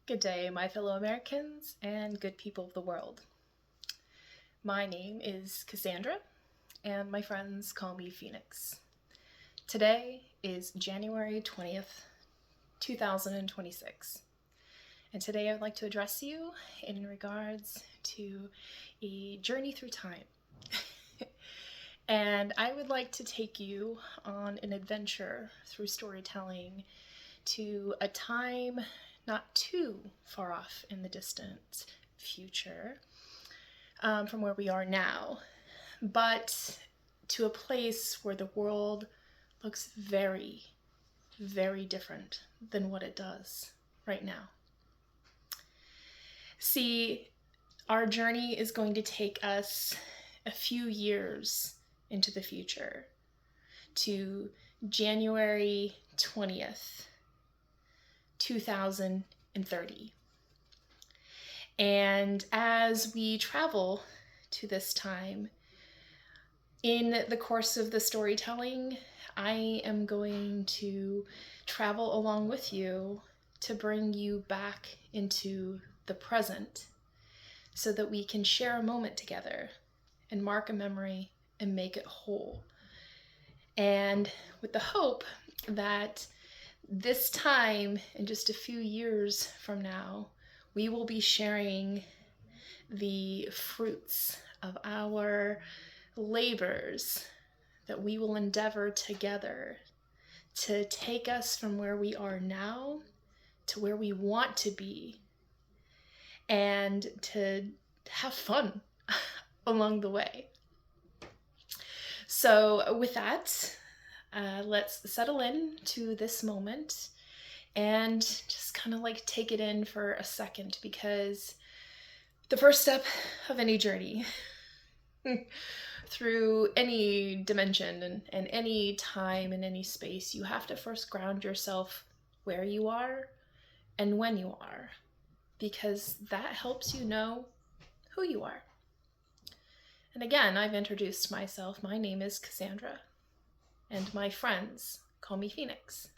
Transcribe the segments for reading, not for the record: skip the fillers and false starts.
Good day, my fellow Americans and good people of the world. My name is Cassandra, and my friends call me Phoenix. Today is January 20th, 2026, and today I would like to address you in regards to a journey through time. And I would like to take you on an adventure through storytelling to a time not too far off in the distant future from where we are now, but to a place where the world looks very, very different than what it does right now. See, our journey is going to take us a few years into the future to January 20th, 2030. And as we travel to this time, in the course of the storytelling, I am going to travel along with you to bring you back into the present so that we can share a moment together and mark a memory and make it whole. And with the hope that this time, in just a few years from now, we will be sharing the fruits of our labors that we will endeavor together to take us from where we are now to where we want to be, and to have fun along the way. So with that, let's settle in to this moment and just kind of like take it in for a second, because the first step of any journey through any dimension and any time and any space, you have to first ground yourself where you are and when you are, because that helps you know who you are. And again, I've introduced myself. My name is Cassandra, and my friends call me Phoenix.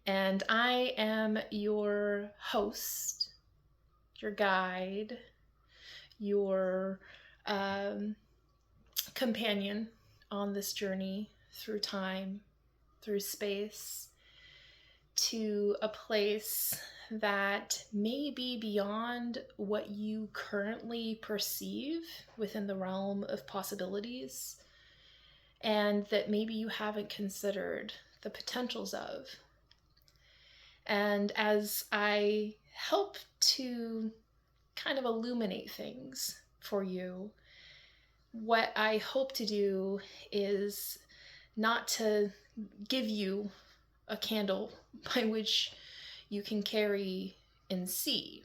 And I am your host, your guide, your companion on this journey through time, through space, to a place that may be beyond what you currently perceive within the realm of possibilities, and that maybe you haven't considered the potentials of. And as I help to kind of illuminate things for you, what I hope to do is not to give you a candle by which you can carry and see,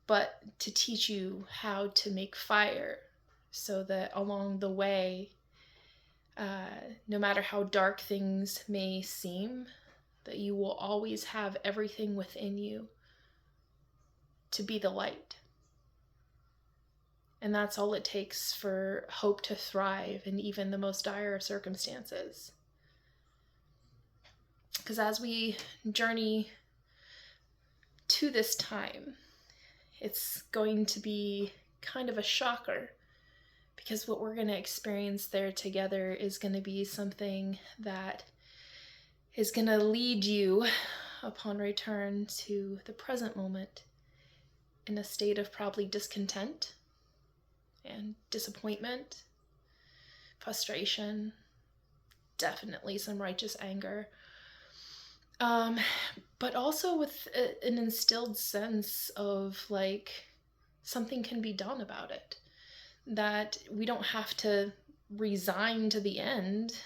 but to teach you how to make fire so that along the way, no matter how dark things may seem, that you will always have everything within you to be the light. And that's all it takes for hope to thrive in even the most dire circumstances. Because as we journey to this time, it's going to be kind of a shocker, because what we're going to experience there together is going to be something that is going to lead you upon return to the present moment in a state of probably discontent and disappointment, frustration, definitely some righteous anger, but also with an instilled sense of like something can be done about it, that we don't have to resign to the end,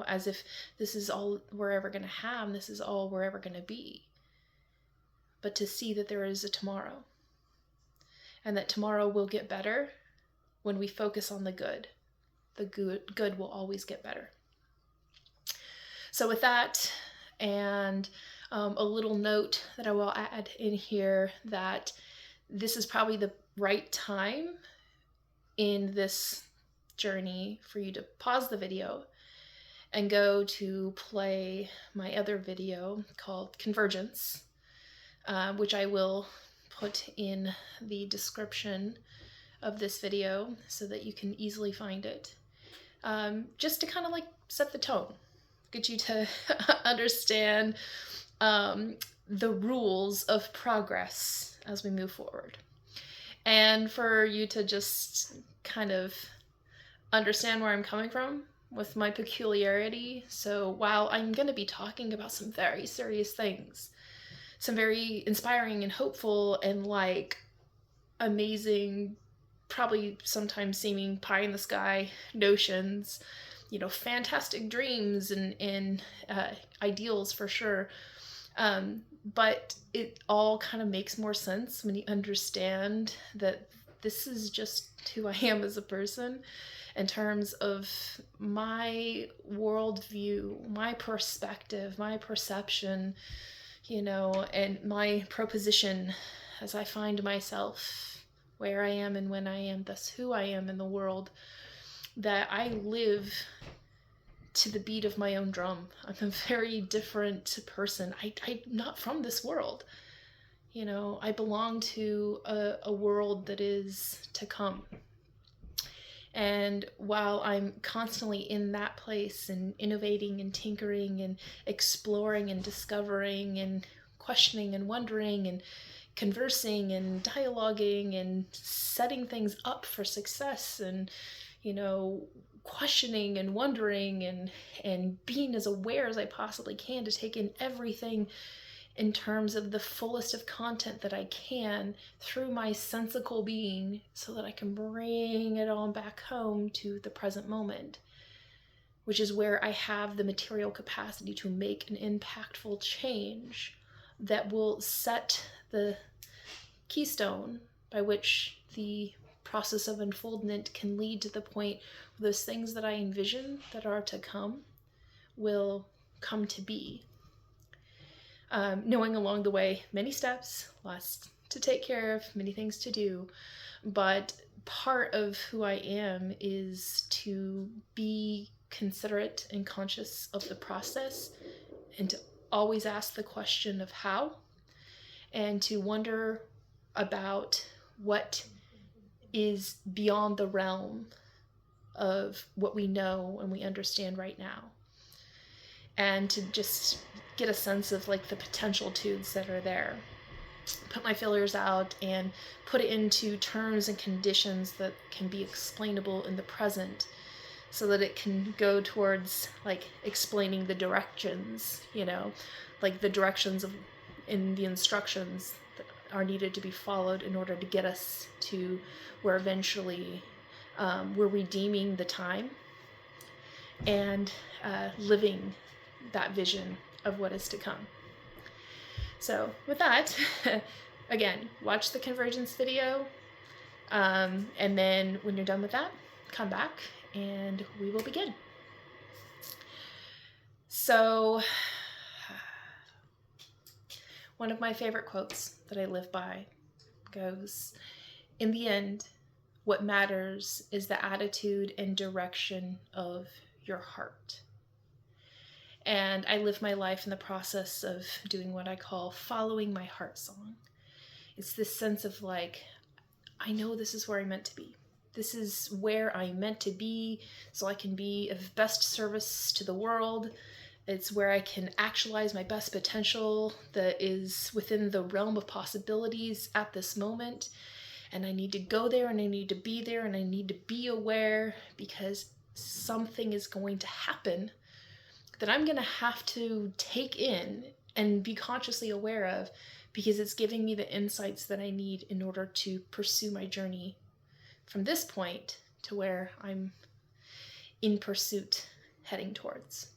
as if this is all we're ever going to have, this is all we're ever going to be, but to see that there is a tomorrow, and that tomorrow will get better when we focus on the good. The good will always get better. So with that, and a little note that I will add in here, that this is probably the right time in this journey for you to pause the video and go to play my other video called Convergence, which I will put in the description of this video so that you can easily find it. Just to kind of like set the tone, get you to understand the rules of progress as we move forward. And for you to just kind of understand where I'm coming from with my peculiarity. So while I'm going to be talking about some very serious things, some very inspiring and hopeful and like amazing, probably sometimes seeming pie in the sky notions, you know, fantastic dreams and ideals for sure. But it all kind of makes more sense when you understand that this is just who I am as a person in terms of my worldview, my perspective, my perception, you know, and my proposition as I find myself where I am and when I am, thus who I am in the world, that I live to the beat of my own drum. I'm a very different person. I'm not from this world. You know, I belong to a world that is to come. And while I'm constantly in that place and innovating and tinkering and exploring and discovering and questioning and wondering and conversing and dialoguing and setting things up for success and, you know, questioning and wondering and being as aware as I possibly can to take in everything in terms of the fullest of content that I can through my sensical being so that I can bring it on back home to the present moment, which is where I have the material capacity to make an impactful change that will set the keystone by which the process of unfoldment can lead to the point where those things that I envision that are to come will come to be. Knowing along the way many steps, lots to take care of, many things to do, but part of who I am is to be considerate and conscious of the process and to always ask the question of how, and to wonder about what is beyond the realm of what we know and we understand right now, and to just get a sense of like the potential tudes that are there, put my feelers out and put it into terms and conditions that can be explainable in the present so that it can go towards like explaining the directions, you know, like the directions of in the instructions that are needed to be followed in order to get us to where eventually we're redeeming the time and living that vision of what is to come. So with that, again, watch the convergence video, and then when you're done with that, come back and we will begin. So one of my favorite quotes that I live by goes, "In the end, what matters is the attitude and direction of your heart." And I live my life in the process of doing what I call following my heart song. It's this sense of like, I know this is where I'm meant to be. This is where I'm meant to be so I can be of best service to the world. It's where I can actualize my best potential that is within the realm of possibilities at this moment. And I need to go there and I need to be there and I need to be aware because something is going to happen that I'm going to have to take in and be consciously aware of because it's giving me the insights that I need in order to pursue my journey from this point to where I'm in pursuit heading towards.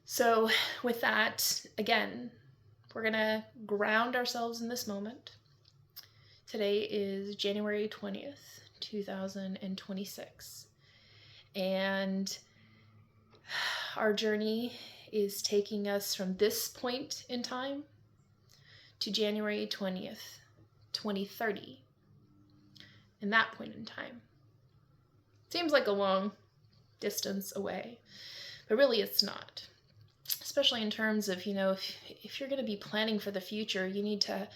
So with that, again, we're going to ground ourselves in this moment. Today is January 20th, 2026. And our journey is taking us from this point in time to January 20th, 2030. In that point in time. Seems like a long distance away, but really it's not. especially in terms of, if you're going to be planning for the future, you need to,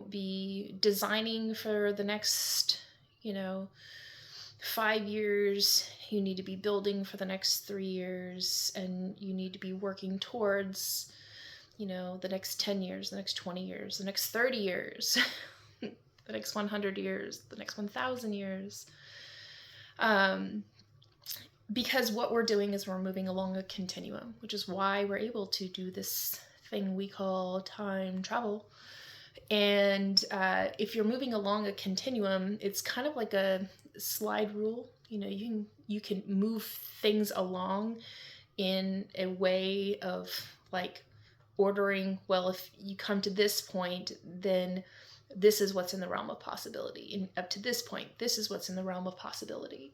be designing for the next, 5 years. You need to be building for the next 3 years, and you need to be working towards, the next 10 years, the next 20 years, the next 30 years, the next 100 years, the next 1,000 years. Because what we're doing is we're moving along a continuum, which is why we're able to do this thing we call time travel. And if you're moving along a continuum, it's kind of like a slide rule. You can move things along in a way of like ordering, well, if you come to this point, then this is what's in the realm of possibility. And up to this point, this is what's in the realm of possibility.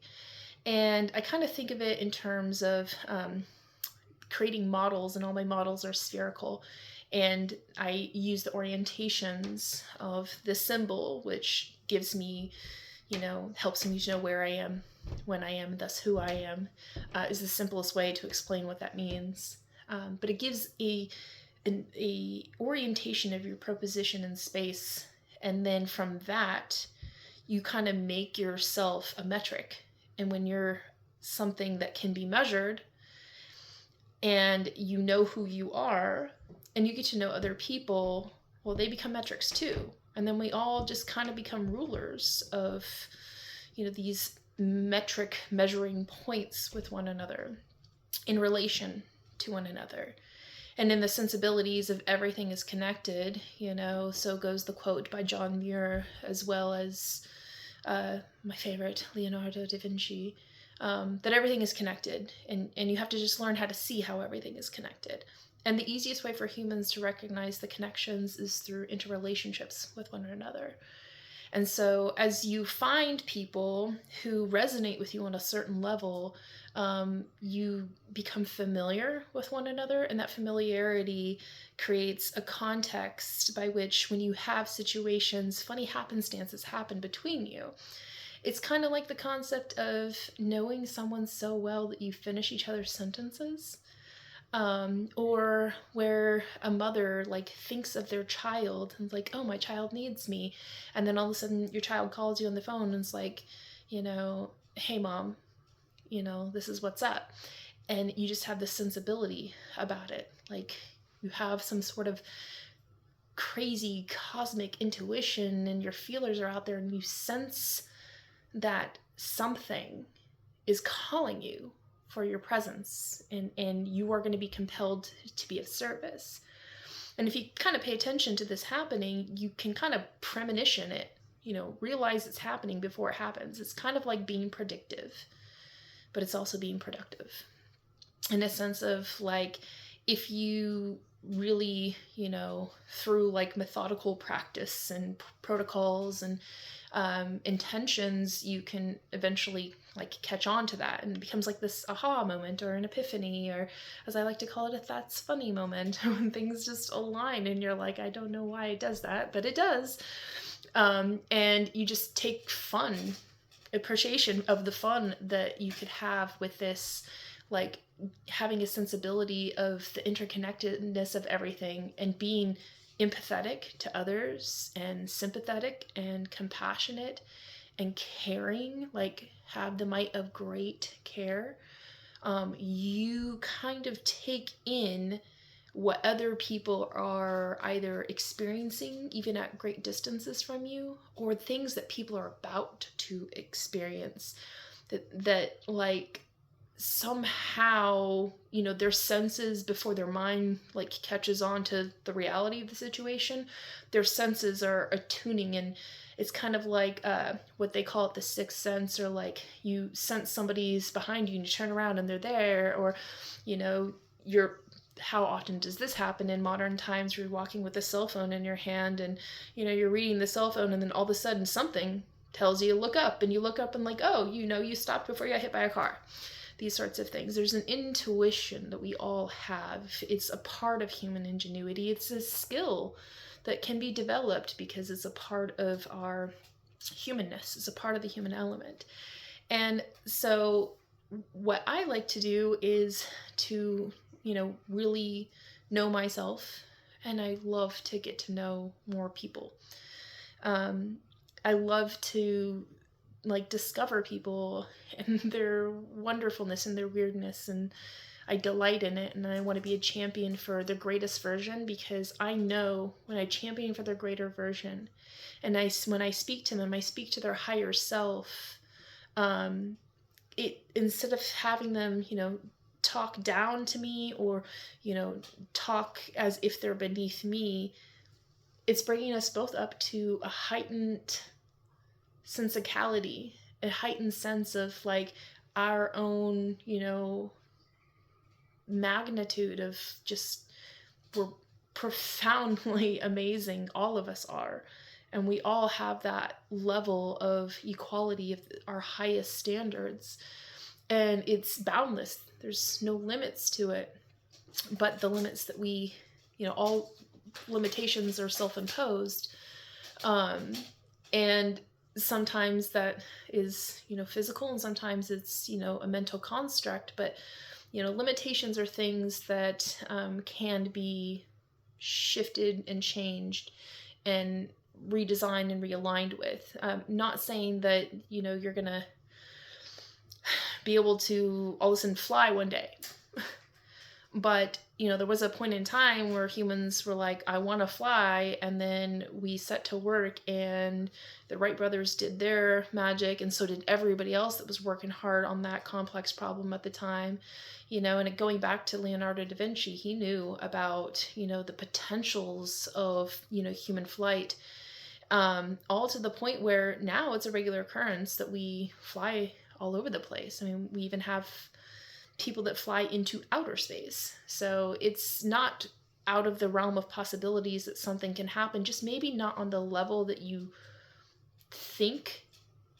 And I kind of think of it in terms of creating models, and all my models are spherical. And I use the orientations of the symbol, which gives me, helps me to know where I am, when I am, thus who I am, is the simplest way to explain what that means. But it gives a orientation of your proposition in space. And then from that, you kind of make yourself a metric. And when you're something that can be measured, and you know who you are, and you get to know other people, well, they become metrics too. And then we all just kind of become rulers of, these metric measuring points with one another, in relation to one another. And in the sensibilities of everything is connected, so goes the quote by John Muir, as well as my favorite, Leonardo da Vinci, that everything is connected, and you have to just learn how to see how everything is connected. And the easiest way for humans to recognize the connections is through interrelationships with one another. And so as you find people who resonate with you on a certain level, you become familiar with one another, and that familiarity creates a context by which, when you have situations, funny happenstances happen between you. It's kind of like the concept of knowing someone so well that you finish each other's sentences. Or where a mother thinks of their child and oh, my child needs me. And then all of a sudden your child calls you on the phone and it's hey mom, this is what's up. And you just have this sensibility about it. You have some sort of crazy cosmic intuition, and your feelers are out there, and you sense that something is calling you for your presence, and you are going to be compelled to be of service. And if you kind of pay attention to this happening, you can kind of premonition it, realize it's happening before it happens. It's kind of like being predictive, but it's also being productive, in a sense of if you really, through methodical practice and protocols and intentions, you can eventually catch on to that, and it becomes this aha moment, or an epiphany, or as I like to call it, a that's funny moment, when things just align and you're I don't know why it does that, but it does. And you just take fun, appreciation of the fun that you could have with this, having a sensibility of the interconnectedness of everything, and being empathetic to others, and sympathetic and compassionate and caring, have the might of great care. You kind of take in what other people are either experiencing, even at great distances from you, or things that people are about to experience, that somehow, their senses, before their mind catches on to the reality of the situation, their senses are attuning. And it's kind of what they call it, the sixth sense, or you sense somebody's behind you and you turn around and they're there. Or how often does this happen in modern times? You're walking with a cell phone in your hand, and you're reading the cell phone, and then all of a sudden something tells you to look up, and you look up and oh, you stopped before you got hit by a car. These sorts of things. There's an intuition that we all have. It's a part of human ingenuity. It's a skill that can be developed because it's a part of our humanness. It's a part of the human element. And so what I like to do is to really know myself, and I love to get to know more people. Um, I love to like discover people and their wonderfulness and their weirdness, and I delight in it, and I want to be a champion for their greatest version, because I know when I champion for their greater version, and when I speak to them, I speak to their higher self. It instead of having them, talk down to me, or talk as if they're beneath me, it's bringing us both up to a heightened sensicality, a heightened sense of like our own, magnitude of just, we're profoundly amazing. All of us are. And we all have that level of equality of our highest standards. And it's boundless. There's no limits to it. But the limits that we, all limitations are self-imposed. And sometimes that is, physical, and sometimes it's, a mental construct. But limitations are things that can be shifted and changed and redesigned and realigned with. Not saying that, you're going to be able to all of a sudden fly one day. But, there was a point in time where humans were like, I want to fly. And then we set to work, and the Wright brothers did their magic. And so did everybody else that was working hard on that complex problem at the time. And going back to Leonardo da Vinci, he knew about, the potentials of, human flight, all to the point where now it's a regular occurrence that we fly all over the place. I mean, we even have people that fly into outer space. So it's not out of the realm of possibilities that something can happen, just maybe not on the level that you think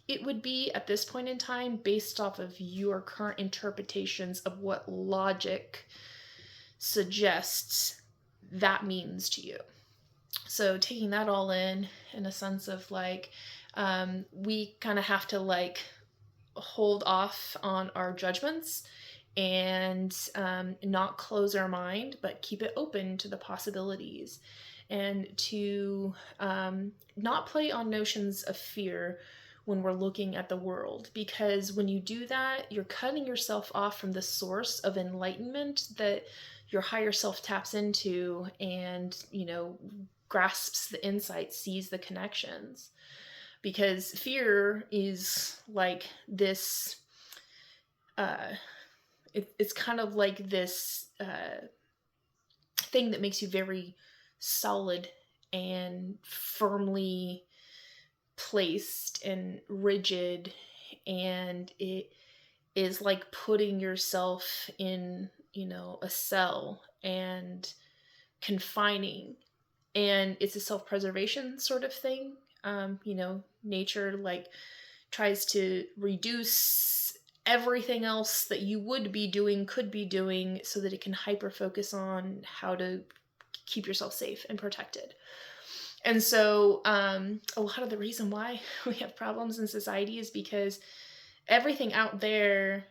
it would be at this point in time, based off of your current interpretations of what logic suggests that means to you. So taking that all in a sense of like, we kind of have to like hold off on our judgments, and not close our mind, but keep it open to the possibilities, and to not play on notions of fear when we're looking at the world. Because when you do that, you're cutting yourself off from the source of enlightenment that your higher self taps into, and, grasps the insight, sees the connections. Because fear is like this, it's kind of like this thing that makes you very solid and firmly placed and rigid, and it is like putting yourself in, a cell and confining, and it's a self-preservation sort of thing. Nature like tries to reduce everything else that you would be doing, could be doing, so that it can hyper focus on how to keep yourself safe and protected. And so a lot of the reason why we have problems in society is because everything out there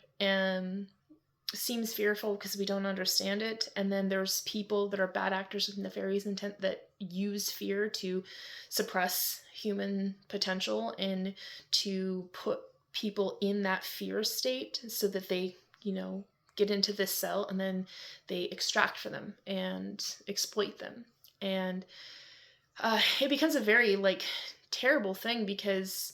seems fearful because we don't understand it. And then there's people that are bad actors with nefarious intent that use fear to suppress human potential and to put people in that fear state so that they, get into this cell, and then they extract from them and exploit them. And it becomes a very like terrible thing, because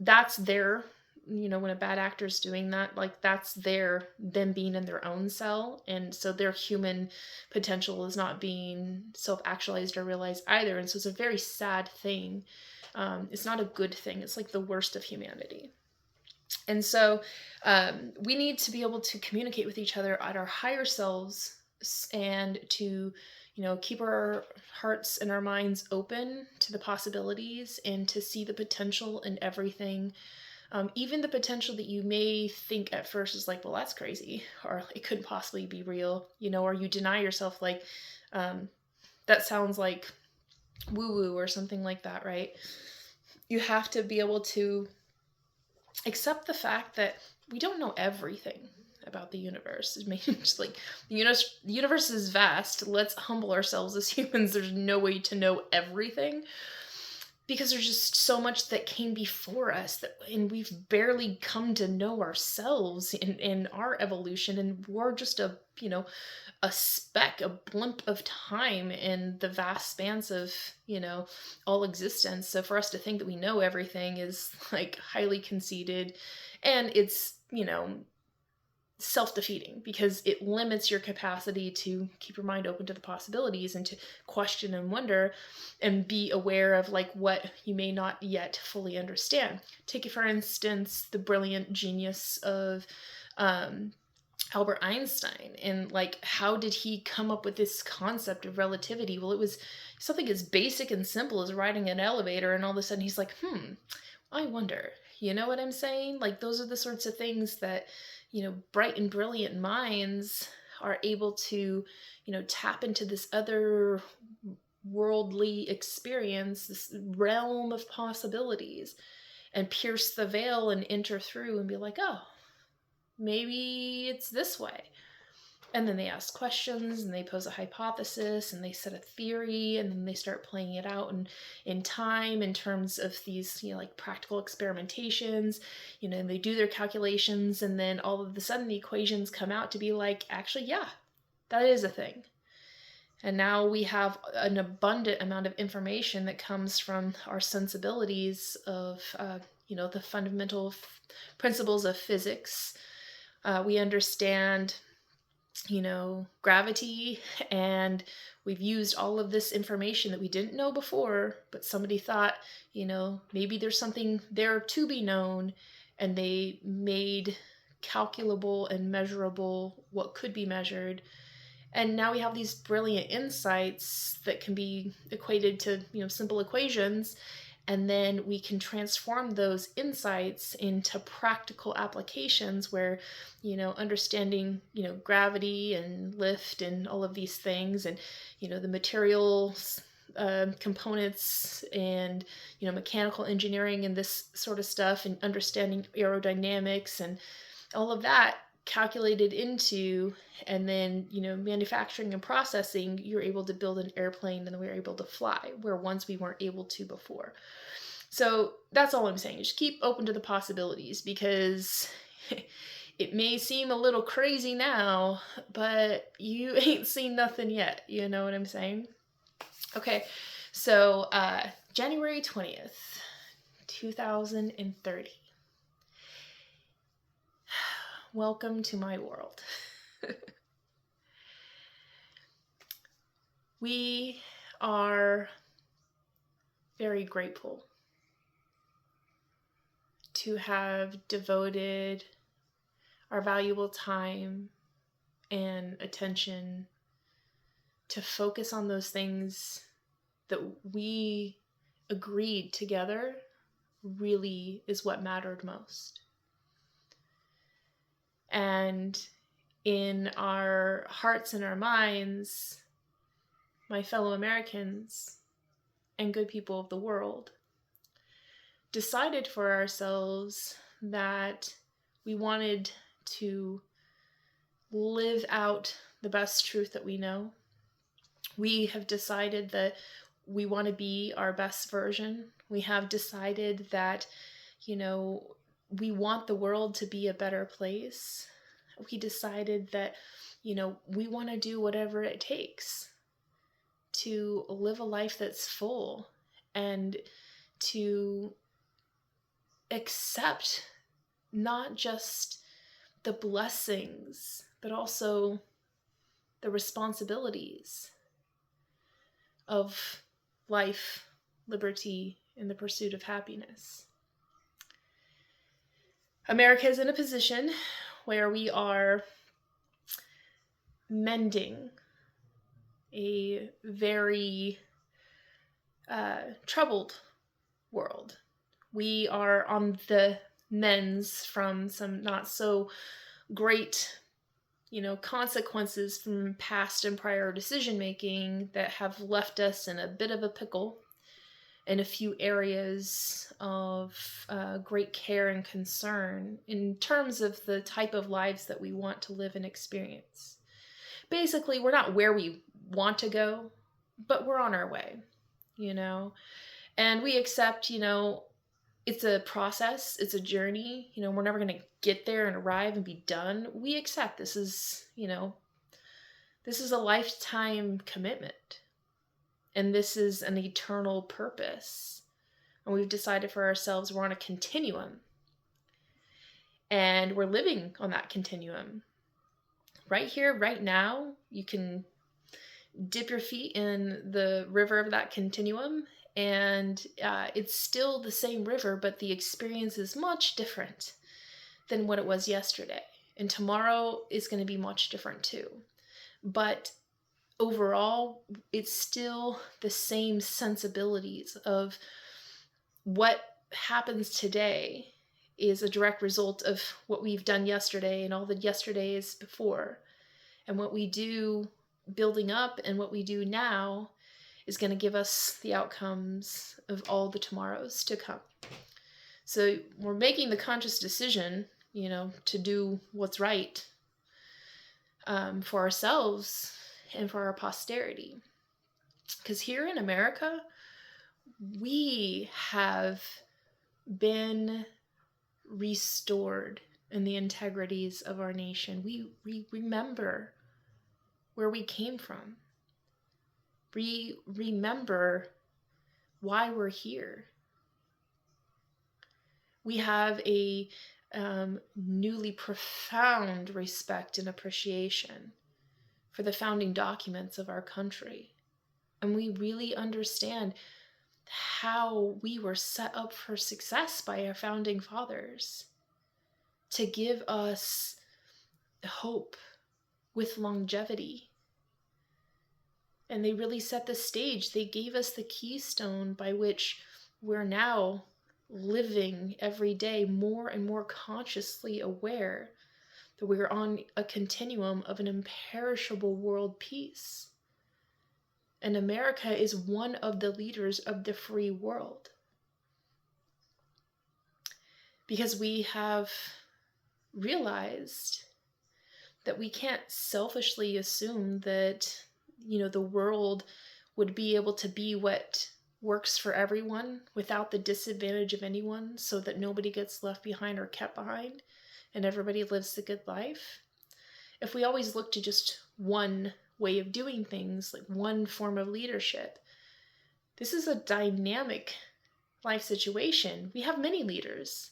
that's their, when a bad actor is doing that, like that's them being in their own cell. And so their human potential is not being self-actualized or realized either. And so it's a very sad thing. It's not a good thing. It's like the worst of humanity. And so we need to be able to communicate with each other at our higher selves, and to, keep our hearts and our minds open to the possibilities, and to see the potential in everything. Even the potential that you may think at first is like, well, that's crazy, or it couldn't possibly be real, or you deny yourself, like, that sounds like woo-woo or something like that, right? You have to be able to accept the fact that we don't know everything. about the universe. It's making just like the universe is vast. Let's humble ourselves as humans. There's no way to know everything, because there's just so much that came before us, and we've barely come to know ourselves in our evolution, and we're just a speck, a blimp of time in the vast spans of all existence. So for us to think that we know everything is like highly conceited, and it's self-defeating, because it limits your capacity to keep your mind open to the possibilities and to question and wonder and be aware of like what you may not yet fully understand. Take, for instance, the brilliant genius of Albert Einstein, and like, how did he come up with this concept of relativity? Well, it was something as basic and simple as riding an elevator, and all of a sudden he's like, I wonder, you know what I'm saying? Like, those are the sorts of things that bright and brilliant minds are able to tap into this other worldly experience, this realm of possibilities, and pierce the veil and enter through and be like, oh, maybe it's this way. And then they ask questions, and they pose a hypothesis, and they set a theory, and then they start playing it out in time in terms of these, like practical experimentations, and they do their calculations, and then all of a sudden the equations come out to be like, actually, yeah, that is a thing. And now we have an abundant amount of information that comes from our sensibilities of, the fundamental principles of physics. We understand gravity, and we've used all of this information that we didn't know before, but somebody thought, maybe there's something there to be known, and they made calculable and measurable what could be measured. And now we have these brilliant insights that can be equated to, simple equations. And then we can transform those insights into practical applications where, understanding, gravity and lift and all of these things, and, the materials components, and, mechanical engineering and this sort of stuff, and understanding aerodynamics and all of that calculated into, and then, manufacturing and processing, you're able to build an airplane, and we're able to fly where once we weren't able to before. So that's all I'm saying. Just keep open to the possibilities, because it may seem a little crazy now, but you ain't seen nothing yet. You know what I'm saying? Okay, so January 20th, 2030. Welcome to my world. We are very grateful to have devoted our valuable time and attention to focus on those things that we agreed together really is what mattered most. And in our hearts and our minds, my fellow Americans and good people of the world decided for ourselves that we wanted to live out the best truth that we know. We have decided that we want to be our best version. We have decided that, we want the world to be a better place. We decided that, we want to do whatever it takes to live a life that's full, and to accept not just the blessings, but also the responsibilities of life, liberty, and the pursuit of happiness. America is in a position where we are mending a very troubled world. We are on the mends from some not so great, consequences from past and prior decision making that have left us in a bit of a pickle. and a few areas of great care and concern in terms of the type of lives that we want to live and experience. Basically, we're not where we want to go, but we're on our way, and we accept, it's a process, it's a journey, we're never going to get there and arrive and be done. We accept this is, this is a lifetime commitment, and this is an eternal purpose. And we've decided for ourselves we're on a continuum, and we're living on that continuum. Right here, right now, you can dip your feet in the river of that continuum, and it's still the same river, but the experience is much different than what it was yesterday. And tomorrow is going to be much different too. But overall, it's still the same sensibilities of what happens today is a direct result of what we've done yesterday and all the yesterdays before. And what we do building up and what we do now is going to give us the outcomes of all the tomorrows to come. So we're making the conscious decision, to do what's right for ourselves and for our posterity. Because here in America, we have been restored in the integrities of our nation. We remember where we came from. We remember why we're here. We have a newly profound respect and appreciation for the founding documents of our country. And we really understand how we were set up for success by our founding fathers to give us hope with longevity. And they really set the stage. They gave us the keystone by which we're now living every day more and more consciously aware that we're on a continuum of an imperishable world peace. And America is one of the leaders of the free world. Because we have realized that we can't selfishly assume that, the world would be able to be what works for everyone without the disadvantage of anyone, so that nobody gets left behind or kept behind and everybody lives the good life. If we always look to just one way of doing things, like one form of leadership, this is a dynamic life situation. We have many leaders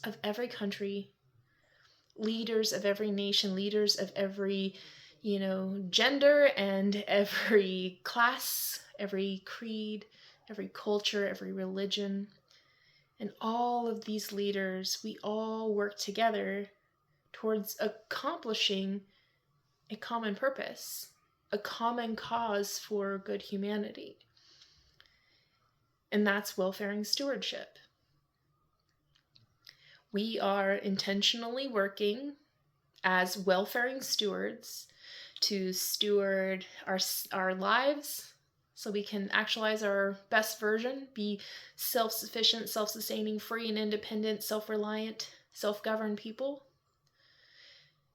of every country, leaders of every nation, leaders of every gender and every class, every creed, every culture, every religion. And all of these leaders, we all work together towards accomplishing a common purpose, a common cause for good humanity. And that's welfaring stewardship. We are intentionally working as welfaring stewards to steward our lives so we can actualize our best version, be self-sufficient, self-sustaining, free and independent, self-reliant, self-governed people.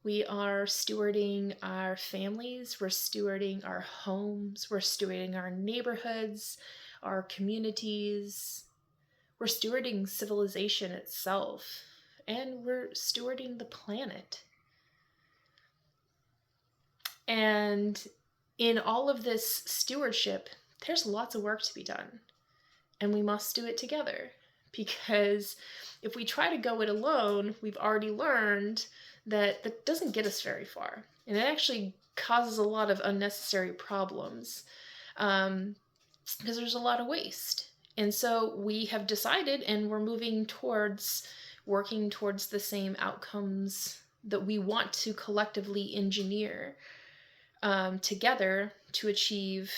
We are stewarding our families, we're stewarding our homes, we're stewarding our neighborhoods, our communities, we're stewarding civilization itself, and we're stewarding the planet. And in all of this stewardship, there's lots of work to be done. And we must do it together. Because if we try to go it alone, we've already learned that doesn't get us very far. And it actually causes a lot of unnecessary problems. Because there's a lot of waste. And so we have decided, and we're moving towards working towards the same outcomes that we want to collectively engineer together to achieve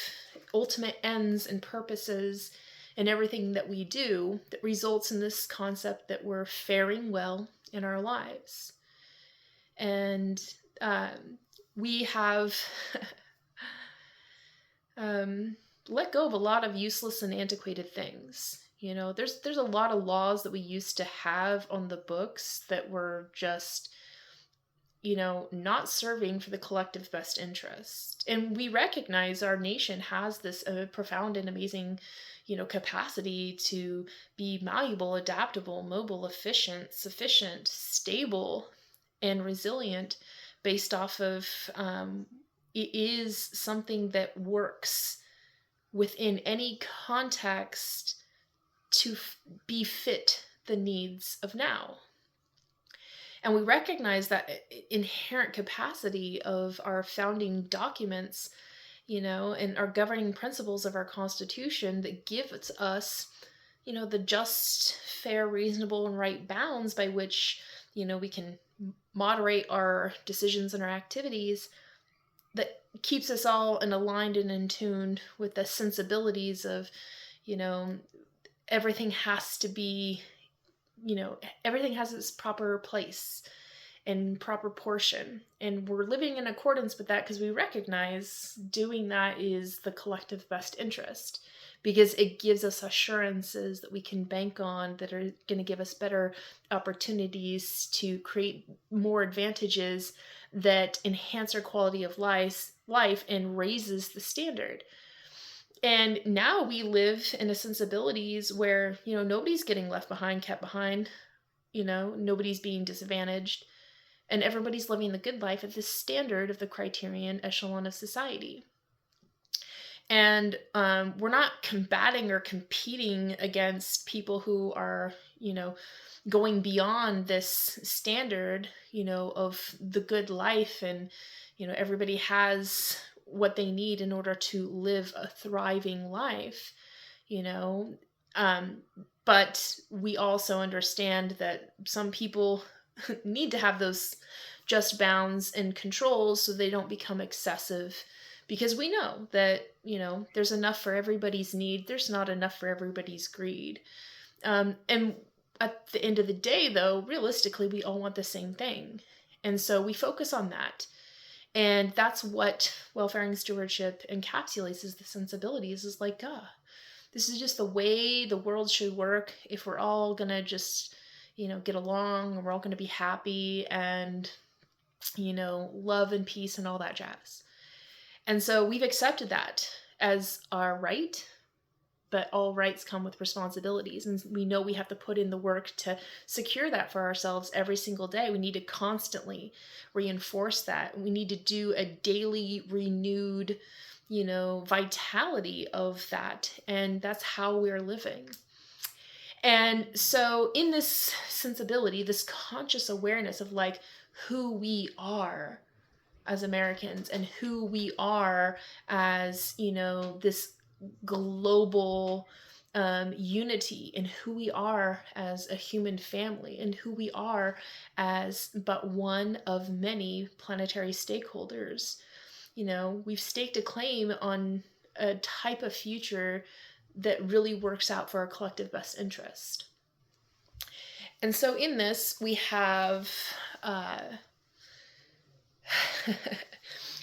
ultimate ends and purposes in everything that we do that results in this concept that we're faring well in our lives. And we have let go of a lot of useless and antiquated things. You know, there's a lot of laws that we used to have on the books that were just, you know, not serving for the collective best interest. And we recognize our nation has this profound and amazing, you know, capacity to be malleable, adaptable, mobile, efficient, sufficient, stable, and resilient based off of it is something that works within any context to befit the needs of now. And we recognize that inherent capacity of our founding documents, you know, and our governing principles of our Constitution that gives us, you know, the just, fair, reasonable, and right bounds by which, you know, we can moderate our decisions and our activities, that keeps us all in aligned and in tune with the sensibilities of, you know, everything has to be, you know, everything has its proper place and proper portion. And we're living in accordance with that because we recognize doing that is the collective best interest, because it gives us assurances that we can bank on that are going to give us better opportunities to create more advantages that enhance our quality of life and raises the standard. And now we live in a sensibilities where, you know, nobody's getting left behind, kept behind, you know, nobody's being disadvantaged, and everybody's living the good life at the standard of the criterion echelon of society. And we're not combating or competing against people who are, you know, going beyond this standard, you know, of the good life, and, you know, everybody has what they need in order to live a thriving life, you know. But we also understand that some people need to have those just bounds and controls so they don't become excessive, because we know that, you know, there's enough for everybody's need. There's not enough for everybody's greed. And at the end of the day, though, realistically, we all want the same thing. And so we focus on that. And that's what welfaring stewardship encapsulates, is the sensibilities, is like, this is just the way the world should work if we're all going to just, you know, get along, and we're all going to be happy and, you know, love and peace and all that jazz. And so we've accepted that as our right, but all rights come with responsibilities. And we know we have to put in the work to secure that for ourselves every single day. We need to constantly reinforce that. We need to do a daily renewed, you know, vitality of that. And that's how we're living. And so in this sensibility, this conscious awareness of like who we are as Americans and who we are as, you know, this global unity, and who we are as a human family, and who we are as but one of many planetary stakeholders. You know, we've staked a claim on a type of future that really works out for our collective best interest. And so in this, we have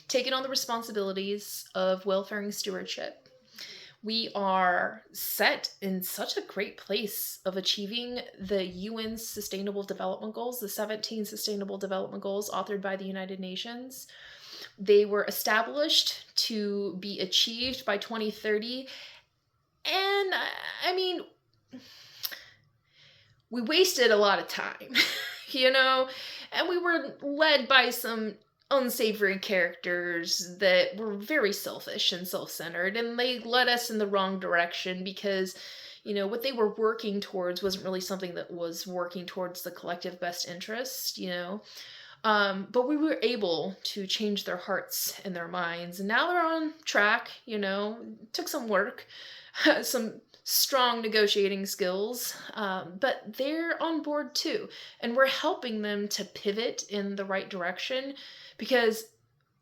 taken on the responsibilities of welfaring stewardship. We are set in such a great place of achieving the UN's Sustainable Development Goals, the 17 Sustainable Development Goals authored by the United Nations. They were established to be achieved by 2030. And I mean, we wasted a lot of time, you know, and we were led by some unsavory characters that were very selfish and self-centered, and they led us in the wrong direction because, you know, what they were working towards wasn't really something that was working towards the collective best interest, you know. But we were able to change their hearts and their minds, and now they're on track, you know. It took some work, some strong negotiating skills, but they're on board too, and we're helping them to pivot in the right direction, because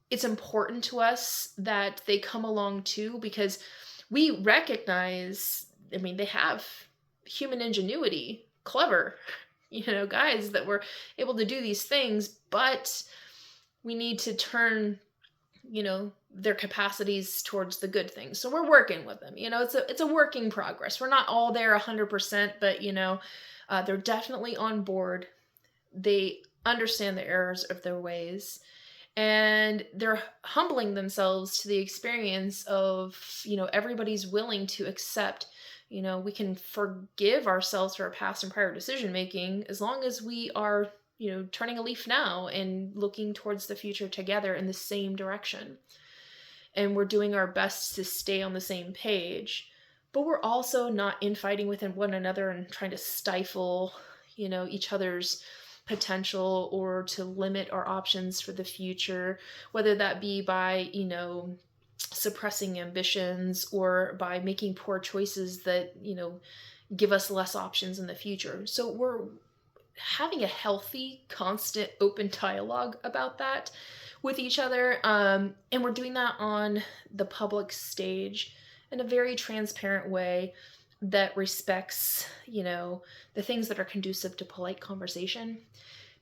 it's important to us that they come along too, because we recognize, I mean, they have human ingenuity, clever, you know, guys that were able to do these things, but we need to turn, you know, their capacities towards the good things. So we're working with them. It's a work in progress. We're not all there 100%, but they're definitely on board. They understand the errors of their ways, and they're humbling themselves to the experience of, everybody's willing to accept, we can forgive ourselves for our past and prior decision making as long as we are, turning a leaf now and looking towards the future together in the same direction. And we're doing our best to stay on the same page, but we're also not infighting with one another and trying to stifle, each other's potential or to limit our options for the future, whether that be by, suppressing ambitions or by making poor choices that, give us less options in the future. So we're having a healthy, constant, open dialogue about that with each other. And we're doing that on the public stage in a very transparent way that respects, the things that are conducive to polite conversation.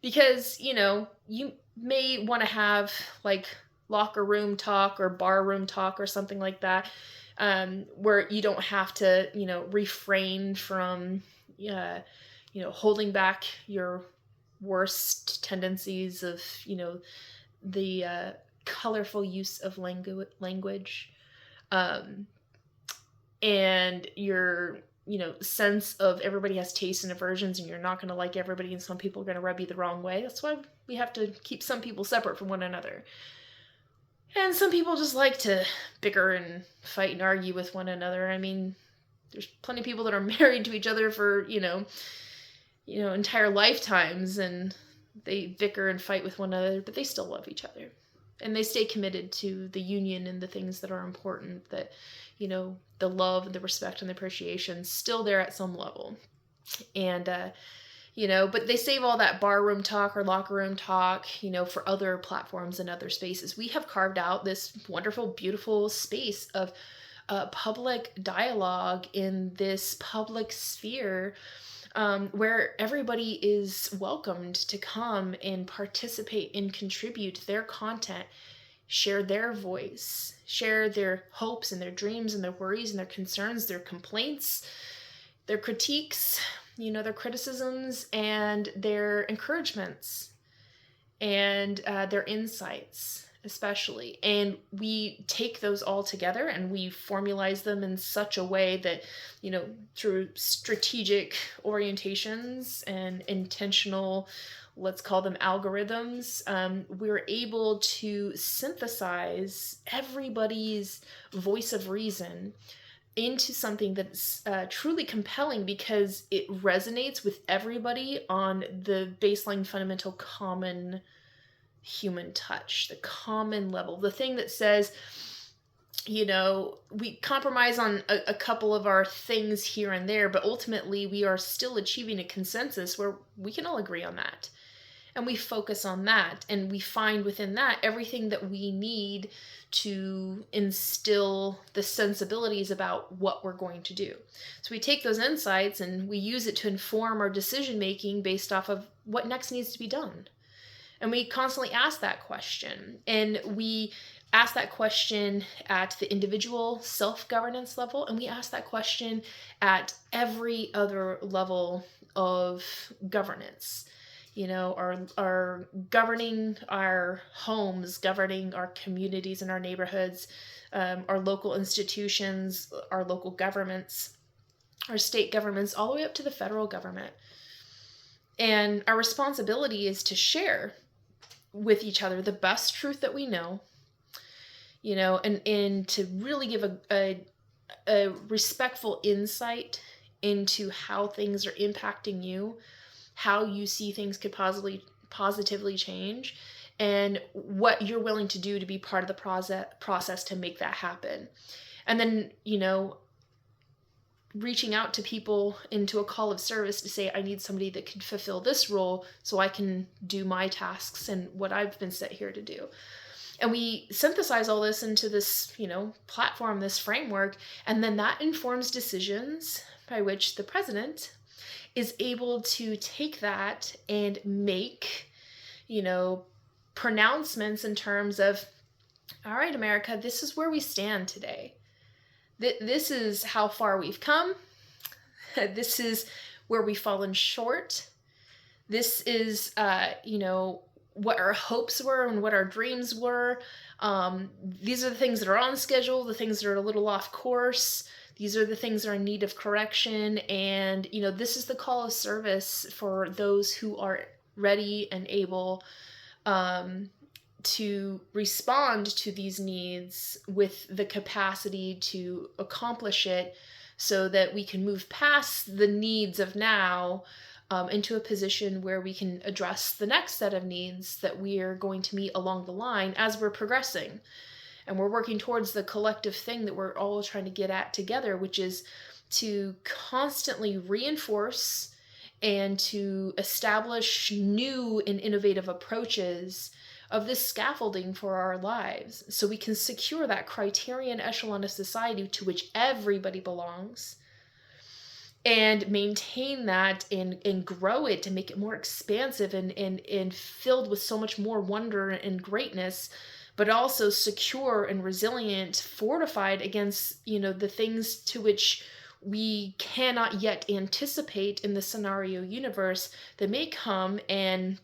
Because, you may want to have like locker room talk or bar room talk or something like that, where you don't have to, refrain from, holding back your worst tendencies of, the colorful use of language, and your, sense of everybody has tastes and aversions, and you're not going to like everybody, and some people are going to rub you the wrong way. That's why we have to keep some people separate from one another. And some people just like to bicker and fight and argue with one another. I mean, there's plenty of people that are married to each other for, entire lifetimes, and they bicker and fight with one another, but they still love each other. And they stay committed to the union and the things that are important, that, the love and the respect and the appreciation still there at some level. And, but they save all that barroom talk or locker room talk, for other platforms and other spaces. We have carved out this wonderful, beautiful space of public dialogue in this public sphere, where everybody is welcomed to come and participate and contribute their content, share their voice, share their hopes and their dreams and their worries and their concerns, their complaints, their critiques, their criticisms and their encouragements, and their insights especially. And we take those all together and we formalize them in such a way that, through strategic orientations and intentional, let's call them algorithms, we're able to synthesize everybody's voice of reason into something that's truly compelling, because it resonates with everybody on the baseline fundamental common human touch, the common level, the thing that says, we compromise on a couple of our things here and there, but ultimately we are still achieving a consensus where we can all agree on that. And we focus on that, and we find within that everything that we need to instill the sensibilities about what we're going to do. So we take those insights and we use it to inform our decision making based off of what next needs to be done. And we constantly ask that question. And we ask that question at the individual self-governance level, and we ask that question at every other level of governance. Our governing our homes, governing our communities and our neighborhoods, our local institutions, our local governments, our state governments, all the way up to the federal government. And our responsibility is to share with each other the best truth that we know, and to really give a respectful insight into how things are impacting you, how you see things could positively change, and what you're willing to do to be part of the process to make that happen. And then, reaching out to people into a call of service to say, I need somebody that can fulfill this role so I can do my tasks and what I've been set here to do. And we synthesize all this into this, platform, this framework, and then that informs decisions by which the president is able to take that and make, pronouncements in terms of, All right, America, this is where we stand today. This is how far we've come. This is where we've fallen short. This is, what our hopes were and what our dreams were. These are the things that are on schedule, the things that are a little off course. These are the things that are in need of correction. And, this is the call of service for those who are ready and able to respond to these needs with the capacity to accomplish it so that we can move past the needs of now into a position where we can address the next set of needs that we are going to meet along the line as we're progressing. And we're working towards the collective thing that we're all trying to get at together, which is to constantly reinforce and to establish new and innovative approaches of this scaffolding for our lives so we can secure that criterion echelon of society to which everybody belongs, and maintain that and grow it to make it more expansive and filled with so much more wonder and greatness, but also secure and resilient, fortified against, the things to which we cannot yet anticipate in the scenario universe that may come and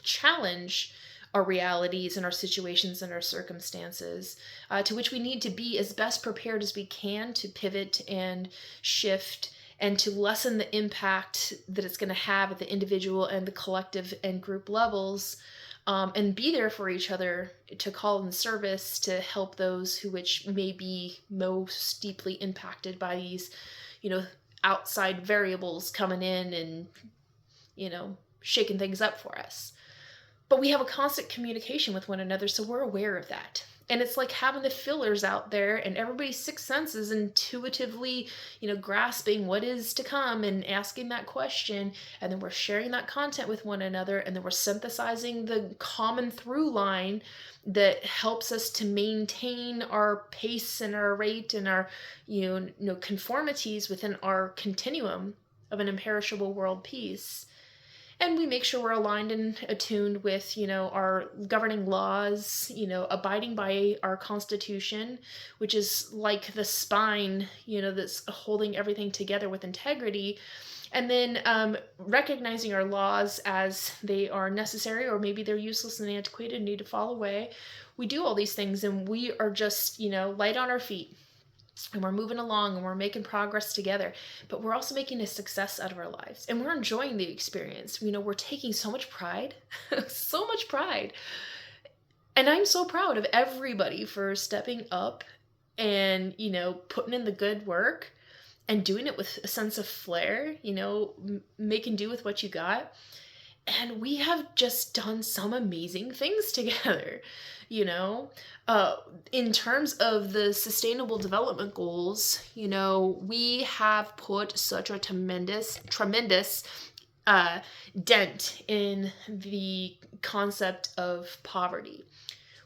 challenge our realities and our situations and our circumstances, to which we need to be as best prepared as we can to pivot and shift and to lessen the impact that it's going to have at the individual and the collective and group levels, and be there for each other to call in service to help those who which may be most deeply impacted by these, outside variables coming in and, shaking things up for us. But we have a constant communication with one another, so we're aware of that. And it's like having the fillers out there and everybody's sixth sense is intuitively, grasping what is to come and asking that question. And then we're sharing that content with one another. And then we're synthesizing the common through line that helps us to maintain our pace and our rate and our, conformities within our continuum of an imperishable world peace. And we make sure we're aligned and attuned with, our governing laws, abiding by our Constitution, which is like the spine, that's holding everything together with integrity. And then recognizing our laws as they are necessary, or maybe they're useless and antiquated and need to fall away. We do all these things and we are just, light on our feet. And we're moving along and we're making progress together, but we're also making a success out of our lives and we're enjoying the experience. We're taking so much pride, so much pride. And I'm so proud of everybody for stepping up and, putting in the good work and doing it with a sense of flair, making do with what you got. And we have just done some amazing things together, in terms of the sustainable development goals, we have put such a tremendous dent in the concept of poverty.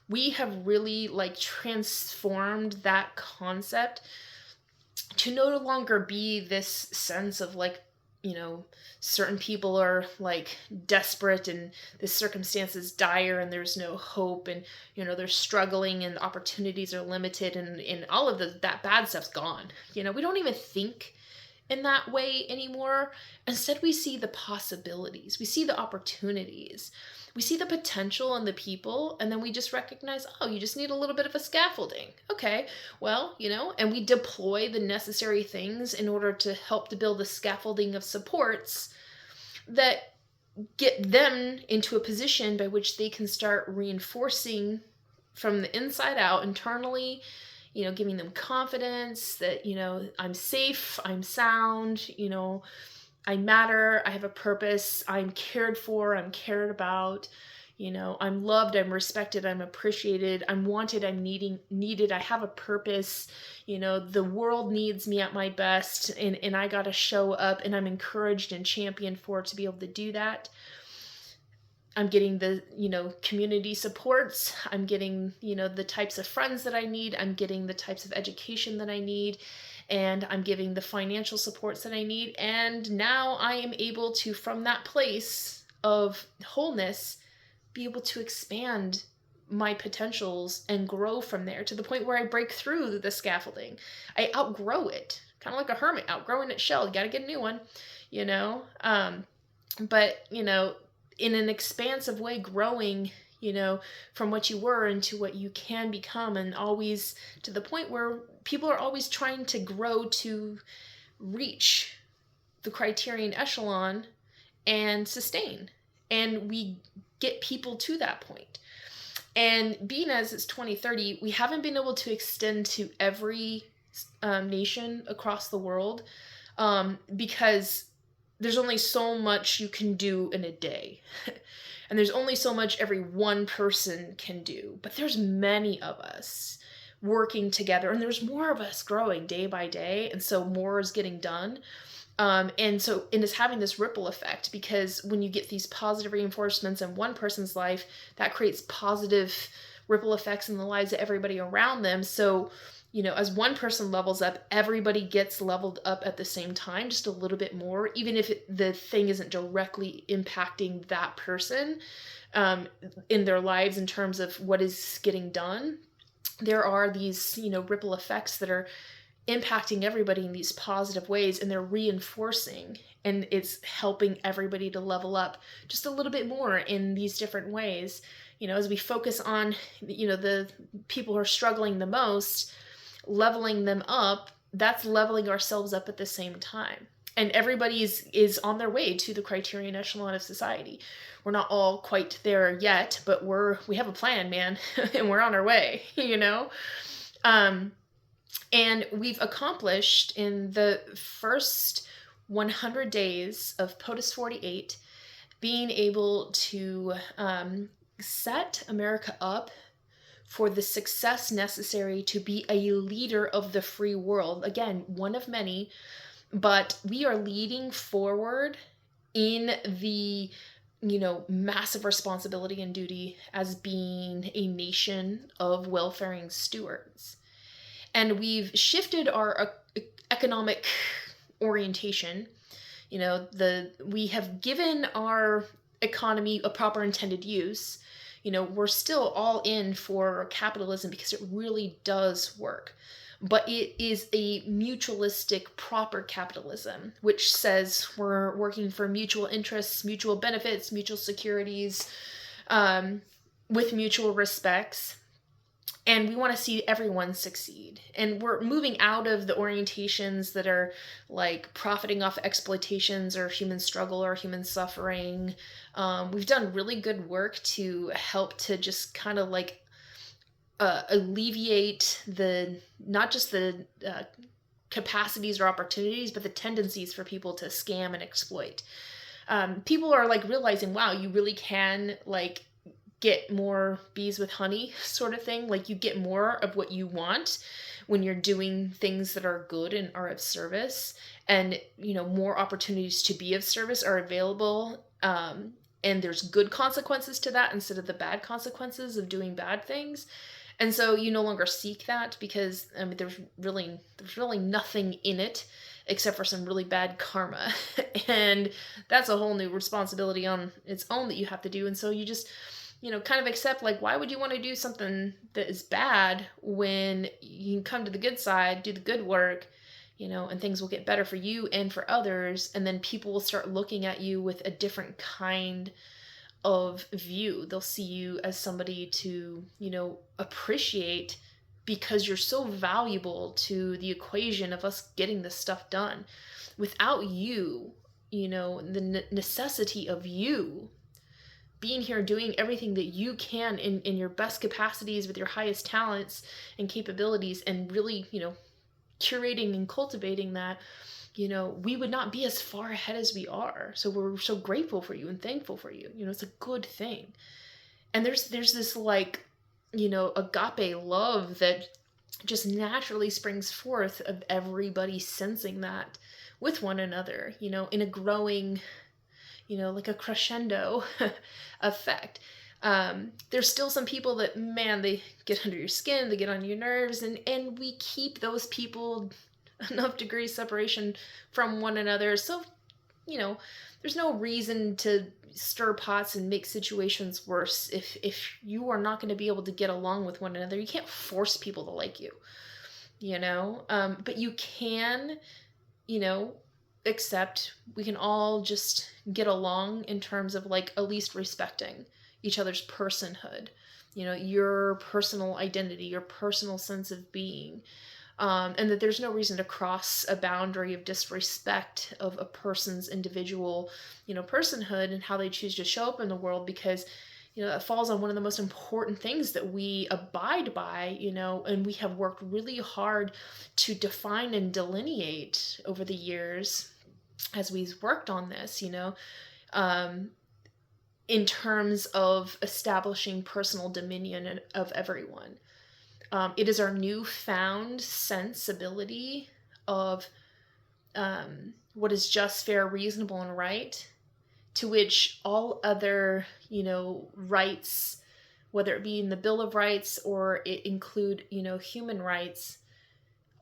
We have really transformed that concept to no longer be this sense of certain people are desperate and the circumstance is dire and there's no hope and, they're struggling and opportunities are limited and all of that bad stuff's gone. We don't even think in that way anymore. Instead, we see the possibilities. We see the opportunities. We see the potential in the people, and then we just recognize, you just need a little bit of a scaffolding. Okay, well, and we deploy the necessary things in order to help to build the scaffolding of supports that get them into a position by which they can start reinforcing from the inside out internally, giving them confidence that, I'm safe, I'm sound, I matter, I have a purpose, I'm cared for, I'm cared about, I'm loved, I'm respected, I'm appreciated, I'm wanted, I'm needed, I have a purpose, the world needs me at my best and I gotta show up and I'm encouraged and championed for to be able to do that. I'm getting the, community supports. I'm getting, the types of friends that I need. I'm getting the types of education that I need. And I'm giving the financial supports that I need. And now I am able to, from that place of wholeness, be able to expand my potentials and grow from there to the point where I break through the scaffolding. I outgrow it, kind of like a hermit outgrowing its shell. You got to get a new one, you know? But, you know, in an expansive way, growing, you know, from what you were into what you can become, and always to the point where people are always trying to grow to reach the criterion echelon and sustain. And we get people to that point. And being as it's 2030, we haven't been able to extend to every nation across the world because there's only so much you can do in a day. And there's only so much every one person can do. But there's many of us working together, and there's more of us growing day by day. And so more is getting done. And it's having this ripple effect, because when you get these positive reinforcements in one person's life, that creates positive ripple effects in the lives of everybody around them. So, you know, as one person levels up, everybody gets leveled up at the same time, just a little bit more, even if the thing isn't directly impacting that person in their lives in terms of what is getting done. There are these, you know, ripple effects that are impacting everybody in these positive ways, and they're reinforcing, and it's helping everybody to level up just a little bit more in these different ways. You know, as we focus on, you know, the people who are struggling the most, leveling them up, that's leveling ourselves up at the same time. And everybody is on their way to the criterion echelon of society. We're not all quite there yet, but we have a plan, man, and we're on our way, you know? And we've accomplished in the first 100 days of POTUS 48, being able to set America up for the success necessary to be a leader of the free world. Again, one of many, but we are leading forward in the, you know, massive responsibility and duty as being a nation of welfaring stewards. And we've shifted our economic orientation. You know, we have given our economy a proper intended use. You know, we're still all in for capitalism because it really does work. But it is a mutualistic, proper capitalism, which says we're working for mutual interests, mutual benefits, mutual securities, with mutual respects. And we want to see everyone succeed. And we're moving out of the orientations that are like profiting off exploitations or human struggle or human suffering. We've done really good work to help to just kind of like alleviate not just the capacities or opportunities, but the tendencies for people to scam and exploit. People are like realizing, wow, you really can like get more bees with honey sort of thing. Like you get more of what you want when you're doing things that are good and are of service, and, you know, more opportunities to be of service are available. And there's good consequences to that instead of the bad consequences of doing bad things. And so you no longer seek that because, I mean, there's really nothing in it except for some really bad karma. And that's a whole new responsibility on its own that you have to do. And so you just, you know, kind of accept, like, why would you want to do something that is bad when you can come to the good side, do the good work, you know, and things will get better for you and for others. And then people will start looking at you with a different kind of view. They'll see you as somebody to, you know, appreciate, because you're so valuable to the equation of us getting this stuff done. Without you, you know, the necessity of you being here, doing everything that you can in your best capacities with your highest talents and capabilities, and really, you know, curating and cultivating that, you know, we would not be as far ahead as we are. So we're so grateful for you and thankful for you. You know, it's a good thing. And there's this, like, you know, agape love that just naturally springs forth of everybody sensing that with one another, you know, in a growing, you know, like a crescendo effect. There's still some people that, man, they get under your skin, they get on your nerves, and we keep those people enough degrees separation from one another so there's no reason to stir pots and make situations worse if you are not going to be able to get along with one another. You can't force people to like you, but you can, you know, accept, we can all just get along in terms of like at least respecting each other's personhood, your personal identity, your personal sense of being. And that there's no reason to cross a boundary of disrespect of a person's individual, personhood and how they choose to show up in the world, because, it falls on one of the most important things that we abide by, and we have worked really hard to define and delineate over the years as we've worked on this, in terms of establishing personal dominion of everyone. It is our newfound sensibility of what is just, fair, reasonable, and right, to which all other, rights, whether it be in the Bill of Rights or it include, human rights,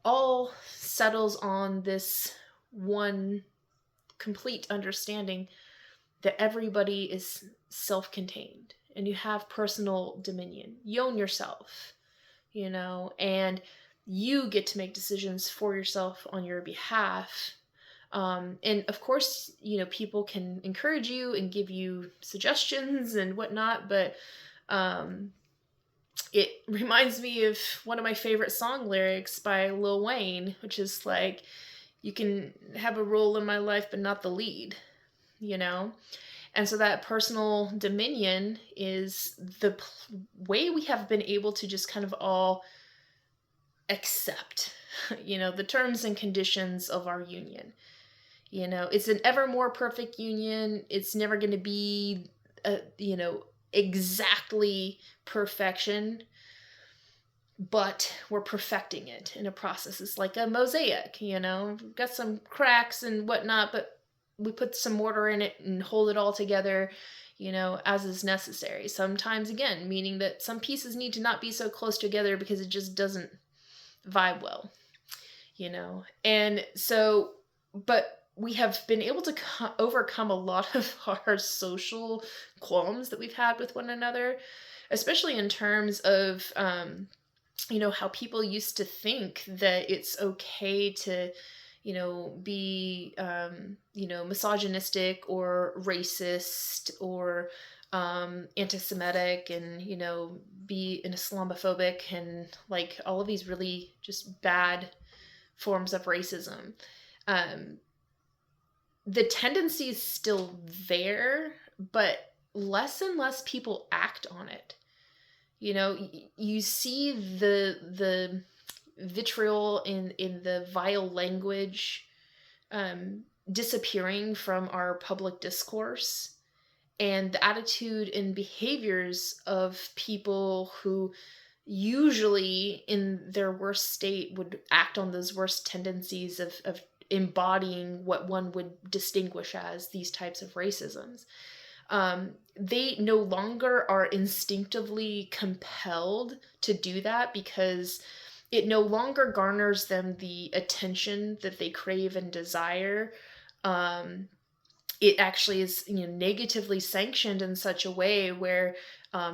all settles on this one complete understanding that everybody is self-contained and you have personal dominion. You own yourself. And you get to make decisions for yourself on your behalf. And of course, people can encourage you and give you suggestions and whatnot, but it reminds me of one of my favorite song lyrics by Lil Wayne, which is like, you can have a role in my life, but not the lead, And so that personal dominion is the way we have been able to just kind of all accept, the terms and conditions of our union. It's an ever more perfect union. It's never going to be, exactly perfection, but we're perfecting it in a process. It's like a mosaic, We've got some cracks and whatnot, but we put some mortar in it and hold it all together, as is necessary. Sometimes, again, meaning that some pieces need to not be so close together because it just doesn't vibe well, And so, but we have been able to overcome a lot of our social qualms that we've had with one another, especially in terms of, how people used to think that it's okay to, be, misogynistic or racist or anti-Semitic and, be an Islamophobic and like all of these really just bad forms of racism. The tendency is still there, but less and less people act on it. You see the vitriol in the vile language disappearing from our public discourse, and the attitude and behaviors of people who usually in their worst state would act on those worst tendencies of embodying what one would distinguish as these types of racisms. They no longer are instinctively compelled to do that because it no longer garners them the attention that they crave and desire. It actually is, negatively sanctioned in such a way where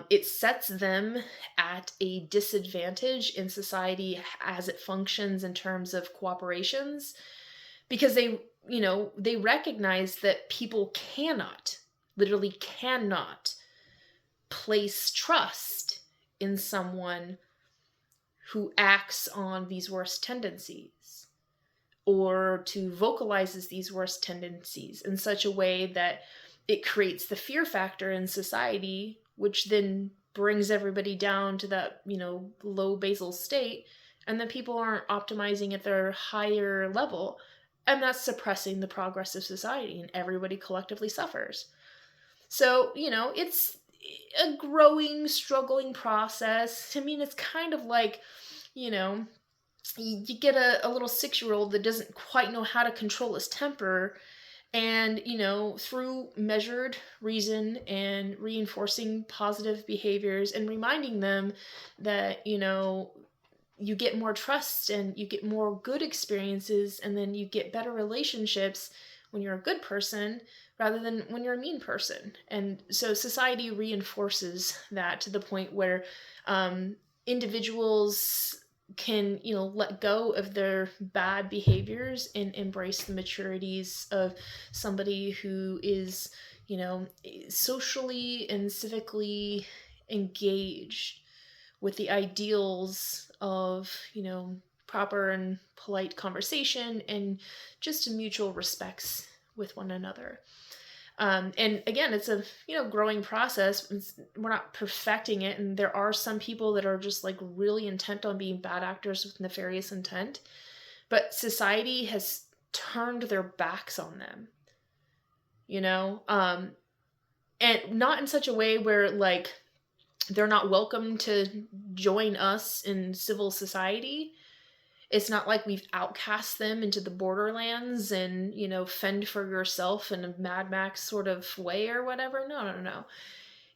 it sets them at a disadvantage in society as it functions in terms of cooperations, because they recognize that people literally cannot place trust in someone who acts on these worst tendencies or to vocalizes these worst tendencies in such a way that it creates the fear factor in society, which then brings everybody down to that, low basal state, and then people aren't optimizing at their higher level, and that's suppressing the progress of society, and everybody collectively suffers. So, it's a growing, struggling process. I mean, it's kind of like, you get a little 6-year-old that doesn't quite know how to control his temper, and, through measured reason and reinforcing positive behaviors and reminding them that, you get more trust and you get more good experiences and then you get better relationships when you're a good person rather than when you're a mean person. And so society reinforces that to the point where individuals can, let go of their bad behaviors and embrace the maturities of somebody who is, socially and civically engaged with the ideals of, proper and polite conversation and just mutual respects with one another. And again, it's a growing process. We're not perfecting it, and there are some people that are just like really intent on being bad actors with nefarious intent. But society has turned their backs on them, and not in such a way where like they're not welcome to join us in civil society. It's not like we've outcast them into the borderlands and, fend for yourself in a Mad Max sort of way or whatever. No.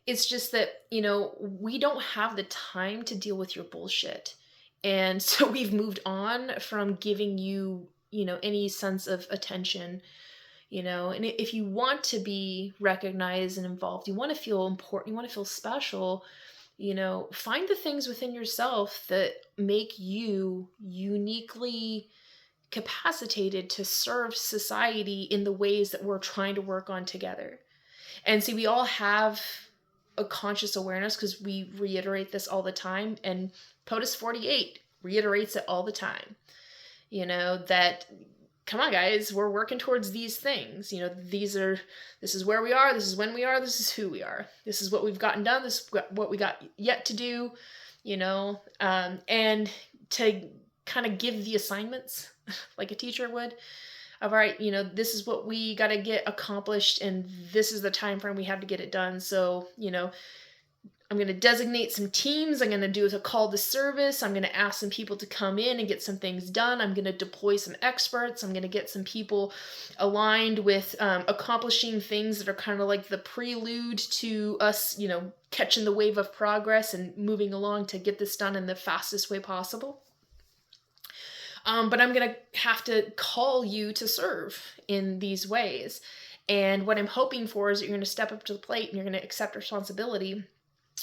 It's just that, we don't have the time to deal with your bullshit. And so we've moved on from giving you, any sense of attention, and if you want to be recognized and involved, you want to feel important, you want to feel special, find the things within yourself that make you uniquely capacitated to serve society in the ways that we're trying to work on together. And see, we all have a conscious awareness because we reiterate this all the time, and POTUS 48 reiterates it all the time, that come on guys, we're working towards these things. This is where we are, this is when we are, this is who we are, this is what we've gotten done, this is what we got yet to do, and to kind of give the assignments like a teacher would of, all right, this is what we got to get accomplished and this is the time frame we have to get it done. So, I'm going to designate some teams. I'm going to do a call to service. I'm going to ask some people to come in and get some things done. I'm going to deploy some experts. I'm going to get some people aligned with accomplishing things that are kind of like the prelude to us, catching the wave of progress and moving along to get this done in the fastest way possible. But I'm going to have to call you to serve in these ways. And what I'm hoping for is that you're going to step up to the plate and you're going to accept responsibility.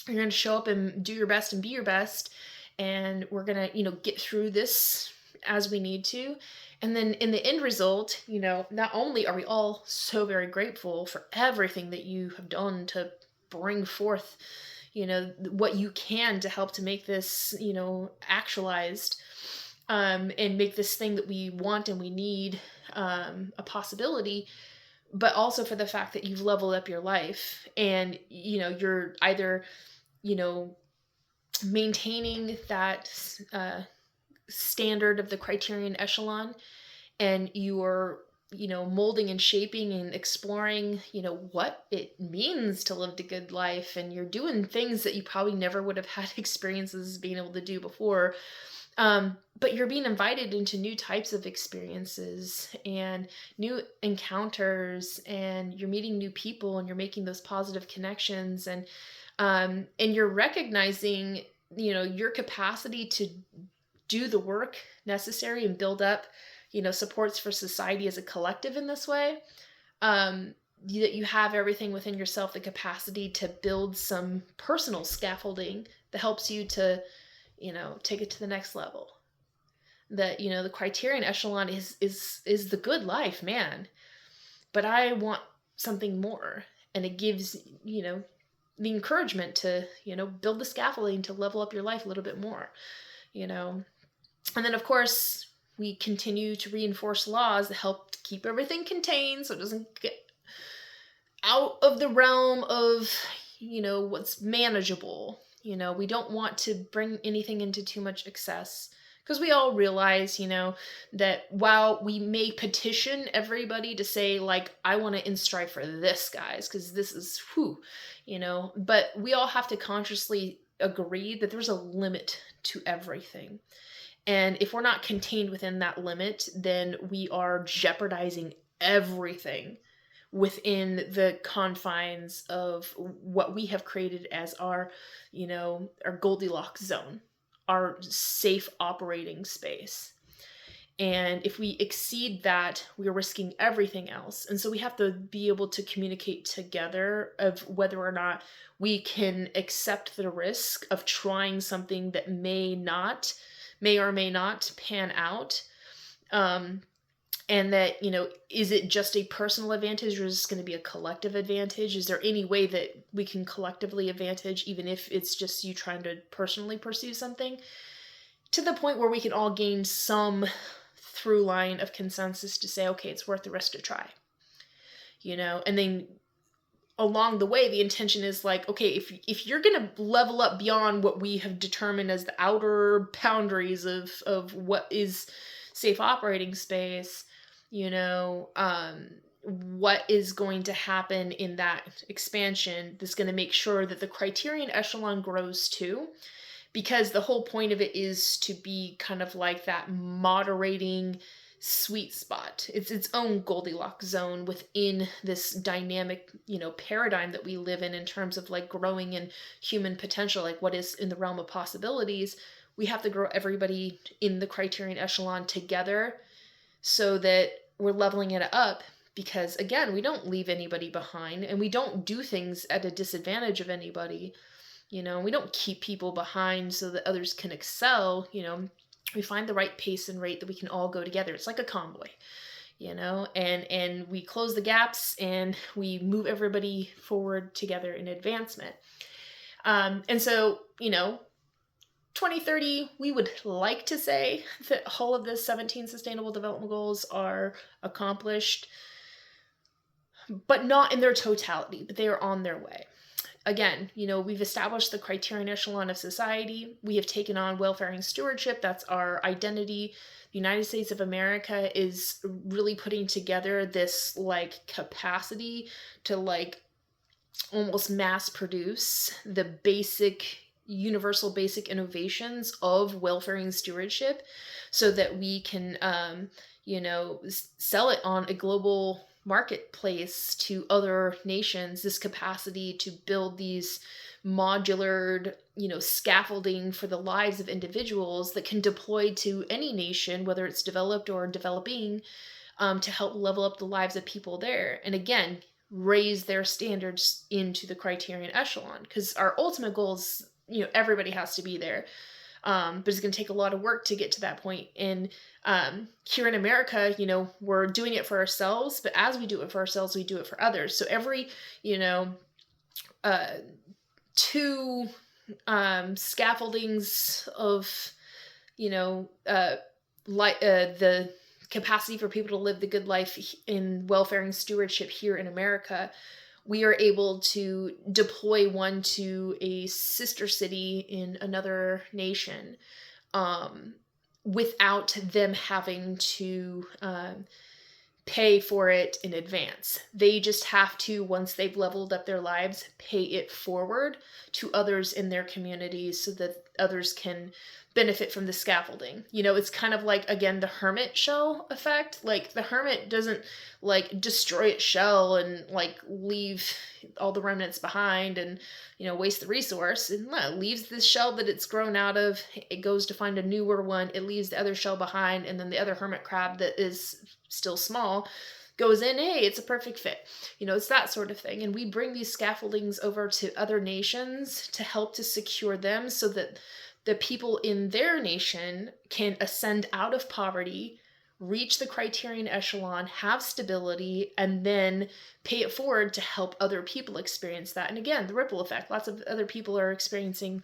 You're going to show up and do your best and be your best. And we're going to, get through this as we need to. And then in the end result, not only are we all so very grateful for everything that you have done to bring forth, what you can to help to make this, actualized, and make this thing that we want and we need a possibility, but also for the fact that you've leveled up your life and, you're either, maintaining that standard of the criterion echelon, and you're, molding and shaping and exploring, what it means to live a good life. And you're doing things that you probably never would have had experiences being able to do before. But you're being invited into new types of experiences and new encounters, and you're meeting new people and you're making those positive connections, and you're recognizing, your capacity to do the work necessary and build up, supports for society as a collective in this way. That you have everything within yourself, the capacity to build some personal scaffolding that helps you to, take it to the next level. That, the criterion echelon is the good life, man. But I want something more. And it gives, the encouragement to, build the scaffolding to level up your life a little bit more, And then, of course, we continue to reinforce laws that help keep everything contained so it doesn't get out of the realm of, what's manageable. We don't want to bring anything into too much excess, because we all realize, that while we may petition everybody to say, like, I want to strive for this, guys, because this is, but we all have to consciously agree that there's a limit to everything. And if we're not contained within that limit, then we are jeopardizing everything within the confines of what we have created as our, our Goldilocks zone, our safe operating space. And if we exceed that, we're risking everything else. And so we have to be able to communicate together of whether or not we can accept the risk of trying something that may or may not pan out. And that, is it just a personal advantage, or is this going to be a collective advantage? Is there any way that we can collectively advantage, even if it's just you trying to personally pursue something, to the point where we can all gain some through line of consensus to say, okay, it's worth the risk to try, and then along the way, the intention is like, okay, if you're going to level up beyond what we have determined as the outer boundaries of what is safe operating space, what is going to happen in that expansion that's going to make sure that the criterion echelon grows too. Because the whole point of it is to be kind of like that moderating sweet spot. It's its own Goldilocks zone within this dynamic, paradigm that we live in terms of like growing in human potential, like what is in the realm of possibilities. We have to grow everybody in the criterion echelon together so that we're leveling it up. Because again, we don't leave anybody behind, and we don't do things at a disadvantage of anybody. We don't keep people behind so that others can excel. We find the right pace and rate that we can all go together. It's like a convoy, and we close the gaps and we move everybody forward together in advancement. And so, 2030, we would like to say that all of the 17 Sustainable Development Goals are accomplished, but not in their totality, but they are on their way. Again, we've established the criterion echelon of society. We have taken on welfare and stewardship. That's our identity. The United States of America is really putting together this like capacity to like almost mass produce the universal basic innovations of welfare and stewardship so that we can, sell it on a global marketplace to other nations, this capacity to build these modular, scaffolding for the lives of individuals that can deploy to any nation, whether it's developed or developing, to help level up the lives of people there. And again, raise their standards into the criterion echelon, because our ultimate goal is, everybody has to be there. But it's going to take a lot of work to get to that point. And here in America, we're doing it for ourselves, but as we do it for ourselves, we do it for others. So every, two scaffoldings of, the capacity for people to live the good life in welfare and stewardship here in America, we are able to deploy one to a sister city in another nation without them having to pay for it in advance. They just have to, once they've leveled up their lives, pay it forward to others in their communities so that others can benefit from the scaffolding. It's kind of like, again, the hermit shell effect. Like the hermit doesn't like destroy its shell and like leave all the remnants behind and, waste the resource. And it leaves this shell that it's grown out of. It goes to find a newer one. It leaves the other shell behind. And then the other hermit crab that is still small goes in. Hey, it's a perfect fit. It's that sort of thing. And we bring these scaffoldings over to other nations to help to secure them so that the people in their nation can ascend out of poverty, reach the criterion echelon, have stability, and then pay it forward to help other people experience that. And again, the ripple effect, lots of other people are experiencing,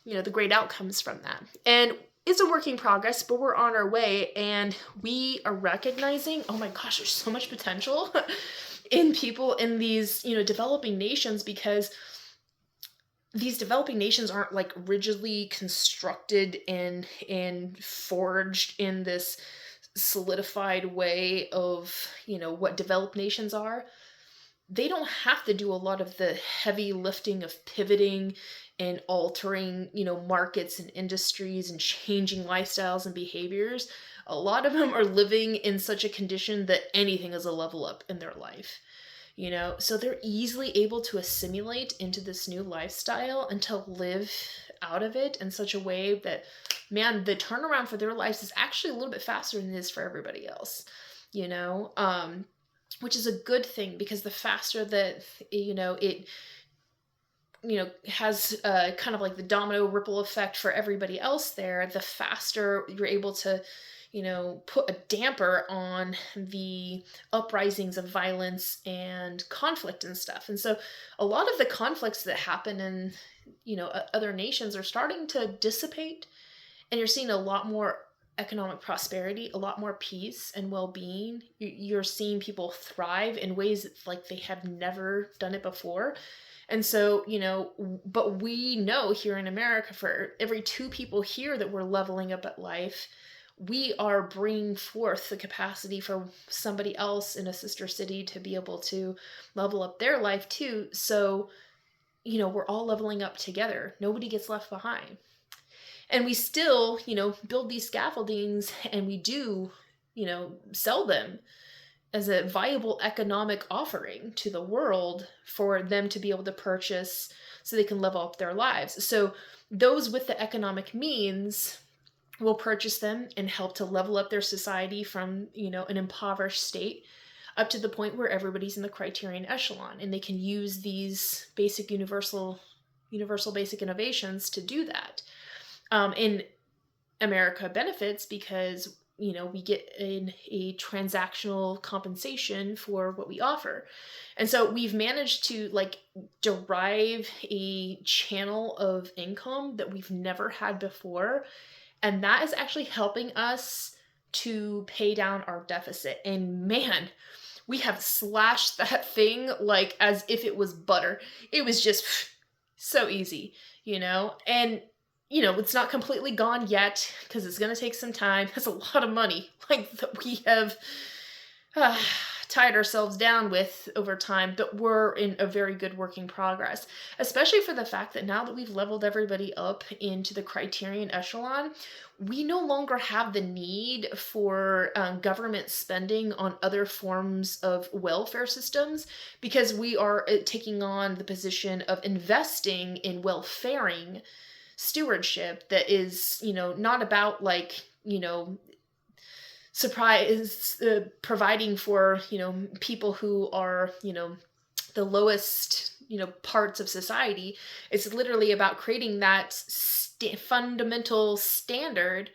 the great outcomes from that. And it's a work in progress, but we're on our way, and we are recognizing, oh my gosh, there's so much potential in people in these, developing nations, because these developing nations aren't like rigidly constructed and forged in this solidified way of, what developed nations are. They don't have to do a lot of the heavy lifting of pivoting and altering, markets and industries and changing lifestyles and behaviors. A lot of them are living in such a condition that anything is a level up in their life. So they're easily able to assimilate into this new lifestyle and to live out of it in such a way that, man, the turnaround for their lives is actually a little bit faster than it is for everybody else, which is a good thing, because the faster that, it has kind of like the domino ripple effect for everybody else there, the faster you're able to, put a damper on the uprisings of violence and conflict and stuff. And so a lot of the conflicts that happen in, other nations are starting to dissipate, and you're seeing a lot more economic prosperity, a lot more peace and well-being. You're seeing people thrive in ways like they have never done it before. And so, but we know here in America, for every 2 people here that we're leveling up at life, we are bringing forth the capacity for somebody else in a sister city to be able to level up their life too. So, we're all leveling up together. Nobody gets left behind. And we still, build these scaffoldings, and we do, sell them as a viable economic offering to the world for them to be able to purchase so they can level up their lives. So those with the economic means will purchase them and help to level up their society from, an impoverished state up to the point where everybody's in the criterion echelon, and they can use these basic universal basic innovations to do that. And America benefits because, we get a transactional compensation for what we offer. And so we've managed to derive a channel of income that we've never had before. And that is actually helping us to pay down our deficit. And man, we have slashed that thing like as if it was butter. It was just so easy, and it's not completely gone yet, because it's going to take some time. That's a lot of money, that we have tied ourselves down with over time, but we're in a very good working progress, especially for the fact that now that we've leveled everybody up into the criterion echelon, we no longer have the need for government spending on other forms of welfare systems, because we are taking on the position of investing in welfaring stewardship that is, not about surprise providing for, people who are, the lowest, parts of society. It's literally about creating that fundamental standard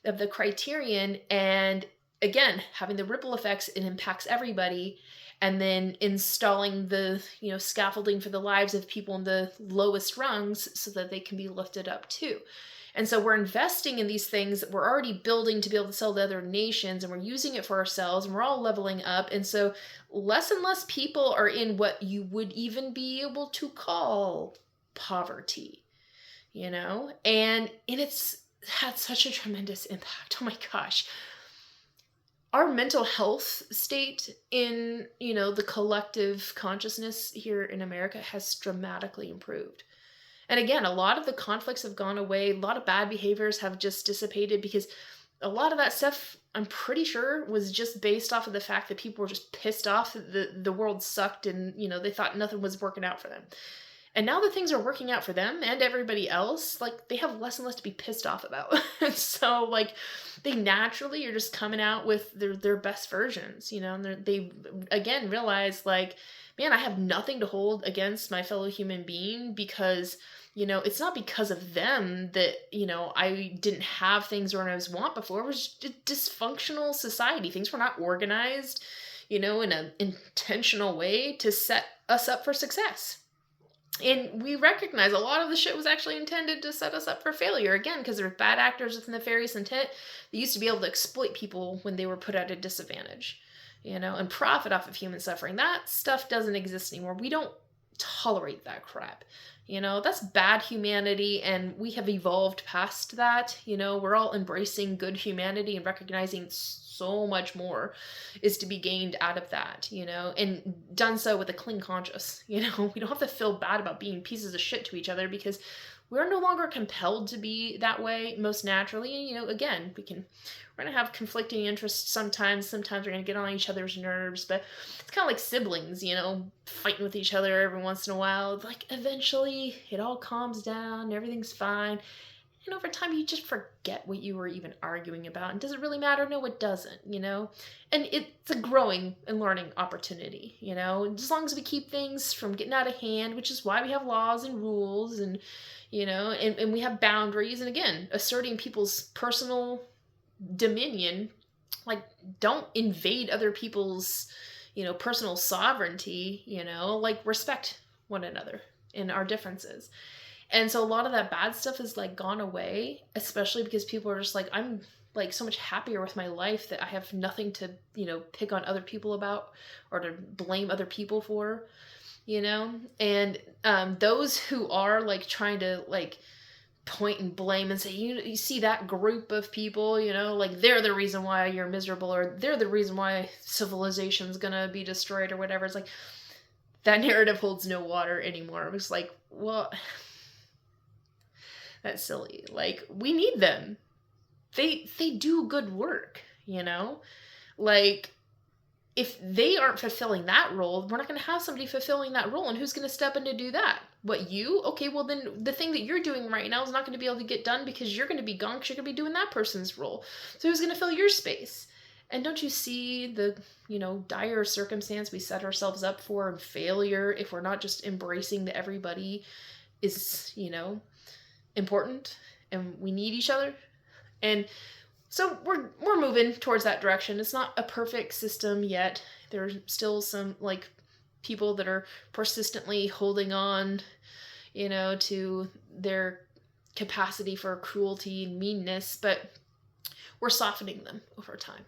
of the criterion, and again, having the ripple effects, it impacts everybody, and then installing the, scaffolding for the lives of people in the lowest rungs so that they can be lifted up too. And so we're investing in these things that we're already building to be able to sell to other nations, and we're using it for ourselves, and we're all leveling up. And so less and less people are in what you would even be able to call poverty, and it's had such a tremendous impact. Oh my gosh. Our mental health state in, the collective consciousness here in America has dramatically improved. And again, a lot of the conflicts have gone away. A lot of bad behaviors have just dissipated, because a lot of that stuff, I'm pretty sure, was just based off of the fact that people were just pissed off that the world sucked, and, they thought nothing was working out for them. And now that things are working out for them and everybody else, they have less and less to be pissed off about. So, they naturally are just coming out with their best versions, and they, again, realize, man, I have nothing to hold against my fellow human being, because, it's not because of them that, I didn't have things or I want before. It was just a dysfunctional society. Things were not organized, in an intentional way to set us up for success. And we recognize a lot of the shit was actually intended to set us up for failure, again, because there's bad actors with nefarious intent that used to be able to exploit people when they were put at a disadvantage, and profit off of human suffering. That stuff doesn't exist anymore. We don't tolerate that crap. That's bad humanity, and we have evolved past that. We're all embracing good humanity and recognizing so much more is to be gained out of that, and done so with a clean conscience. We don't have to feel bad about being pieces of shit to each other, because we're no longer compelled to be that way most naturally. And, you know, again, we're going to have conflicting interests sometimes. Sometimes we're going to get on each other's nerves, but it's kind of like siblings, you know, fighting with each other every once in a while. Like, eventually it all calms down, everything's fine. And over time, you just forget what you were even arguing about. And does it really matter? No, it doesn't, you know? And it's a growing and learning opportunity, you know? And as long as we keep things from getting out of hand, which is why we have laws and rules and, you know, and we have boundaries. And again, asserting people's personal dominion. Like, don't invade other people's, you know, personal sovereignty, you know? Like, respect one another in our differences. And so a lot of that bad stuff has like gone away, especially because people are just like, I'm like so much happier with my life that I have nothing to, you know, pick on other people about or to blame other people for, you know? And those who are like trying to like point and blame and say, you see that group of people, you know, like they're the reason why you're miserable, or they're the reason why civilization's gonna be destroyed or whatever. It's like, that narrative holds no water anymore. It was like, well, that's silly. Like, we need them. They do good work, you know? Like, if they aren't fulfilling that role, we're not going to have somebody fulfilling that role. And who's going to step in to do that? What, you? Okay, well then the thing that you're doing right now is not going to be able to get done because you're going to be gone because you're going to be doing that person's role. So who's going to fill your space? And don't you see the, you know, dire circumstance we set ourselves up for and failure if we're not just embracing that everybody is, you know, important and we need each other? And so we're moving towards that direction. It's not a perfect system yet. There's still some like people that are persistently holding on, you know, to their capacity for cruelty and meanness, but we're softening them over time.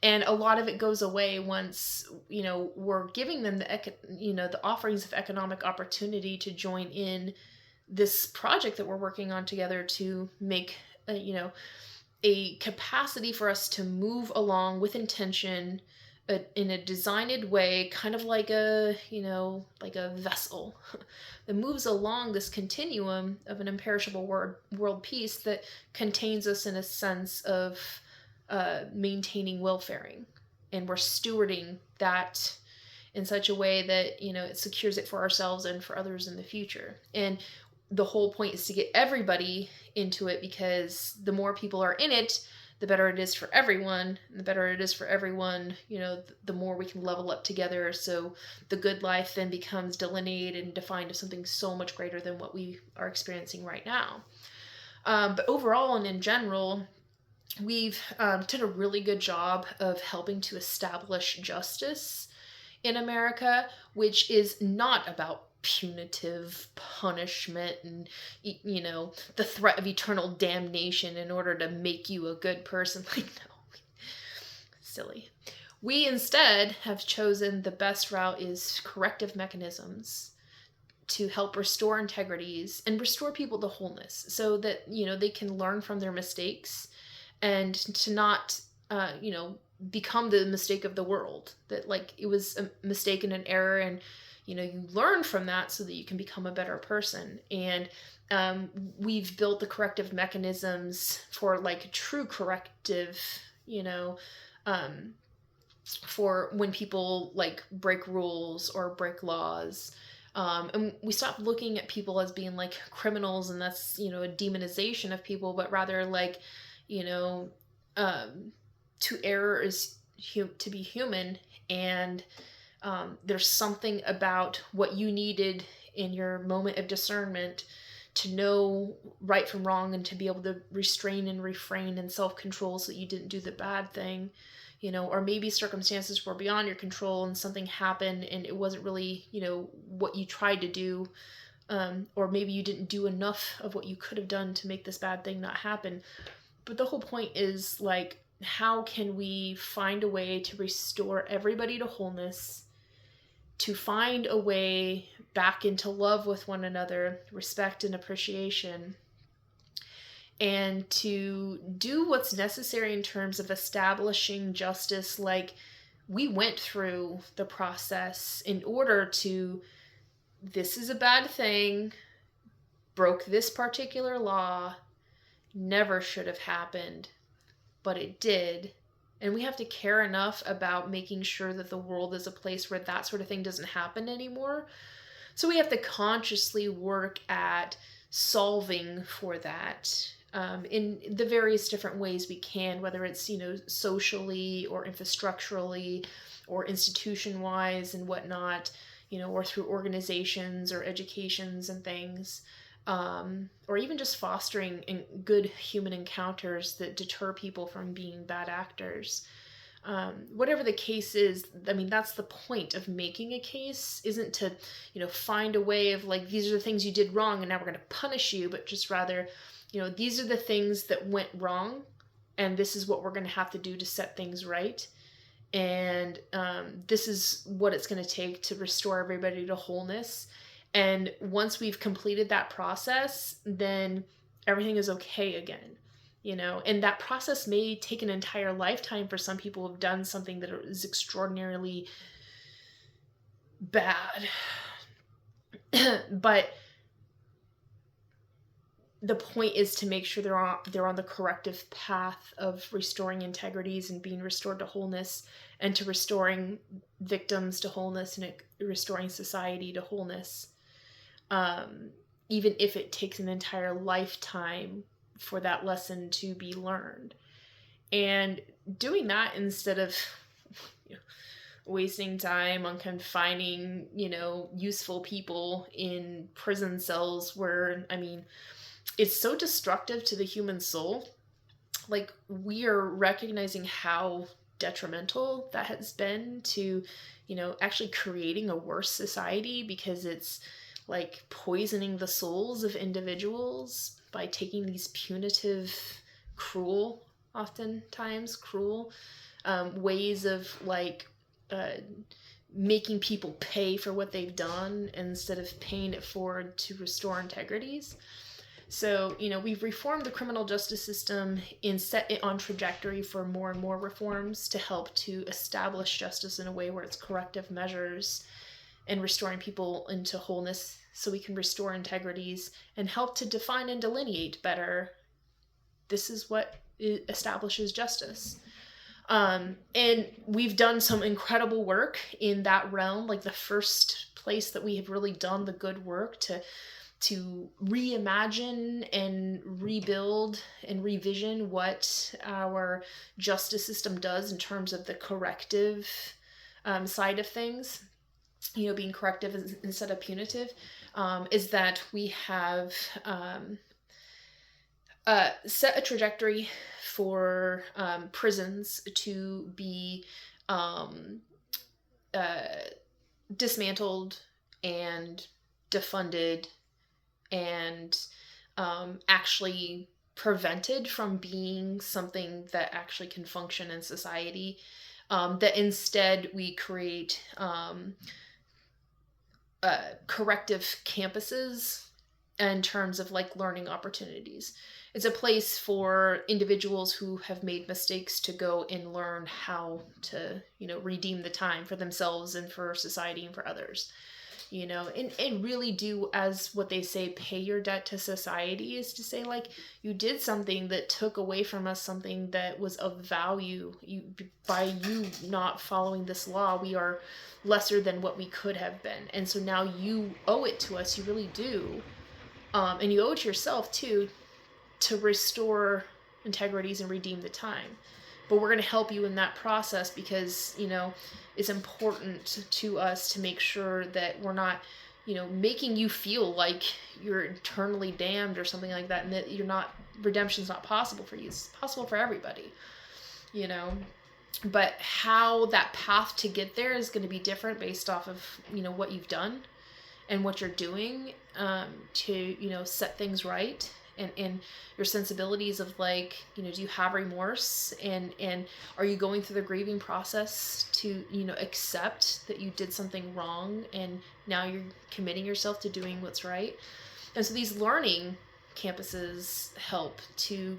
And a lot of it goes away once, you know, we're giving them the offerings of economic opportunity to join in this project that we're working on together to make, a capacity for us to move along with intention in a designed way, kind of like a vessel that moves along this continuum of an imperishable world peace that contains us in a sense of maintaining welfaring. And we're stewarding that in such a way that, you know, it secures it for ourselves and for others in the future. And the whole point is to get everybody into it, because the more people are in it, the better it is for everyone. And the better it is for everyone, you know, the more we can level up together. So the good life then becomes delineated and defined as something so much greater than what we are experiencing right now. But overall and in general, we've done a really good job of helping to establish justice in America, which is not about punitive punishment and, you know, the threat of eternal damnation in order to make you a good person. Like, no, silly. We instead have chosen the best route is corrective mechanisms to help restore integrities and restore people to wholeness, so that, you know, they can learn from their mistakes and to not, become the mistake of the world. That, like, it was a mistake and an error, and, you know, you learn from that so that you can become a better person. And we've built the corrective mechanisms for, like, true corrective, you know, for when people, like, break rules or break laws. And we stopped looking at people as being, like, criminals, and that's, you know, a demonization of people, but rather, like, you know, to err is to be human, and there's something about what you needed in your moment of discernment to know right from wrong and to be able to restrain and refrain and self-control so that you didn't do the bad thing, you know. Or maybe circumstances were beyond your control and something happened and it wasn't really, you know, what you tried to do, or maybe you didn't do enough of what you could have done to make this bad thing not happen. But the whole point is, like, how can we find a way to restore everybody to wholeness, to find a way back into love with one another, respect and appreciation, and to do what's necessary in terms of establishing justice. Like, we went through the process in order to, this is a bad thing, broke this particular law, never should have happened, but it did. And we have to care enough about making sure that the world is a place where that sort of thing doesn't happen anymore. So we have to consciously work at solving for that in the various different ways we can, whether it's, socially or infrastructurally or institution-wise and whatnot, or through organizations or educations and things. Or even just fostering good human encounters that deter people from being bad actors. Whatever the case is, I mean, that's the point of making a case, isn't to, find a way of like, these are the things you did wrong and now we're going to punish you, but just rather, these are the things that went wrong and this is what we're going to have to do to set things right. And this is what it's going to take to restore everybody to wholeness. And once we've completed that process, then everything is okay again, and that process may take an entire lifetime for some people who've done something that is extraordinarily bad. But the point is to make sure they're on the corrective path of restoring integrities and being restored to wholeness, and to restoring victims to wholeness, and restoring society to wholeness. Even if it takes an entire lifetime for that lesson to be learned. And doing that instead of wasting time on confining, useful people in prison cells where, I mean, it's so destructive to the human soul. Like, we are recognizing how detrimental that has been to, actually creating a worse society, because it's like poisoning the souls of individuals by taking these punitive, oftentimes cruel ways of like making people pay for what they've done instead of paying it forward to restore integrities. So, we've reformed the criminal justice system and set it on trajectory for more and more reforms to help to establish justice in a way where it's corrective measures and restoring people into wholeness, so we can restore integrities and help to define and delineate better. This is what establishes justice. And we've done some incredible work in that realm. Like, the first place that we have really done the good work to reimagine and rebuild and revision what our justice system does in terms of the corrective side of things, being corrective instead of punitive, is that we have set a trajectory for prisons to be dismantled and defunded and actually prevented from being something that actually can function in society. That instead we create corrective campuses in terms of like learning opportunities. It's a place for individuals who have made mistakes to go and learn how to, redeem the time for themselves and for society and for others. And really do, as what they say, pay your debt to society, is to say, like, you did something that took away from us something that was of value. By you not following this law, we are lesser than what we could have been. And so now you owe it to us, you really do. And you owe it to yourself, too, to restore integrities and redeem the time. But we're going to help you in that process because, it's important to us to make sure that we're not, making you feel like you're eternally damned or something like that, and that redemption's not possible for you. It's possible for everybody, But how that path to get there is going to be different based off of, what you've done and what you're doing to, set things right. And your sensibilities of like, do you have remorse and are you going through the grieving process to, accept that you did something wrong and now you're committing yourself to doing what's right. And so these learning campuses help to,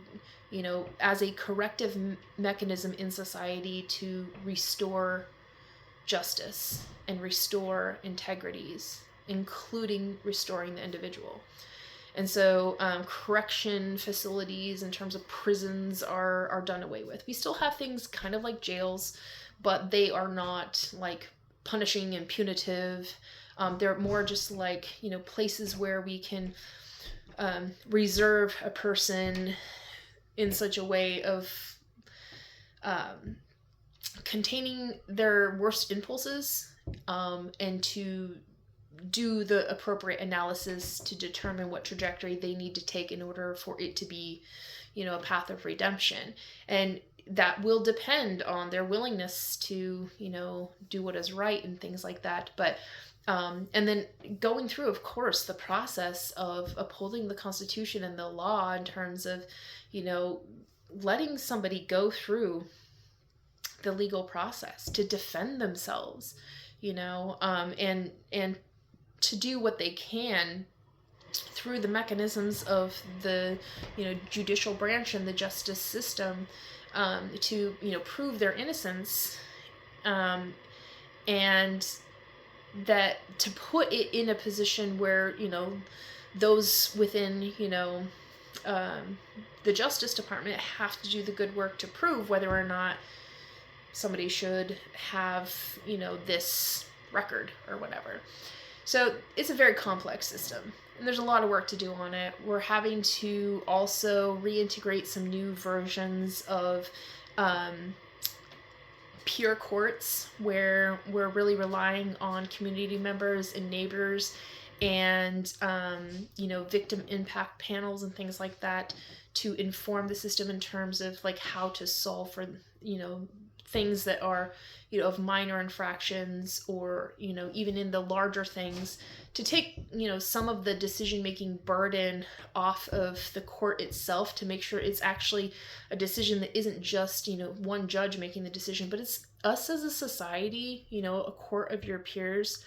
as a corrective mechanism in society to restore justice and restore integrities, including restoring the individual. And so correction facilities in terms of prisons are done away with. We still have things kind of like jails, but they are not like punishing and punitive. They're more just like, places where we can reserve a person in such a way of containing their worst impulses, and to do the appropriate analysis to determine what trajectory they need to take in order for it to be, a path of redemption. And that will depend on their willingness to, do what is right and things like that. But and then going through, of course, the process of upholding the Constitution and the law in terms of, letting somebody go through the legal process to defend themselves, and to do what they can through the mechanisms of the, judicial branch and the justice system, to, prove their innocence, and that to put it in a position where, those within, the Justice Department have to do the good work to prove whether or not somebody should have, this record or whatever. So it's a very complex system, and there's a lot of work to do on it. We're having to also reintegrate some new versions of peer courts, where we're really relying on community members and neighbors and, victim impact panels and things like that to inform the system in terms of like how to solve for, things that are, of minor infractions, or, even in the larger things, to take, some of the decision-making burden off of the court itself, to make sure it's actually a decision that isn't just, one judge making the decision, but it's us as a society, a court of your peers,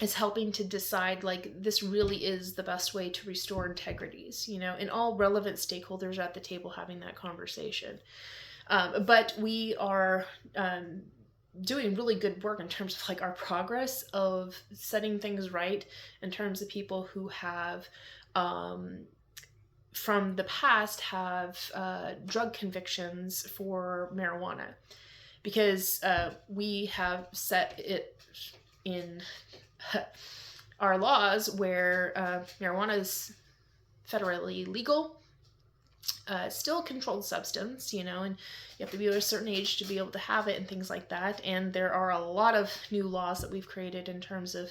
is helping to decide, like, this really is the best way to restore integrities, and all relevant stakeholders are at the table having that conversation. But we are doing really good work in terms of like our progress of setting things right in terms of people who have, from the past, have drug convictions for marijuana, because we have set it in our laws where marijuana is federally legal. Still a controlled substance, and you have to be at a certain age to be able to have it and things like that. And there are a lot of new laws that we've created in terms of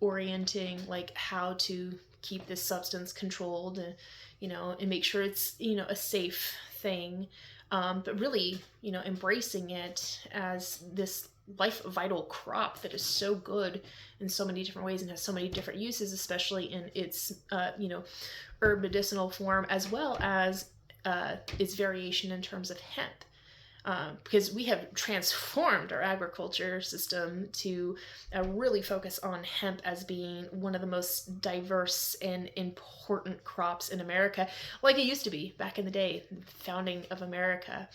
orienting like how to keep this substance controlled, and, and make sure it's, a safe thing. But really, embracing it as this life vital crop that is so good in so many different ways and has so many different uses, especially in its, herb medicinal form, as well as its variation in terms of hemp. Because we have transformed our agriculture system to really focus on hemp as being one of the most diverse and important crops in America, like it used to be back in the day, the founding of America.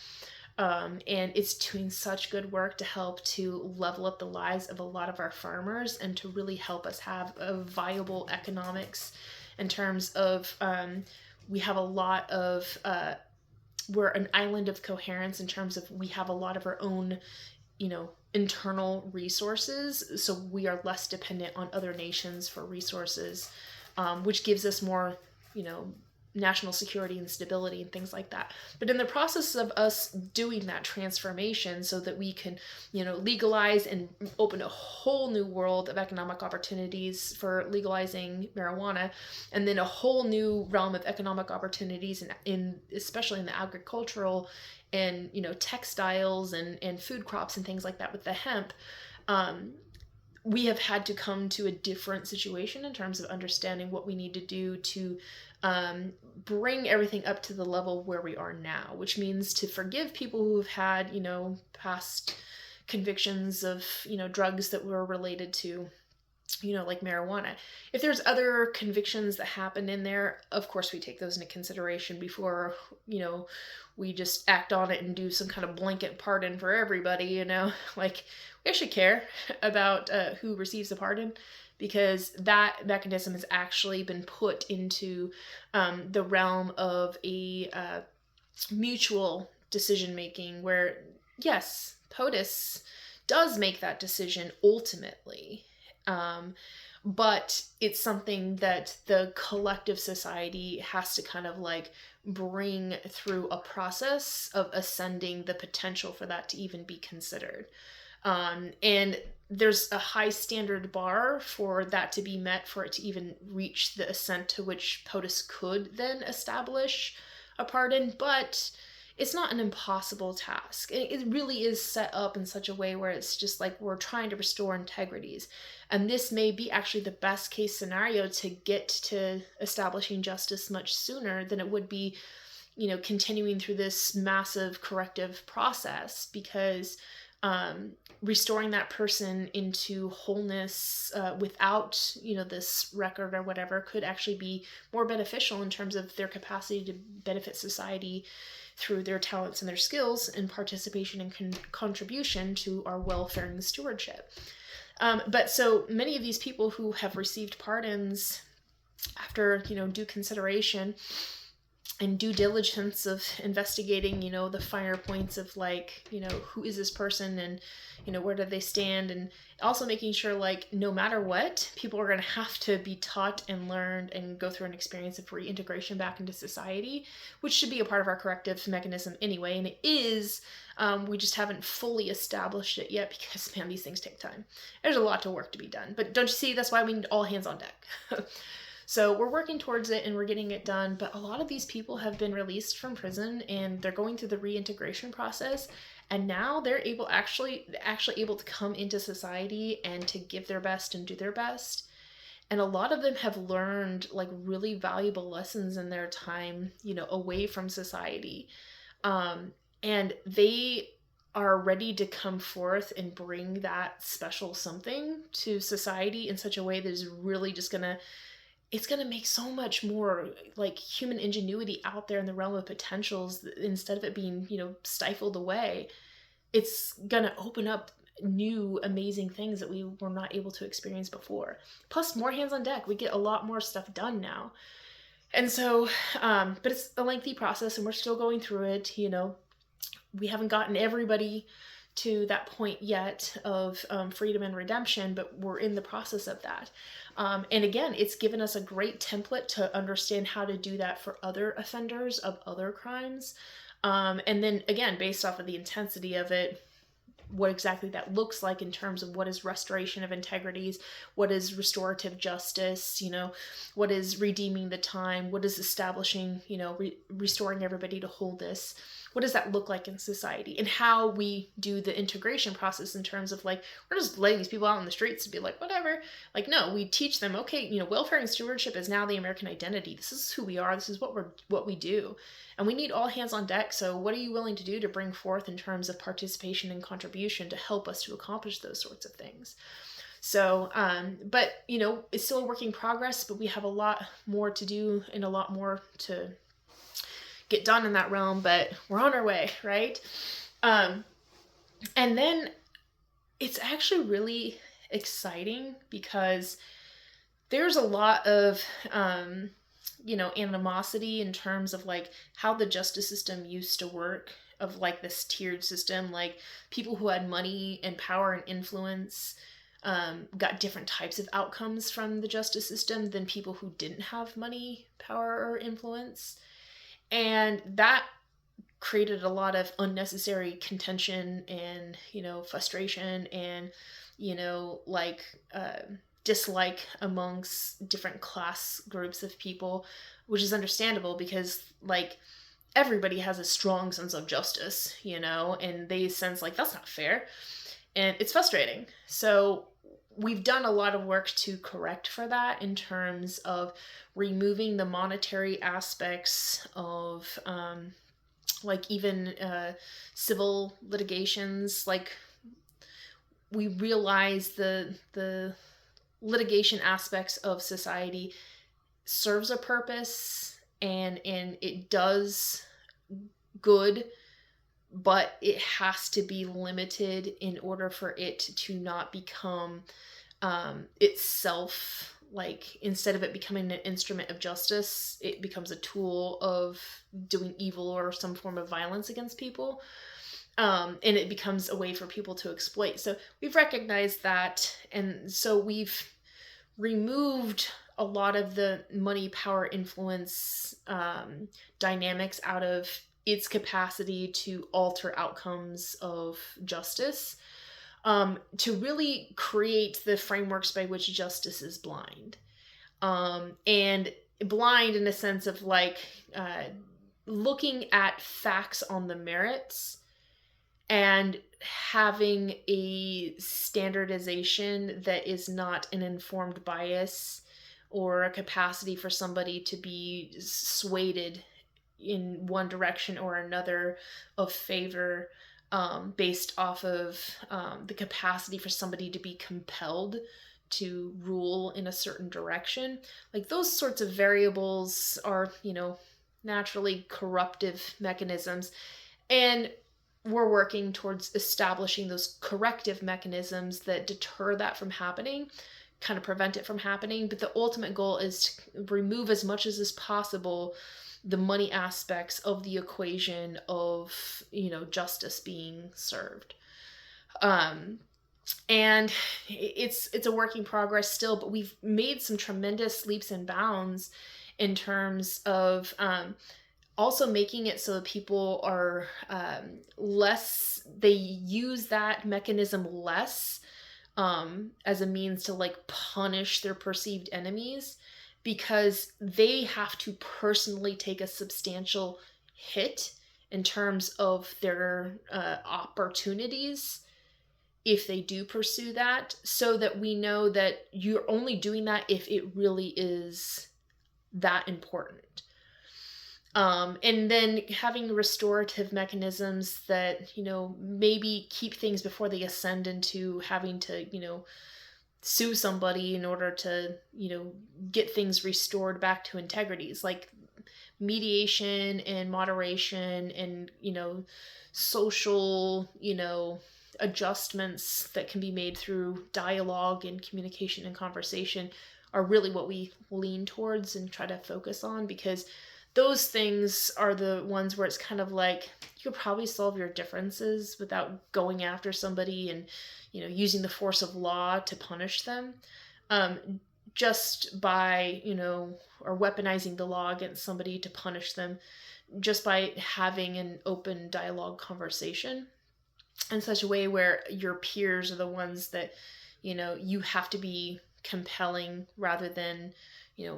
And it's doing such good work to help to level up the lives of a lot of our farmers and to really help us have a viable economics in terms of, we have a lot of, we're an island of coherence in terms of we have a lot of our own, internal resources. So we are less dependent on other nations for resources, which gives us more, national security and stability and things like that. But in the process of us doing that transformation so that we can, legalize and open a whole new world of economic opportunities for legalizing marijuana, and then a whole new realm of economic opportunities in especially in the agricultural and, textiles and food crops and things like that with the hemp, we have had to come to a different situation in terms of understanding what we need to do to bring everything up to the level where we are now, which means to forgive people who have had, past convictions of, drugs that were related to, like marijuana. If there's other convictions that happen in there, of course we take those into consideration before, we just act on it and do some kind of blanket pardon for everybody, like we should care about who receives a pardon, because that mechanism has actually been put into the realm of a mutual decision making, where yes, POTUS does make that decision ultimately, but it's something that the collective society has to kind of like bring through a process of ascending the potential for that to even be considered. And there's a high standard bar for that to be met, for it to even reach the ascent to which POTUS could then establish a pardon, but it's not an impossible task. It really is set up in such a way where it's just like we're trying to restore integrities. And this may be actually the best case scenario to get to establishing justice much sooner than it would be, you know, continuing through this massive corrective process, because restoring that person into wholeness without, you know, this record or whatever could actually be more beneficial in terms of their capacity to benefit society through their talents and their skills and participation and contribution to our welfare and stewardship. But so many of these people who have received pardons after, you know, due consideration and due diligence of investigating, you know, the finer points of like, you know, who is this person and, you know, where do they stand, and also making sure like no matter what, people are going to have to be taught and learned and go through an experience of reintegration back into society, which should be a part of our corrective mechanism anyway, and it is. We just haven't fully established it yet because, man, these things take time. There's a lot of work to be done, but don't you see, that's why we need all hands on deck. So we're working towards it and we're getting it done, but a lot of these people have been released from prison and they're going through the reintegration process, and now they're actually able to come into society and to give their best and do their best. And a lot of them have learned like really valuable lessons in their time, you know, away from society. And they are ready to come forth and bring that special something to society in such a way that is really just it's going to make so much more like human ingenuity out there in the realm of potentials. Instead of it being, you know, stifled away, it's going to open up new amazing things that we were not able to experience before. Plus more hands on deck. We get a lot more stuff done now. And so, but it's a lengthy process and we're still going through it. You know, we haven't gotten everybody to that point yet of freedom and redemption, but we're in the process of that. And again, it's given us a great template to understand how to do that for other offenders of other crimes. And then again, based off of the intensity of it, what exactly that looks like in terms of what is restoration of integrities, what is restorative justice, you know, what is redeeming the time, what is establishing, you know, restoring everybody to wholeness. What does that look like in society, and how we do the integration process in terms of like, we're just letting these people out in the streets to be like, whatever. Like, no, we teach them, okay, you know, welfare and stewardship is now the American identity. This is who we are. This is what we do. And we need all hands on deck. So what are you willing to do to bring forth in terms of participation and contribution to help us to accomplish those sorts of things? So, but, you know, it's still a work in progress, but we have a lot more to do and a lot more to get done in that realm, but we're on our way, right? And then it's actually really exciting because there's a lot of, you know, animosity in terms of like how the justice system used to work, of like this tiered system, like people who had money and power and influence got different types of outcomes from the justice system than people who didn't have money, power, or influence. And that created a lot of unnecessary contention and, you know, frustration and, you know, like dislike amongst different class groups of people, which is understandable because like everybody has a strong sense of justice, you know, and they sense like that's not fair, and it's frustrating. So we've done a lot of work to correct for that in terms of removing the monetary aspects of like even civil litigations. Like we realize the litigation aspects of society serves a purpose and it does good, but it has to be limited in order for it to not become itself, like instead of it becoming an instrument of justice, it becomes a tool of doing evil or some form of violence against people. And it becomes a way for people to exploit. So we've recognized that, and so we've removed a lot of the money, power, influence dynamics out of its capacity to alter outcomes of justice, to really create the frameworks by which justice is blind. And blind in a sense of like looking at facts on the merits and having a standardization that is not an informed bias or a capacity for somebody to be swayed in one direction or another of favor, based off of the capacity for somebody to be compelled to rule in a certain direction. Like those sorts of variables are, naturally corruptive mechanisms. And we're working towards establishing those corrective mechanisms that deter that from happening, kind of prevent it from happening. But the ultimate goal is to remove as much as is possible the money aspects of the equation of, justice being served. And it's a work in progress still, but we've made some tremendous leaps and bounds in terms of also making it so that people are they use that mechanism less as a means to like punish their perceived enemies, because they have to personally take a substantial hit in terms of their opportunities if they do pursue that, so that we know that you're only doing that if it really is that important. And then having restorative mechanisms that, maybe keep things before they ascend into having to, sue somebody in order to, get things restored back to integrities, like mediation and moderation and, social, adjustments that can be made through dialogue and communication and conversation are really what we lean towards and try to focus on, because those things are the ones where it's kind of like you could probably solve your differences without going after somebody and, using the force of law to punish them, just by, or weaponizing the law against somebody to punish them, just by having an open dialogue conversation in such a way where your peers are the ones that, you have to be compelling rather than,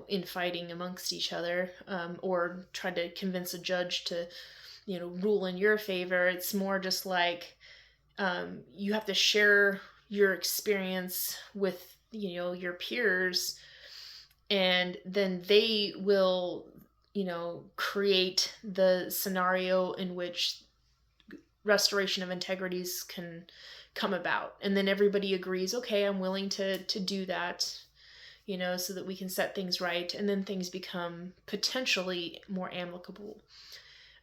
infighting amongst each other, or try to convince a judge to, rule in your favor. It's more just like you have to share your experience with, your peers, and then they will, create the scenario in which restoration of integrities can come about. And then everybody agrees, okay, I'm willing to do that, so that we can set things right, and then things become potentially more amicable.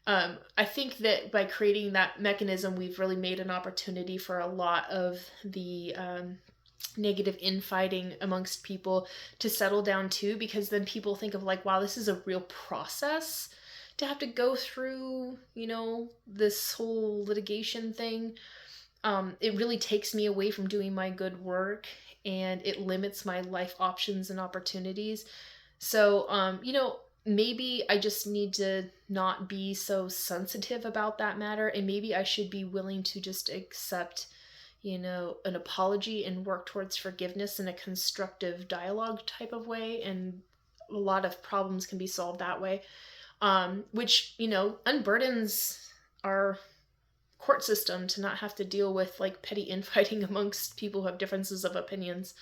I think that by creating that mechanism, we've really made an opportunity for a lot of the negative infighting amongst people to settle down too, because then people think of like, wow, this is a real process to have to go through, this whole litigation thing. It really takes me away from doing my good work, and it limits my life options and opportunities. So, maybe I just need to not be so sensitive about that matter, and maybe I should be willing to just accept, an apology and work towards forgiveness in a constructive dialogue type of way, and a lot of problems can be solved that way, which, unburdens our court system to not have to deal with like petty infighting amongst people who have differences of opinions.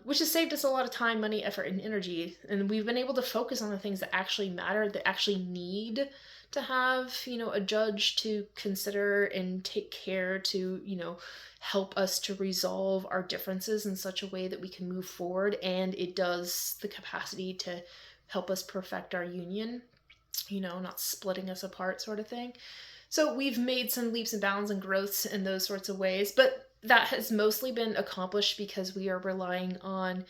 Which has saved us a lot of time, money, effort, and energy. And we've been able to focus on the things that actually matter, that actually need to have, a judge to consider and take care to, help us to resolve our differences in such a way that we can move forward. And it does the capacity to help us perfect our union, not splitting us apart sort of thing. So we've made some leaps and bounds and growths in those sorts of ways. But that has mostly been accomplished because we are relying on,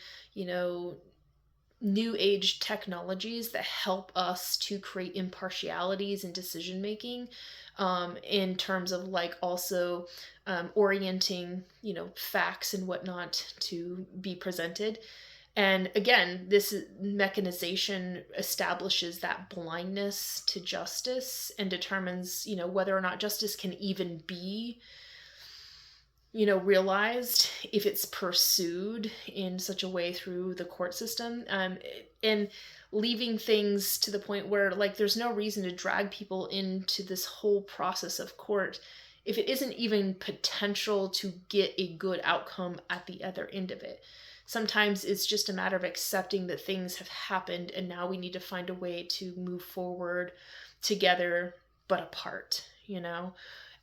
new age technologies that help us to create impartialities in decision making, in terms of like also orienting, facts and whatnot to be presented. And again, this mechanization establishes that blindness to justice and determines, whether or not justice can even be, realized if it's pursued in such a way through the court system. And leaving things to the point where, like, there's no reason to drag people into this whole process of court if it isn't even potential to get a good outcome at the other end of it. Sometimes it's just a matter of accepting that things have happened and now we need to find a way to move forward together but apart,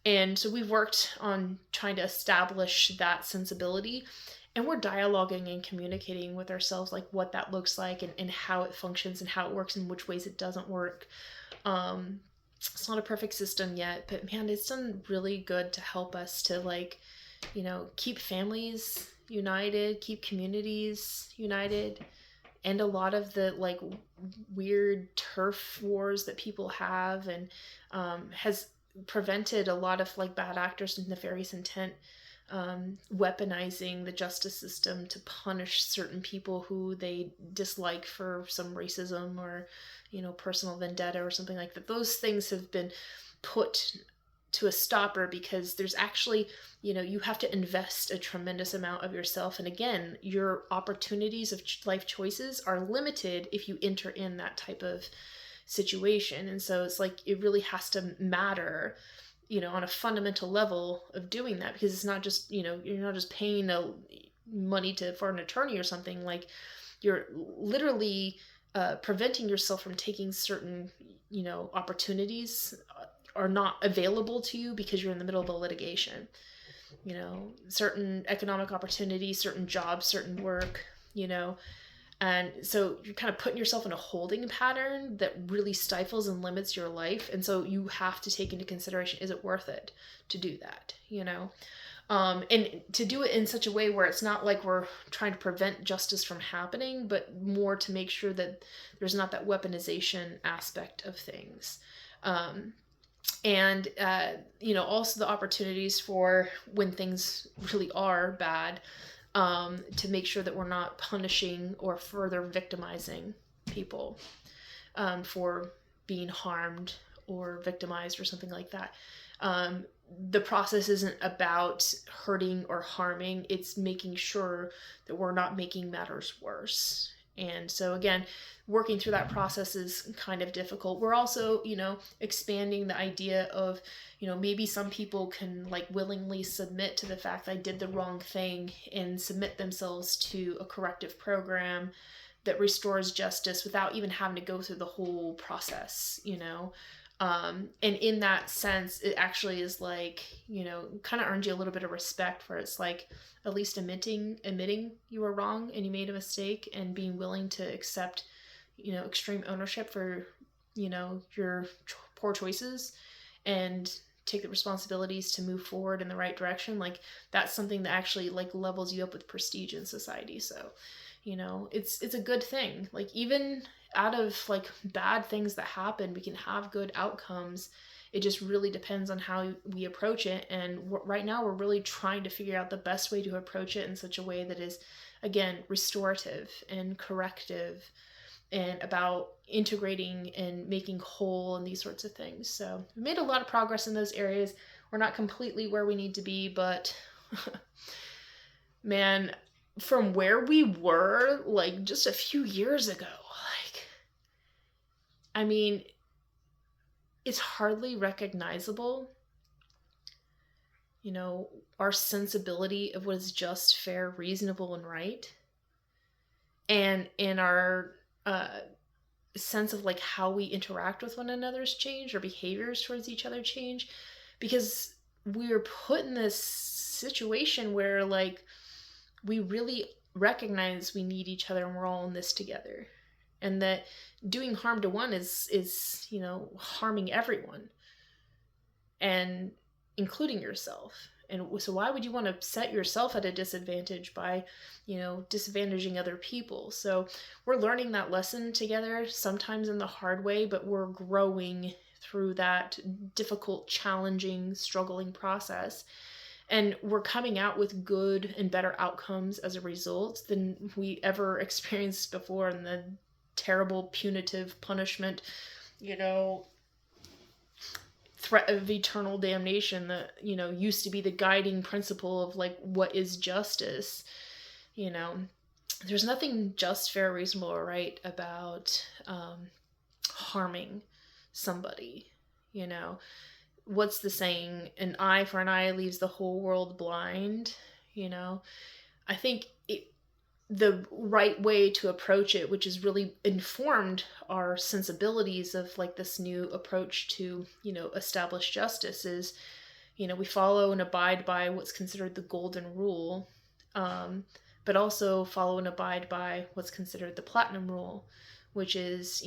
And so we've worked on trying to establish that sensibility, and we're dialoguing and communicating with ourselves like what that looks like, and how it functions and how it works and which ways it doesn't work. It's not a perfect system yet, but man, it's done really good to help us to, like, keep families united, keep communities united, and a lot of the like weird turf wars that people have, and has prevented a lot of like bad actors with nefarious intent weaponizing the justice system to punish certain people who they dislike for some racism or personal vendetta or something like that. Those things have been put to a stopper because there's actually, you have to invest a tremendous amount of yourself, and again, your opportunities of life choices are limited if you enter in that type of situation. And so it's like it really has to matter, on a fundamental level of doing that, because it's not just, you're not just paying money for an attorney or something. Like, you're literally preventing yourself from taking certain, opportunities are not available to you because you're in the middle of a litigation. Certain economic opportunities, certain jobs, certain work, and so you're kind of putting yourself in a holding pattern that really stifles and limits your life. And so you have to take into consideration, is it worth it to do that, and to do it in such a way where it's not like we're trying to prevent justice from happening, but more to make sure that there's not that weaponization aspect of things. And also the opportunities for when things really are bad, to make sure that we're not punishing or further victimizing people for being harmed or victimized or something like that. The process isn't about hurting or harming, it's making sure that we're not making matters worse. And so again, working through that process is kind of difficult. We're also, expanding the idea of, maybe some people can like willingly submit to the fact that I did the wrong thing and submit themselves to a corrective program that restores justice without even having to go through the whole process, and in that sense, it actually is like, kind of earns you a little bit of respect, where it's like at least admitting you were wrong and you made a mistake, and being willing to accept, extreme ownership for, your poor choices, and take the responsibilities to move forward in the right direction. Like, that's something that actually like levels you up with prestige in society. So, it's a good thing. Like, even out of like bad things that happen, we can have good outcomes. It just really depends on how we approach it. And right now we're really trying to figure out the best way to approach it in such a way that is, again, restorative and corrective, and about integrating and making whole and these sorts of things. So we made a lot of progress in those areas. We're not completely where we need to be, but man, from where we were like just a few years ago, like, I mean, it's hardly recognizable, our sensibility of what is just, fair, reasonable, and right, and in our sense of like how we interact with one another's change, or behaviors towards each other change, because we're put in this situation where like we really recognize we need each other and we're all in this together, and that doing harm to one is harming everyone, and including yourself. And so why would you want to set yourself at a disadvantage by, disadvantaging other people? So we're learning that lesson together, sometimes in the hard way, but we're growing through that difficult, challenging, struggling process. And we're coming out with good and better outcomes as a result than we ever experienced before. And the terrible punitive punishment, threat of eternal damnation that, used to be the guiding principle of like what is justice. There's nothing just, fair, reasonable, or right about harming somebody. What's the saying? An eye for an eye leaves the whole world blind. I think the right way to approach it, which has really informed our sensibilities of like this new approach to, establish justice, is, we follow and abide by what's considered the golden rule, but also follow and abide by what's considered the platinum rule, which is,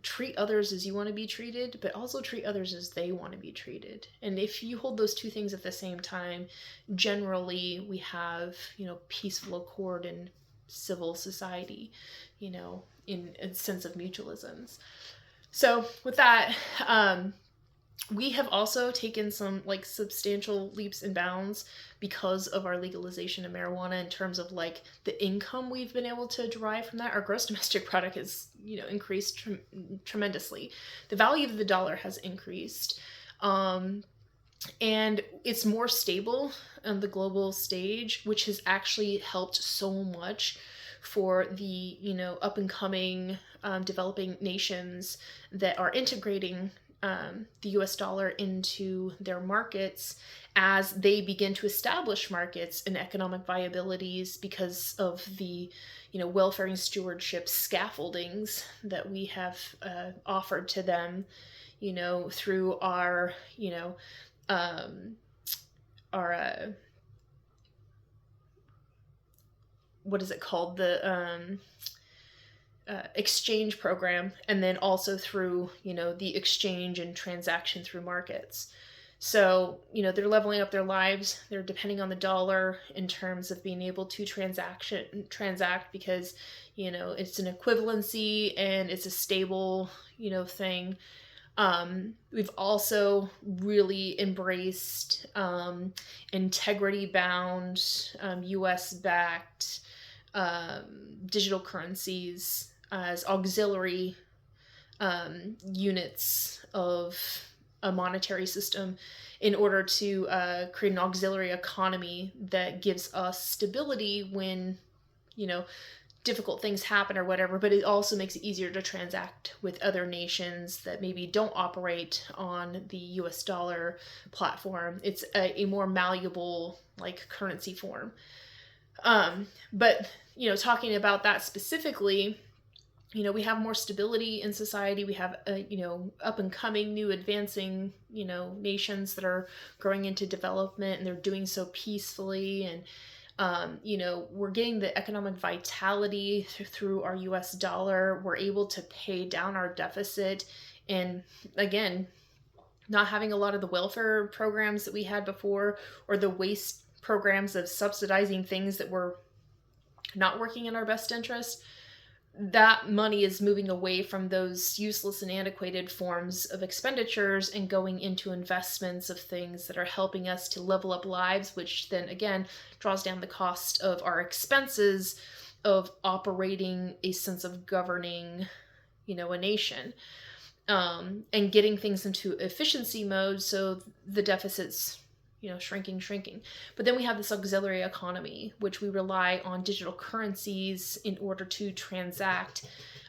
treat others as you want to be treated, but also treat others as they want to be treated. And if you hold those two things at the same time, generally we have, peaceful accord and civil society, in a sense of mutualisms. So with that, we have also taken some like substantial leaps and bounds because of our legalization of marijuana in terms of like the income we've been able to derive from that. Our gross domestic product has, increased tremendously. The value of the dollar has increased. And it's more stable on the global stage, which has actually helped so much for the, up and coming developing nations that are integrating the US dollar into their markets as they begin to establish markets and economic viabilities because of the, welfare and stewardship scaffoldings that we have offered to them, through our, our what is it called, the exchange program, and then also through, the exchange and transaction through markets. So, they're leveling up their lives. They're depending on the dollar in terms of being able to transact because, it's an equivalency and it's a stable, thing. We've also really embraced integrity-bound, US-backed digital currencies as auxiliary units of a monetary system in order to create an auxiliary economy that gives us stability when, difficult things happen or whatever, but it also makes it easier to transact with other nations that maybe don't operate on the US dollar platform. It's a more malleable like currency form. But, talking about that specifically, we have more stability in society. We have, up and coming, new advancing, nations that are growing into development, and they're doing so peacefully. And, we're getting the economic vitality through our US dollar. We're able to pay down our deficit. And again, not having a lot of the welfare programs that we had before, or the waste programs of subsidizing things that were not working in our best interest. That money is moving away from those useless and antiquated forms of expenditures and going into investments of things that are helping us to level up lives, which then again draws down the cost of our expenses of operating a sense of governing, a nation, and getting things into efficiency mode. So the deficit's shrinking. But then we have this auxiliary economy, which we rely on digital currencies in order to transact.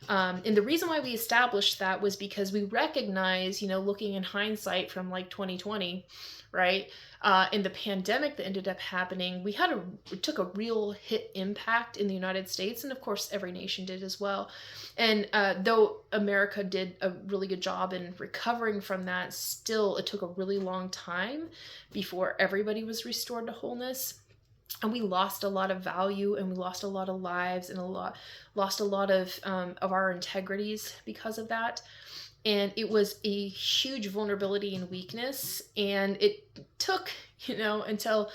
And the reason why we established that was because we recognize, looking in hindsight from like 2020, right? In the pandemic that ended up happening, we took a real hit impact in the United States. And of course, every nation did as well. And though America did a really good job in recovering from that, still it took a really long time before everybody was restored to wholeness. And we lost a lot of value, and we lost a lot of lives, and lost a lot of our integrities because of that. And it was a huge vulnerability and weakness. And it took, until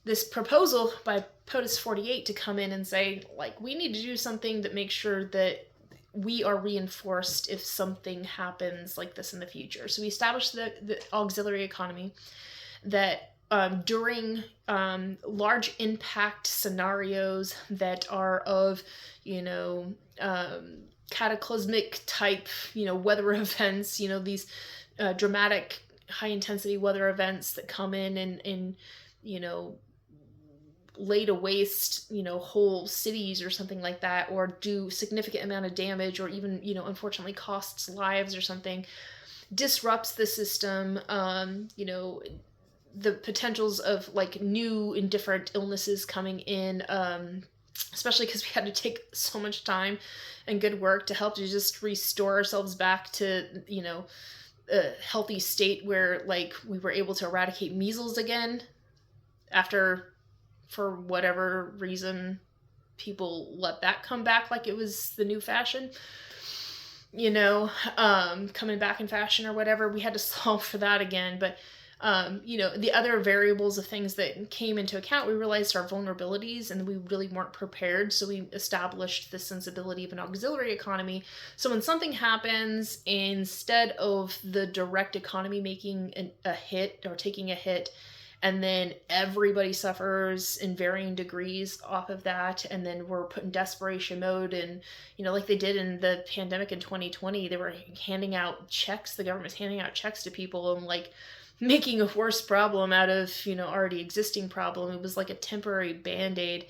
this proposal by POTUS 48 to come in and say, like, we need to do something that makes sure that we are reinforced if something happens like this in the future. So we established the auxiliary economy that during large impact scenarios that are of, cataclysmic type, weather events, these dramatic high intensity weather events that come in and lay to waste, whole cities or something like that, or do significant amount of damage, or even, unfortunately costs lives or something, disrupts the system, the potentials of like new and different illnesses coming in, especially because we had to take so much time and good work to help to just restore ourselves back to, a healthy state where like we were able to eradicate measles again after, for whatever reason, people let that come back like it was the new fashion, coming back in fashion or whatever. We had to solve for that again. But, the other variables of things that came into account, we realized our vulnerabilities and we really weren't prepared. So we established the sensibility of an auxiliary economy. So when something happens, instead of the direct economy making a hit or taking a hit, and then everybody suffers in varying degrees off of that, and then we're put in desperation mode, and like they did in the pandemic in 2020, they were handing out checks, the government was handing out checks to people and like making a worse problem out of already existing problem. It was like a temporary band-aid.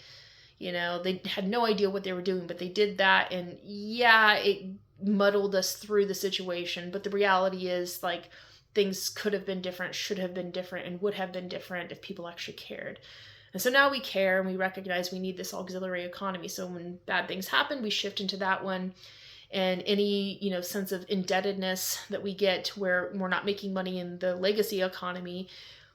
They had no idea what they were doing, but they did that, and yeah, it muddled us through the situation. But the reality is, like, things could have been different, should have been different, and would have been different if people actually cared. And so now we care, and we recognize we need this auxiliary economy. So when bad things happen, we shift into that one. And any, sense of indebtedness that we get where we're not making money in the legacy economy,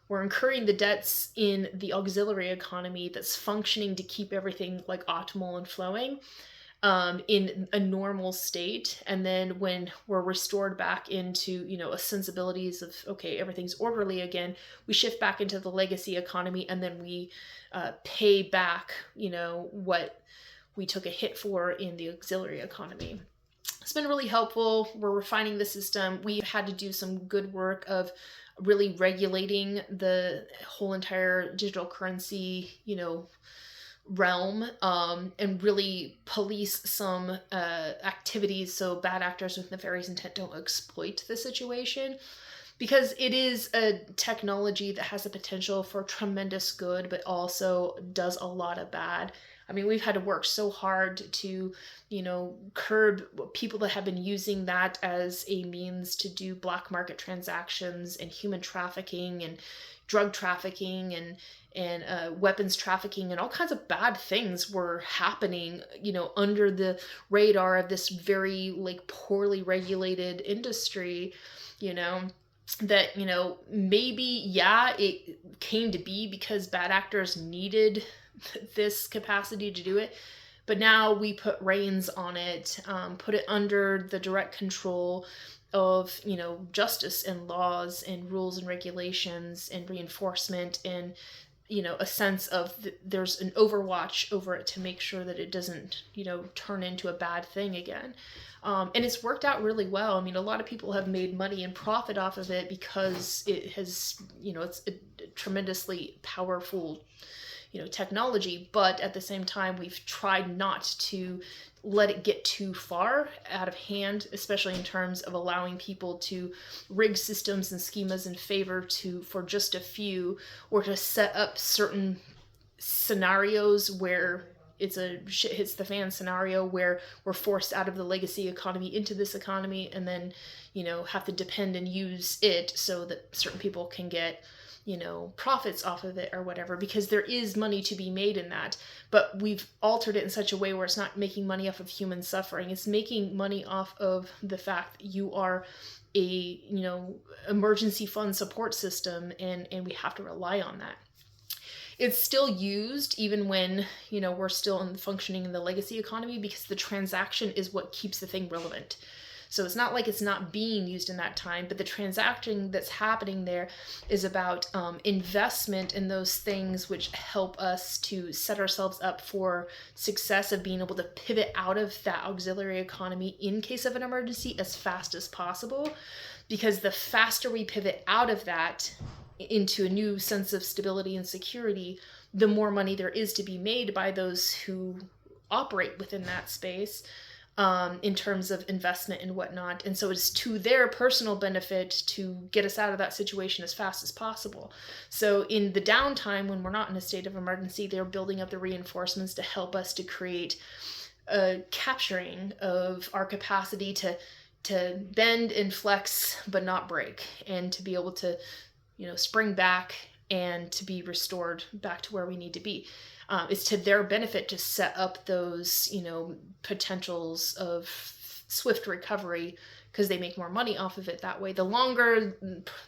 we're incurring the debts in the auxiliary economy that's functioning to keep everything like optimal and flowing in a normal state. And then when we're restored back into, a sensibilities of, okay, everything's orderly again, we shift back into the legacy economy, and then we pay back, what we took a hit for in the auxiliary economy. It's been really helpful. We're refining the system. We've had to do some good work of really regulating the whole entire digital currency, realm, and really police some activities so bad actors with nefarious intent don't exploit the situation. Because it is a technology that has the potential for tremendous good, but also does a lot of bad. I mean, we've had to work so hard to, curb people that have been using that as a means to do black market transactions and human trafficking and drug trafficking and weapons trafficking, and all kinds of bad things were happening, under the radar of this very like poorly regulated industry, that, maybe, yeah, it came to be because bad actors needed this capacity to do it. But now we put reins on it, put it under the direct control of, justice and laws and rules and regulations and reinforcement, and, a sense of there's an overwatch over it to make sure that it doesn't, turn into a bad thing again. And it's worked out really well. I mean, a lot of people have made money and profit off of it because it has, it's a tremendously powerful, technology. But at the same time, we've tried not to let it get too far out of hand, especially in terms of allowing people to rig systems and schemas in favor for just a few, or to set up certain scenarios where it's a shit hits the fan scenario where we're forced out of the legacy economy into this economy, and then, have to depend and use it so that certain people can get, profits off of it or whatever, because there is money to be made in that. But we've altered it in such a way where it's not making money off of human suffering. It's making money off of the fact that you are a, emergency fund support system, and we have to rely on that. It's still used even when, we're still functioning in the legacy economy, because the transaction is what keeps the thing relevant. So it's not like it's not being used in that time, but the transacting that's happening there is about investment in those things which help us to set ourselves up for success of being able to pivot out of that auxiliary economy in case of an emergency as fast as possible. Because the faster we pivot out of that into a new sense of stability and security, the more money there is to be made by those who operate within that space, in terms of investment and whatnot. And so it's to their personal benefit to get us out of that situation as fast as possible. So in the downtime, when we're not in a state of emergency, they're building up the reinforcements to help us to create a capturing of our capacity to bend and flex but not break, and to be able to spring back and to be restored back to where we need to be. It's to their benefit to set up those, potentials of swift recovery, because they make more money off of it that way. The longer,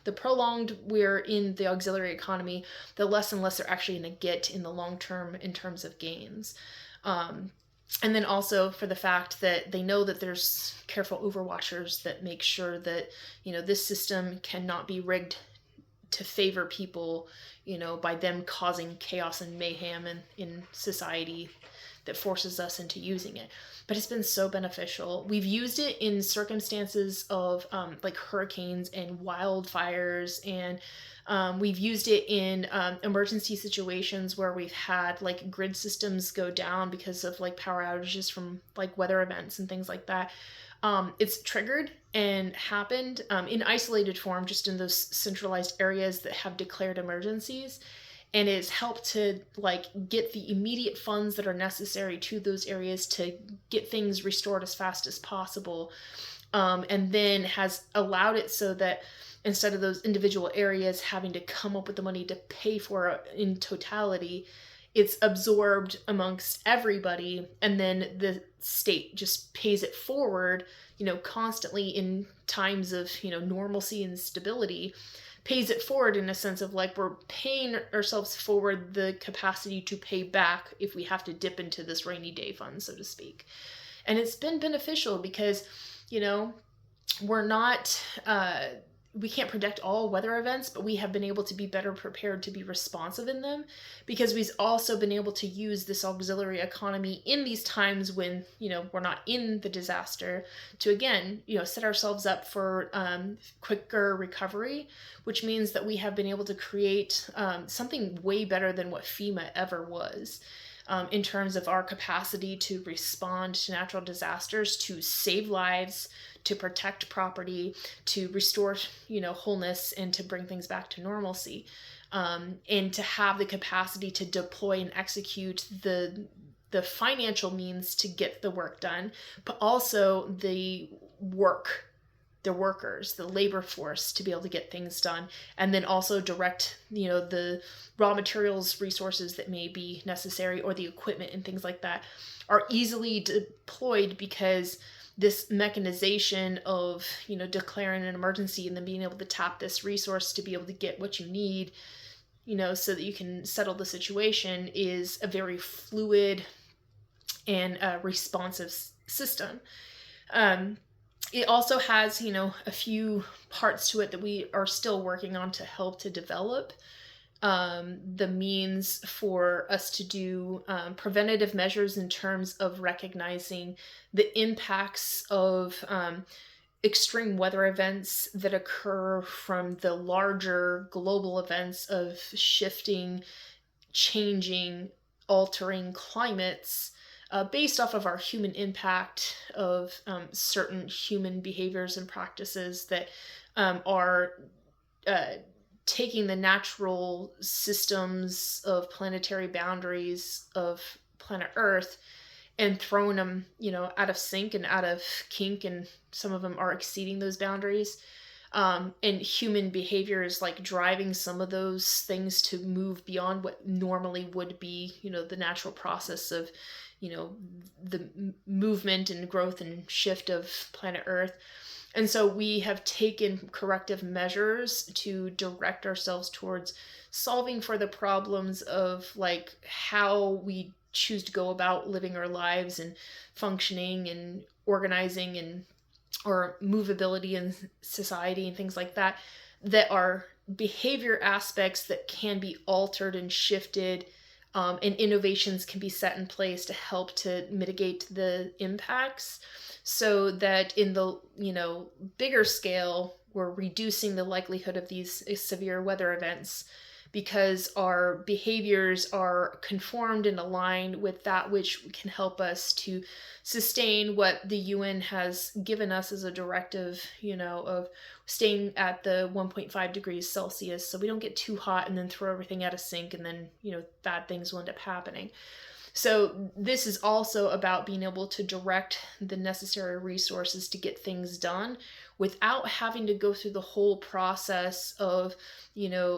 the prolonged we're in the auxiliary economy, the less and less they're actually going to get in the long term in terms of gains. And then also for the fact that they know that there's careful overwatchers that make sure that, this system cannot be rigged to favor people, by them causing chaos and mayhem in society that forces us into using it. But it's been so beneficial. We've used it in circumstances of like hurricanes and wildfires, and we've used it in emergency situations where we've had like grid systems go down because of like power outages from like weather events and things like that. It's triggered and happened in isolated form, just in those centralized areas that have declared emergencies, and it's helped to like get the immediate funds that are necessary to those areas to get things restored as fast as possible, and then has allowed it so that instead of those individual areas having to come up with the money to pay for it in totality, it's absorbed amongst everybody, and then the state just pays it forward, constantly in times of, normalcy and stability, pays it forward in a sense of like we're paying ourselves forward the capacity to pay back if we have to dip into this rainy day fund, so to speak. And it's been beneficial because, we're not, we can't predict all weather events, but we have been able to be better prepared to be responsive in them, because we've also been able to use this auxiliary economy in these times when, we're not in the disaster, to again, set ourselves up for quicker recovery, which means that we have been able to create something way better than what FEMA ever was. In terms of our capacity to respond to natural disasters, to save lives, to protect property, to restore, wholeness, and to bring things back to normalcy, and to have the capacity to deploy and execute the financial means to get the work done, but also the workers, the labor force to be able to get things done, and then also direct, the raw materials resources that may be necessary, or the equipment and things like that are easily deployed, because this mechanization of, declaring an emergency and then being able to tap this resource to be able to get what you need, so that you can settle the situation, is a very fluid and responsive system. It also has, a few parts to it that we are still working on to help to develop the means for us to do preventative measures in terms of recognizing the impacts of extreme weather events that occur from the larger global events of shifting, changing, altering climates, based off of our human impact of certain human behaviors and practices that are taking the natural systems of planetary boundaries of planet Earth and throwing them, out of sync and out of kink, and some of them are exceeding those boundaries. And human behavior is like driving some of those things to move beyond what normally would be, the natural process of, the movement and growth and shift of planet Earth. And so we have taken corrective measures to direct ourselves towards solving for the problems of like how we choose to go about living our lives and functioning and organizing and or movability in society and things like that, that are behavior aspects that can be altered and shifted, and innovations can be set in place to help to mitigate the impacts, so that in the bigger scale, we're reducing the likelihood of these severe weather events, because our behaviors are conformed and aligned with that which can help us to sustain what the UN has given us as a directive, of staying at the 1.5 degrees Celsius, so we don't get too hot and then throw everything out of sync, and then, bad things will end up happening. So this is also about being able to direct the necessary resources to get things done without having to go through the whole process of,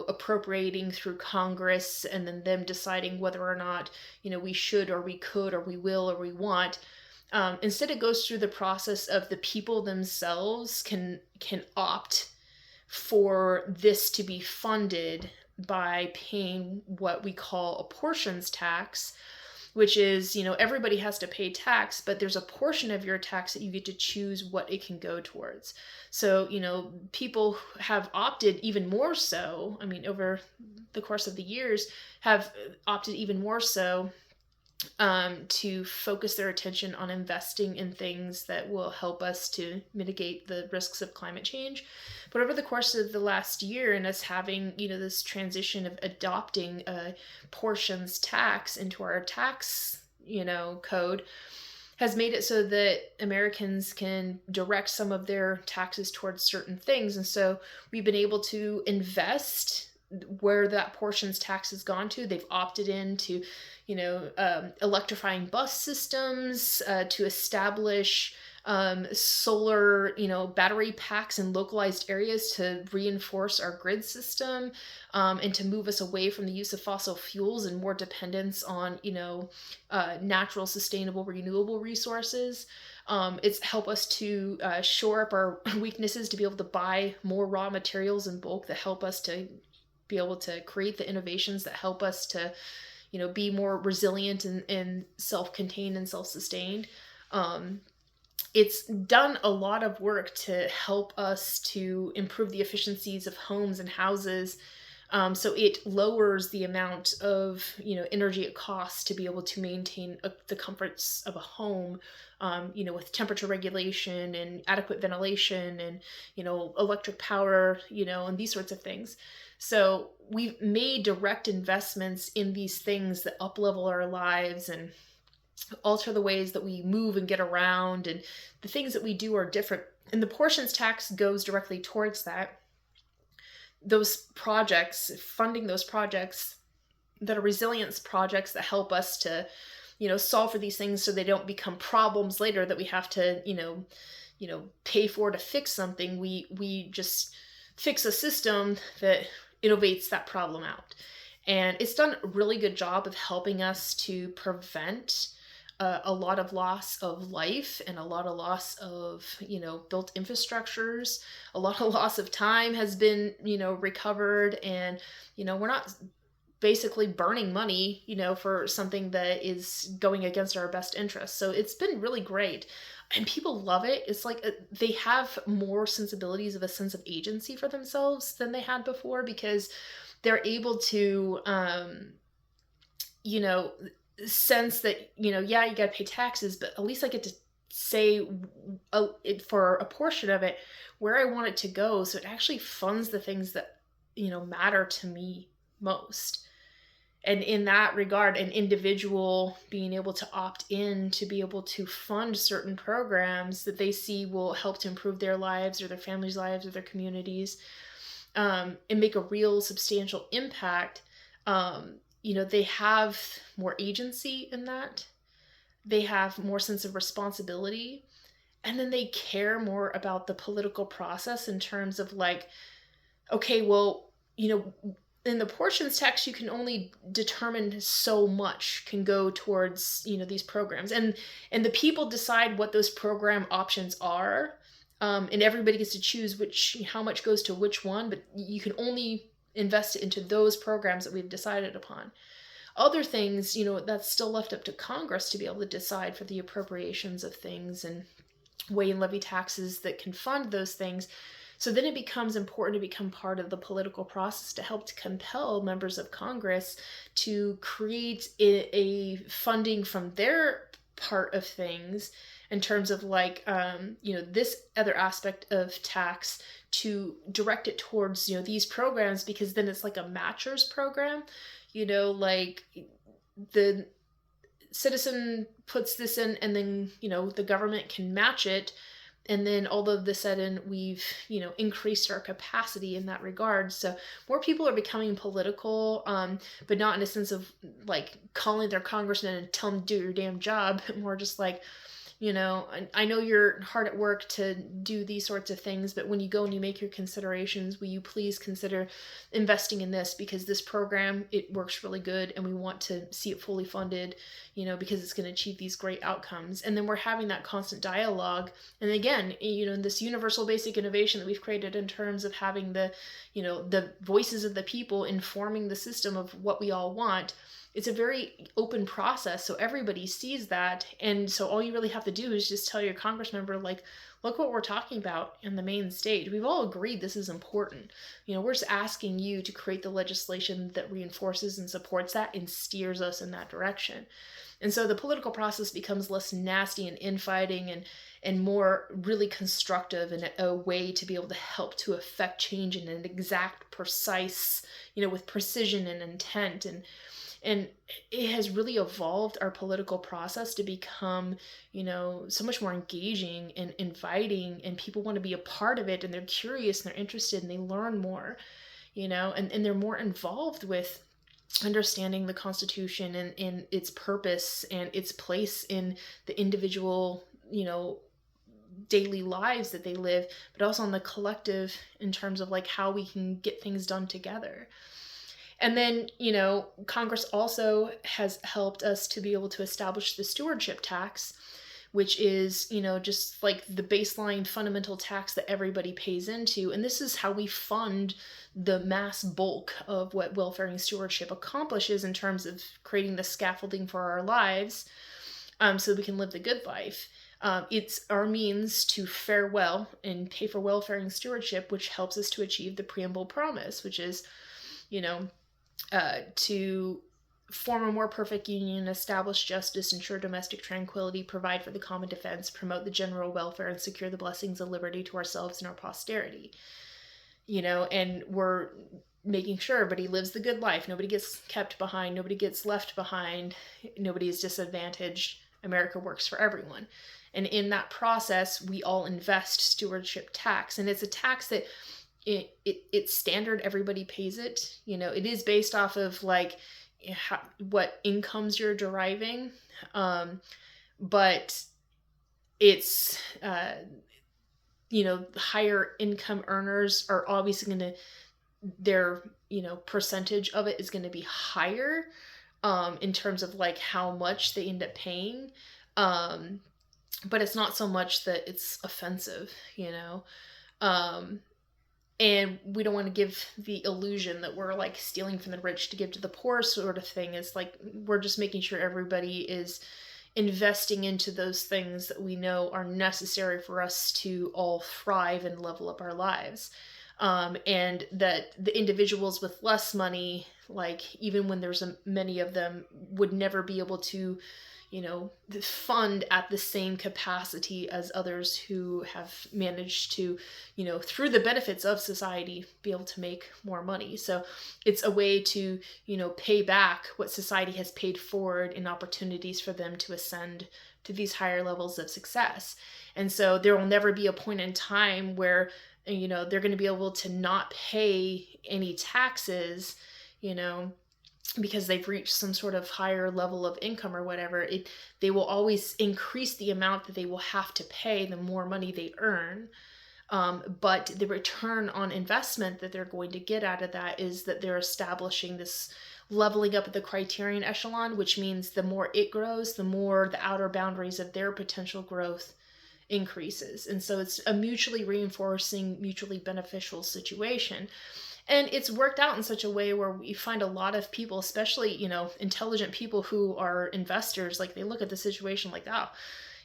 appropriating through Congress and then them deciding whether or not, we should or we could or we will or we want. Instead, it goes through the process of the people themselves can opt for this to be funded by paying what we call a portions tax, which is, everybody has to pay tax, but there's a portion of your tax that you get to choose what it can go towards. So, people have opted even more so, over the course of the years, have opted even more so to focus their attention on investing in things that will help us to mitigate the risks of climate change. But over the course of the last year, and us having, this transition of adopting a portions tax into our tax, code, has made it so that Americans can direct some of their taxes towards certain things. And so we've been able to invest where that portions tax has gone to. They've opted into, electrifying bus systems, to establish solar, battery packs in localized areas to reinforce our grid system, and to move us away from the use of fossil fuels and more dependence on, natural, sustainable, renewable resources. It's helped us to shore up our weaknesses, to be able to buy more raw materials in bulk that help us to be able to create the innovations that help us to, be more resilient and self-contained and self-sustained. It's done a lot of work to help us to improve the efficiencies of homes and houses. So it lowers the amount of, energy it costs to be able to maintain the comforts of a home, with temperature regulation and adequate ventilation and, electric power, and these sorts of things. So we've made direct investments in these things that up-level our lives and alter the ways that we move and get around, and the things that we do are different. And the portions tax goes directly towards that. Those projects, funding those projects that are resilience projects that help us to, solve for these things so they don't become problems later that we have to, pay for to fix something. We just fix a system that innovates that problem out. And it's done a really good job of helping us to prevent a lot of loss of life and a lot of loss of, built infrastructures. A lot of loss of time has been, recovered. And, we're not basically burning money, for something that is going against our best interests. So it's been really great. And people love it. It's like they have more sensibilities of a sense of agency for themselves than they had before, because they're able to, sense that, yeah, you got to pay taxes, but at least I get to say for a portion of it where I want it to go. So it actually funds the things that, matter to me most. And in that regard, an individual being able to opt in to be able to fund certain programs that they see will help to improve their lives or their families' lives or their communities, and make a real substantial impact, they have more agency in that. They have more sense of responsibility. And then they care more about the political process in terms of like, okay, well, in the portions tax, you can only determine so much can go towards, these programs. And the people decide what those program options are. And everybody gets to choose how much goes to which one, but you can only invest it into those programs that we've decided upon. Other things, that's still left up to Congress to be able to decide for the appropriations of things. And weigh and levy taxes that can fund those things. So then it becomes important to become part of the political process to help to compel members of Congress to create a funding from their part of things in terms of like, this other aspect of tax, to direct it towards, these programs, because then it's like a matchers program, like the citizen puts this in, and then, the government can match it. And then all of a sudden we've, increased our capacity in that regard. So more people are becoming political, but not in a sense of like calling their congressman and tell them to do your damn job, but more just like, I know you're hard at work to do these sorts of things, but when you go and you make your considerations, will you please consider investing in this, because this program, it works really good and we want to see it fully funded, because it's going to achieve these great outcomes. And then we're having that constant dialogue. And again, this universal basic innovation that we've created in terms of having the voices of the people informing the system of what we all want. It's a very open process, so everybody sees that. And so all you really have to do is just tell your Congress member, like, look what we're talking about in the main stage. We've all agreed this is important. We're just asking you to create the legislation that reinforces and supports that and steers us in that direction. And so the political process becomes less nasty and infighting, and more really constructive, and a way to be able to help to affect change in an exact, precise, with precision and intent. And it has really evolved our political process to become, so much more engaging and inviting, and people want to be a part of it, and they're curious and they're interested and they learn more, and they're more involved with understanding the Constitution and its purpose and its place in the individual, daily lives that they live, but also on the collective in terms of like how we can get things done together. And then, Congress also has helped us to be able to establish the stewardship tax, which is, just like the baseline fundamental tax that everybody pays into. And this is how we fund the mass bulk of what welfare and stewardship accomplishes in terms of creating the scaffolding for our lives, so we can live the good life. It's our means to fare well and pay for welfare and stewardship, which helps us to achieve the preamble promise, which is, to form a more perfect union, establish justice, ensure domestic tranquility, provide for the common defense, promote the general welfare, and secure the blessings of liberty to ourselves and our posterity. And we're making sure everybody lives the good life. Nobody gets kept behind. Nobody gets left behind. Nobody is disadvantaged. America works for everyone. And in that process, we all invest stewardship tax. And it's a tax that it's standard. Everybody pays it. It is based off of like what incomes you're deriving. But it's, higher income earners are obviously going to, their, percentage of it is going to be higher, in terms of like how much they end up paying. But it's not so much that it's offensive, and we don't want to give the illusion that we're like stealing from the rich to give to the poor sort of thing. It's like, we're just making sure everybody is investing into those things that we know are necessary for us to all thrive and level up our lives. And that the individuals with less money, like even when there's many of them, would never be able to, fund at the same capacity as others who have managed to, through the benefits of society, be able to make more money. So it's a way to, pay back what society has paid forward in opportunities for them to ascend to these higher levels of success. And so there will never be a point in time where, they're going to be able to not pay any taxes, because they've reached some sort of higher level of income or whatever. They will always increase the amount that they will have to pay the more money they earn. But the return on investment that they're going to get out of that is that they're establishing this leveling up at the criterion echelon, which means the more it grows, the more the outer boundaries of their potential growth increases. And so it's a mutually reinforcing, mutually beneficial situation. And it's worked out in such a way where we find a lot of people, especially, intelligent people who are investors, like they look at the situation like, oh,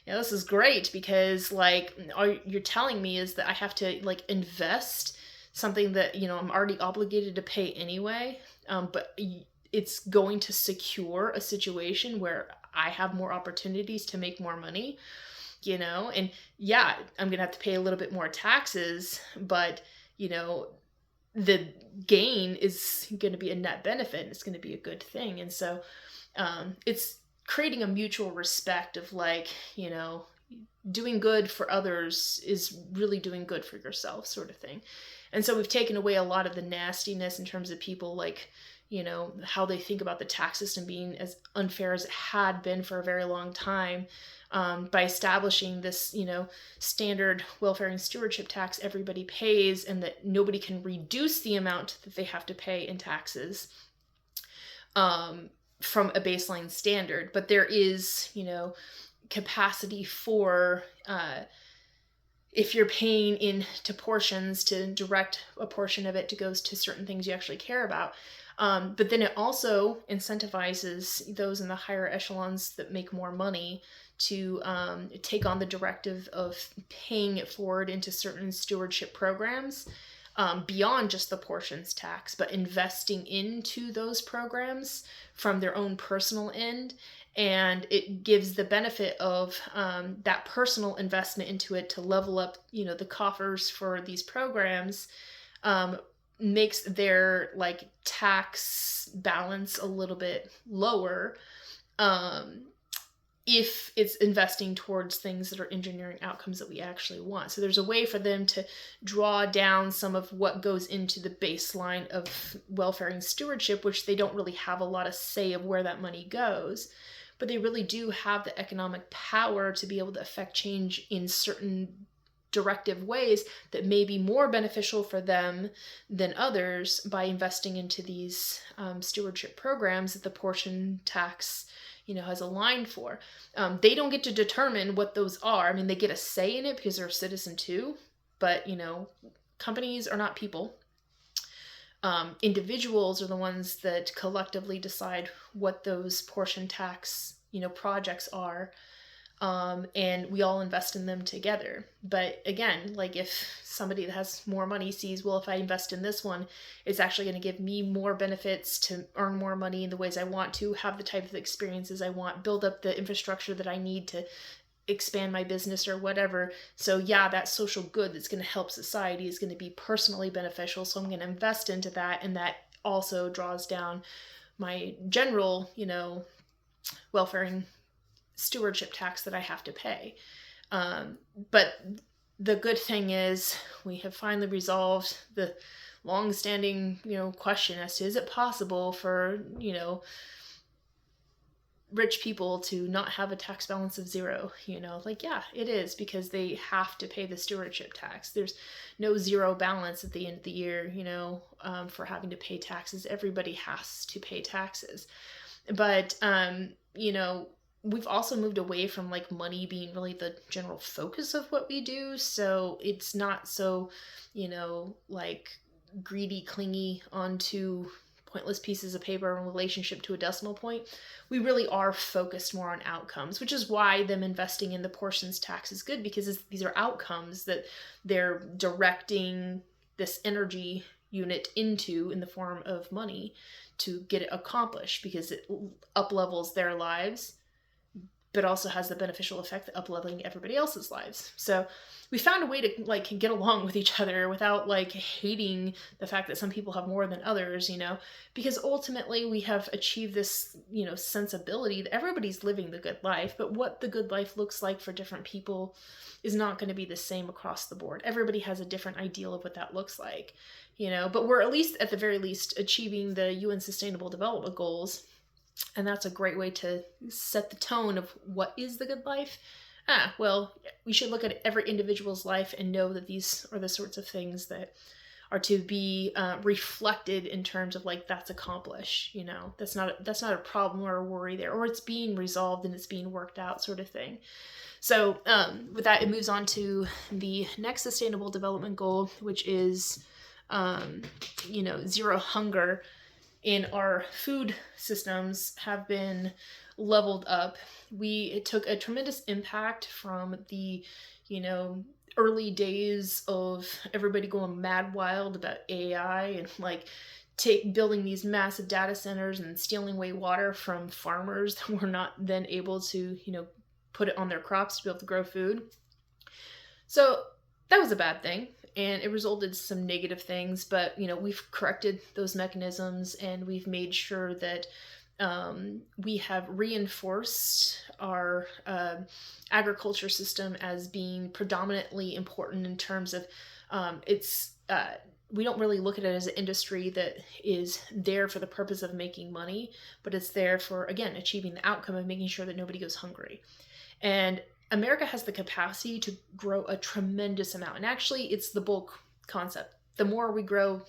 this is great because like all you're telling me is that I have to like invest something that, I'm already obligated to pay anyway. But it's going to secure a situation where I have more opportunities to make more money, and yeah, I'm going to have to pay a little bit more taxes, but, the gain is going to be a net benefit and it's going to be a good thing. And so it's creating a mutual respect of like, doing good for others is really doing good for yourself, sort of thing. And so we've taken away a lot of the nastiness in terms of people like, how they think about the tax system being as unfair as it had been for a very long time, by establishing this, standard welfare and stewardship tax everybody pays, and that nobody can reduce the amount that they have to pay in taxes from a baseline standard. But there is, capacity for, if you're paying into portions, to direct a portion of it to goes to certain things you actually care about. But then it also incentivizes those in the higher echelons that make more money to take on the directive of paying it forward into certain stewardship programs, beyond just the portions tax, but investing into those programs from their own personal end. And it gives the benefit of that personal investment into it to level up, the coffers for these programs, makes their like tax balance a little bit lower, if it's investing towards things that are engineering outcomes that we actually want. So there's a way for them to draw down some of what goes into the baseline of welfare and stewardship, which they don't really have a lot of say of where that money goes. But they really do have the economic power to be able to affect change in certain directive ways that may be more beneficial for them than others, by investing into these stewardship programs that the portion tax, has a line for. They don't get to determine what those are. I mean, they get a say in it because they're a citizen too, but, companies are not people. Individuals are the ones that collectively decide what those portion tax, projects are. And we all invest in them together. But again, like if somebody that has more money sees, well, if I invest in this one, it's actually going to give me more benefits to earn more money in the ways I want to, have the type of experiences I want, build up the infrastructure that I need to expand my business or whatever. So yeah, that social good that's going to help society is going to be personally beneficial. So I'm going to invest into that. And that also draws down my general, welfare and stewardship tax that I have to pay. But the good thing is we have finally resolved the long-standing, question as to, is it possible for, rich people to not have a tax balance of zero? Yeah, it is, because they have to pay the stewardship tax. There's no zero balance at the end of the year, for having to pay taxes. Everybody has to pay taxes. But, we've also moved away from like money being really the general focus of what we do. So it's not so, like greedy, clingy onto pointless pieces of paper in relationship to a decimal point. We really are focused more on outcomes, which is why them investing in the portions tax is good, because these are outcomes that they're directing this energy unit into in the form of money to get it accomplished, because it up-levels their lives, but also has the beneficial effect of up-leveling everybody else's lives. So we found a way to like get along with each other without like hating the fact that some people have more than others, because ultimately we have achieved this, sensibility that everybody's living the good life, but what the good life looks like for different people is not going to be the same across the board. Everybody has a different ideal of what that looks like, but we're at the very least achieving the UN Sustainable Development Goals. And that's a great way to set the tone of what is the good life. Well, we should look at every individual's life and know that these are the sorts of things that are to be reflected in terms of like, that's accomplished, that's not a problem or a worry there, or it's being resolved and it's being worked out, sort of thing. So with that, it moves on to the next sustainable development goal, which is, zero hunger. in our food systems have been leveled up. It took a tremendous impact from the, early days of everybody going mad wild about AI and like building these massive data centers and stealing away water from farmers that were not then able to, put it on their crops to be able to grow food. So that was a bad thing, and it resulted in some negative things, but we've corrected those mechanisms, and we've made sure that we have reinforced our agriculture system as being predominantly important in terms of we don't really look at it as an industry that is there for the purpose of making money, but it's there for, again, achieving the outcome of making sure that nobody goes hungry. And America has the capacity to grow a tremendous amount. And actually, it's the bulk concept. The more we grow,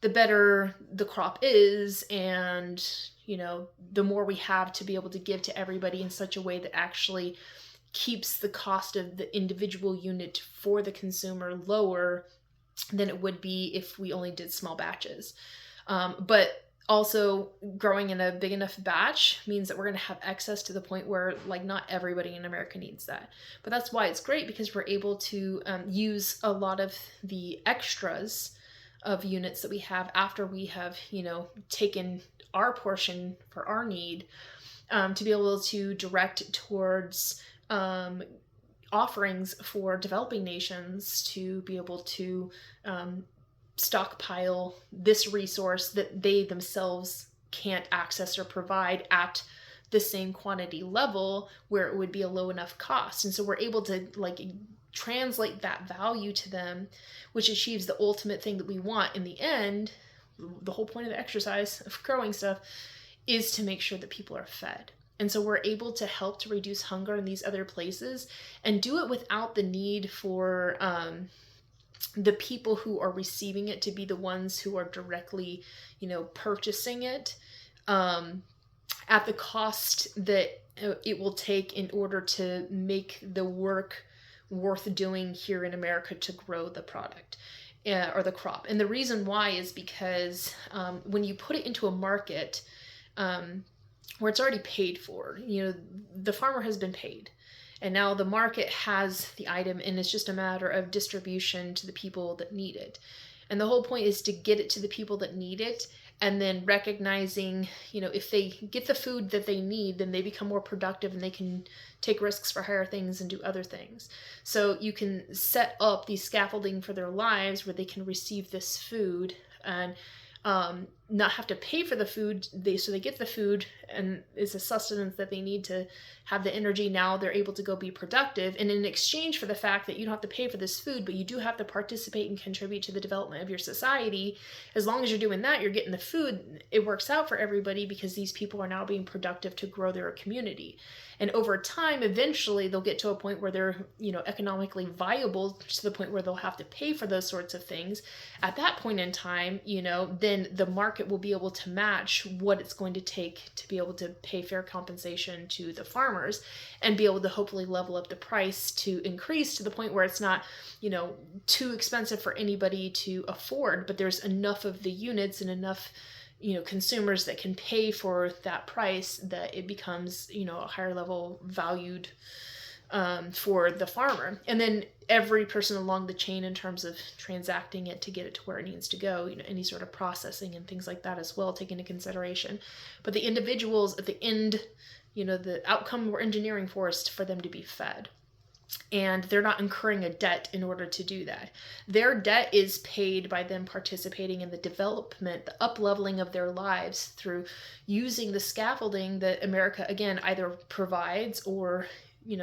the better the crop is, and the more we have to be able to give to everybody in such a way that actually keeps the cost of the individual unit for the consumer lower than it would be if we only did small batches. But also, growing in a big enough batch means that we're going to have excess to the point where, like, not everybody in America needs that. But that's why it's great, because we're able to use a lot of the extras of units that we have after we have, taken our portion for our need, to be able to direct towards offerings for developing nations to be able to stockpile this resource that they themselves can't access or provide at the same quantity level where it would be a low enough cost. And so we're able to translate that value to them, which achieves the ultimate thing that we want in the end. The whole point of the exercise of growing stuff is to make sure that people are fed. And so we're able to help to reduce hunger in these other places and do it without the need for the people who are receiving it to be the ones who are directly, purchasing it at the cost that it will take in order to make the work worth doing here in America to grow the product or the crop. And the reason why is because when you put it into a market where it's already paid for, the farmer has been paid. And now the market has the item, and it's just a matter of distribution to the people that need it. And the whole point is to get it to the people that need it, and then recognizing, if they get the food that they need, then they become more productive and they can take risks for higher things and do other things. So you can set up the scaffolding for their lives where they can receive this food and not have to pay for the food. So they get the food, and it's a sustenance that they need to have the energy. Now they're able to go be productive. And in exchange for the fact that you don't have to pay for this food, but you do have to participate and contribute to the development of your society, as long as you're doing that, you're getting the food. It works out for everybody because these people are now being productive to grow their community. And over time, eventually they'll get to a point where they're, economically viable to the point where they'll have to pay for those sorts of things. At that point in time, then the market will be able to match what it's going to take to be able to pay fair compensation to the farmers and be able to hopefully level up the price to increase to the point where it's not, too expensive for anybody to afford, but there's enough of the units and enough consumers that can pay for that price that it becomes, a higher level valued for the farmer. And then every person along the chain in terms of transacting it to get it to where it needs to go, any sort of processing and things like that as well, take into consideration. But the individuals at the end, the outcome we're engineering for is for them to be fed. And they're not incurring a debt in order to do that. Their debt is paid by them participating in the development, the up-leveling of their lives through using the scaffolding that America, again, either provides or,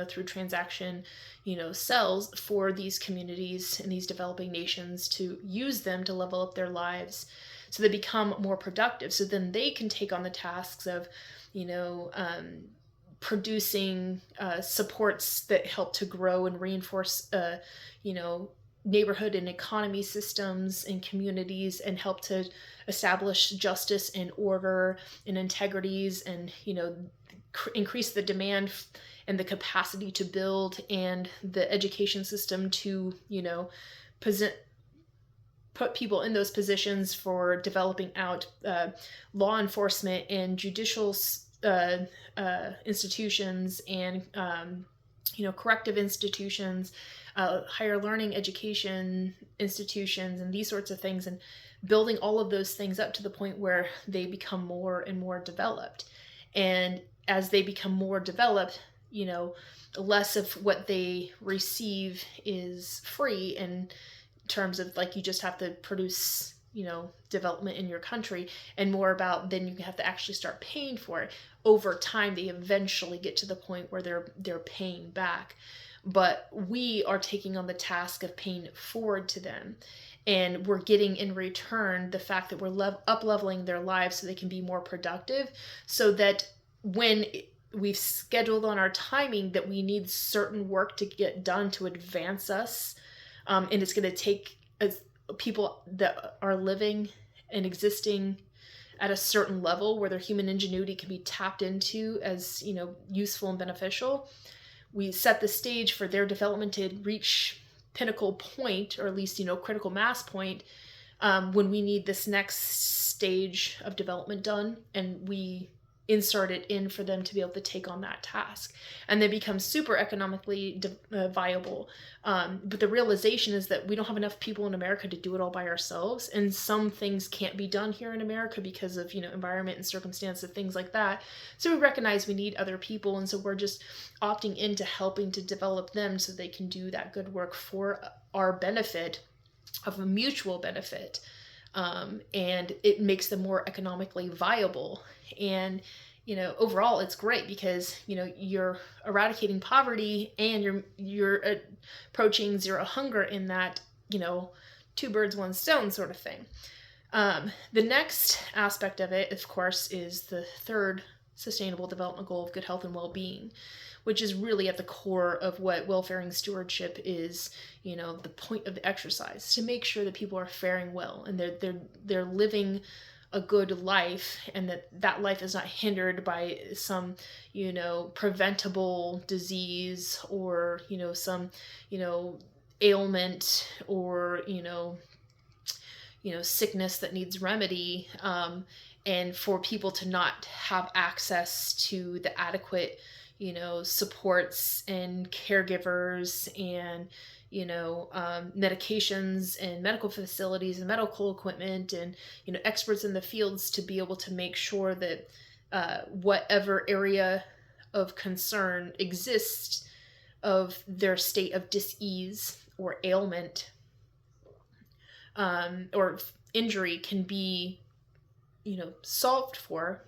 through transaction, sells for these communities and these developing nations to use them to level up their lives so they become more productive. So then they can take on the tasks of, producing supports that help to grow and reinforce, neighborhood and economy systems and communities, and help to establish justice and order and integrities, and, increase the demand and the capacity to build, and the education system to, put people in those positions for developing out law enforcement and judicial institutions and corrective institutions, higher learning education institutions, and these sorts of things, and building all of those things up to the point where they become more and more developed. And as they become more developed, less of what they receive is free in terms of like you just have to produce development in your country, and more about then you have to actually start paying for it. Over time they eventually get to the point where they're paying back, but we are taking on the task of paying it forward to them, and we're getting in return the fact that we're up leveling their lives so they can be more productive, so that when we've scheduled on our timing that we need certain work to get done to advance us, and it's going to take people that are living and existing at a certain level where their human ingenuity can be tapped into as useful and beneficial. We set the stage for their development to reach pinnacle point, or at least critical mass point, when we need this next stage of development done, and we insert it in for them to be able to take on that task, and they become super economically viable. But the realization is that we don't have enough people in America to do it all by ourselves, and some things can't be done here in America because of environment and circumstances, things like that. So we recognize we need other people, and so we're just opting into helping to develop them so they can do that good work for our benefit, of a mutual benefit. And it makes them more economically viable. And overall it's great because you're eradicating poverty, and you're approaching zero hunger in that two birds, one stone sort of thing. The next aspect of it, of course, is the third sustainable development goal of good health and well-being, which is really at the core of what welfaring stewardship is. The point of the exercise, to make sure that people are faring well and they're living a good life, and that life is not hindered by some preventable disease, or some ailment, or sickness that needs remedy, and for people to not have access to the adequate supports and caregivers and medications and medical facilities and medical equipment and experts in the fields to be able to make sure that whatever area of concern exists of their state of dis-ease or ailment or injury can be solved for,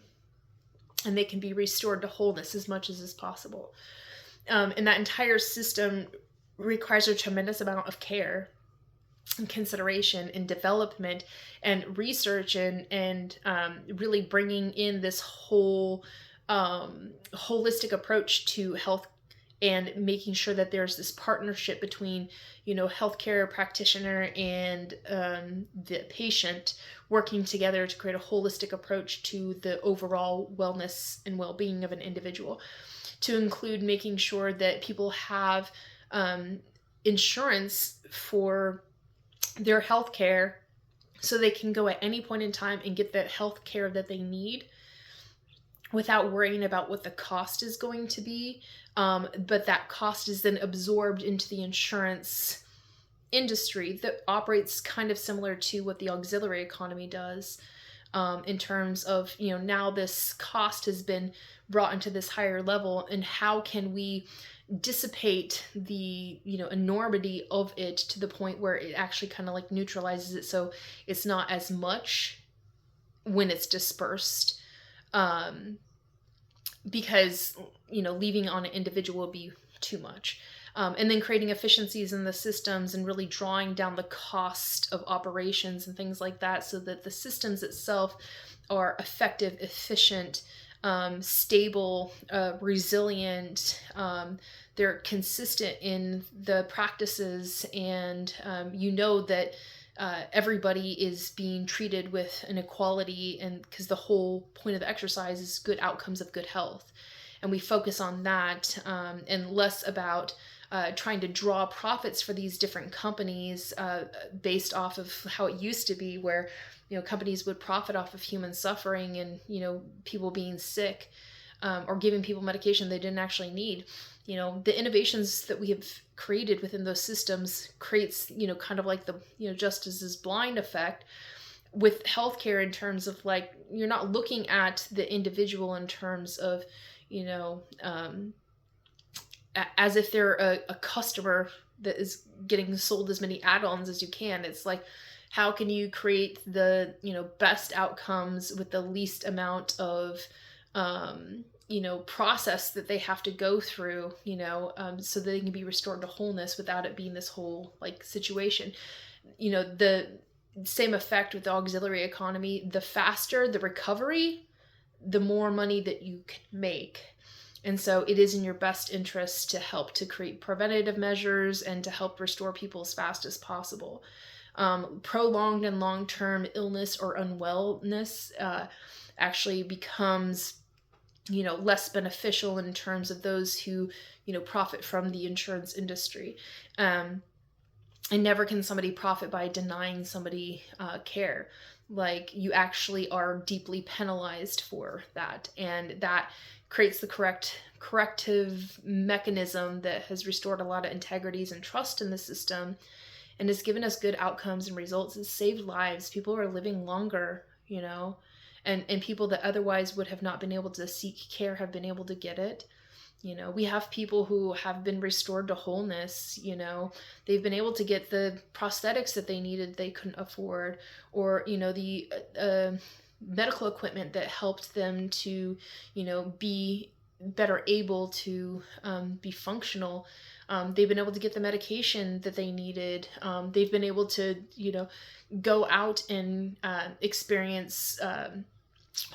and they can be restored to wholeness as much as is possible. And that entire system requires a tremendous amount of care and consideration and development and research, and really bringing in this whole holistic approach to health, and making sure that there's this partnership between healthcare practitioner and the patient working together to create a holistic approach to the overall wellness and well-being of an individual, to include making sure that people have insurance for their health care, so they can go at any point in time and get that health care that they need without worrying about what the cost is going to be. But that cost is then absorbed into the insurance industry that operates kind of similar to what the auxiliary economy does, in terms of, now this cost has been brought into this higher level, and how can we dissipate the enormity of it to the point where it actually kind of like neutralizes it, so it's not as much when it's dispersed, because leaving on an individual would be too much, and then creating efficiencies in the systems and really drawing down the cost of operations and things like that, so that the systems itself are effective, efficient, stable, resilient, they're consistent in the practices, and that everybody is being treated with an equality, and because the whole point of the exercise is good outcomes of good health, and we focus on that, and less about trying to draw profits for these different companies based off of how it used to be, where companies would profit off of human suffering and people being sick, or giving people medication they didn't actually need. The innovations that we have created within those systems creates kind of like the justice is blind effect with healthcare, in terms of like you're not looking at the individual in terms of as if they're a customer that is getting sold as many add-ons as you can. It's like, how can you create the best outcomes with the least amount of process that they have to go through, so that they can be restored to wholeness without it being this whole like situation. The same effect with the auxiliary economy. The faster the recovery, the more money that you can make. And so it is in your best interest to help to create preventative measures and to help restore people as fast as possible. Prolonged and long-term illness or unwellness actually becomes less beneficial in terms of those who profit from the insurance industry. And never can somebody profit by denying somebody care. Like, you actually are deeply penalized for that, and that creates the corrective mechanism that has restored a lot of integrities and trust in the system, and has given us good outcomes and results. It's saved lives. People are living longer, and people that otherwise would have not been able to seek care have been able to get it. We have people who have been restored to wholeness. They've been able to get the prosthetics that they needed they couldn't afford, or the medical equipment that helped them to be better able to be functional. They've been able to get the medication that they needed. They've been able to go out and experience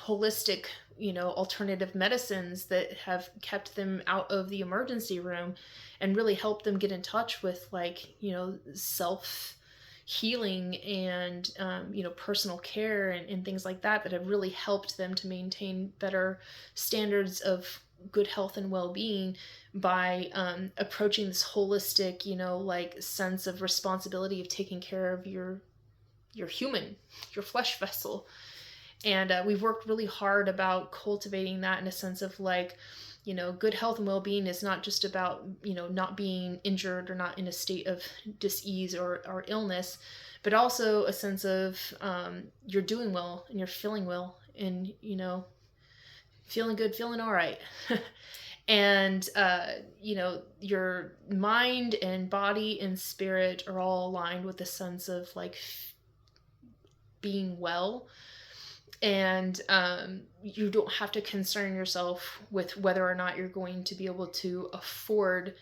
holistic alternative medicines that have kept them out of the emergency room and really helped them get in touch with self healing and personal care and things like that have really helped them to maintain better standards of good health and well-being by approaching this holistic sense of responsibility of taking care of your human, your flesh vessel. And we've worked really hard about cultivating that in a sense of good health and well-being is not just about, not being injured or not in a state of dis-ease or illness, but also a sense of you're doing well and you're feeling well and, feeling good, feeling all right. And, your mind and body and spirit are all aligned with a sense of being well. And you don't have to concern yourself with whether or not you're going to be able to afford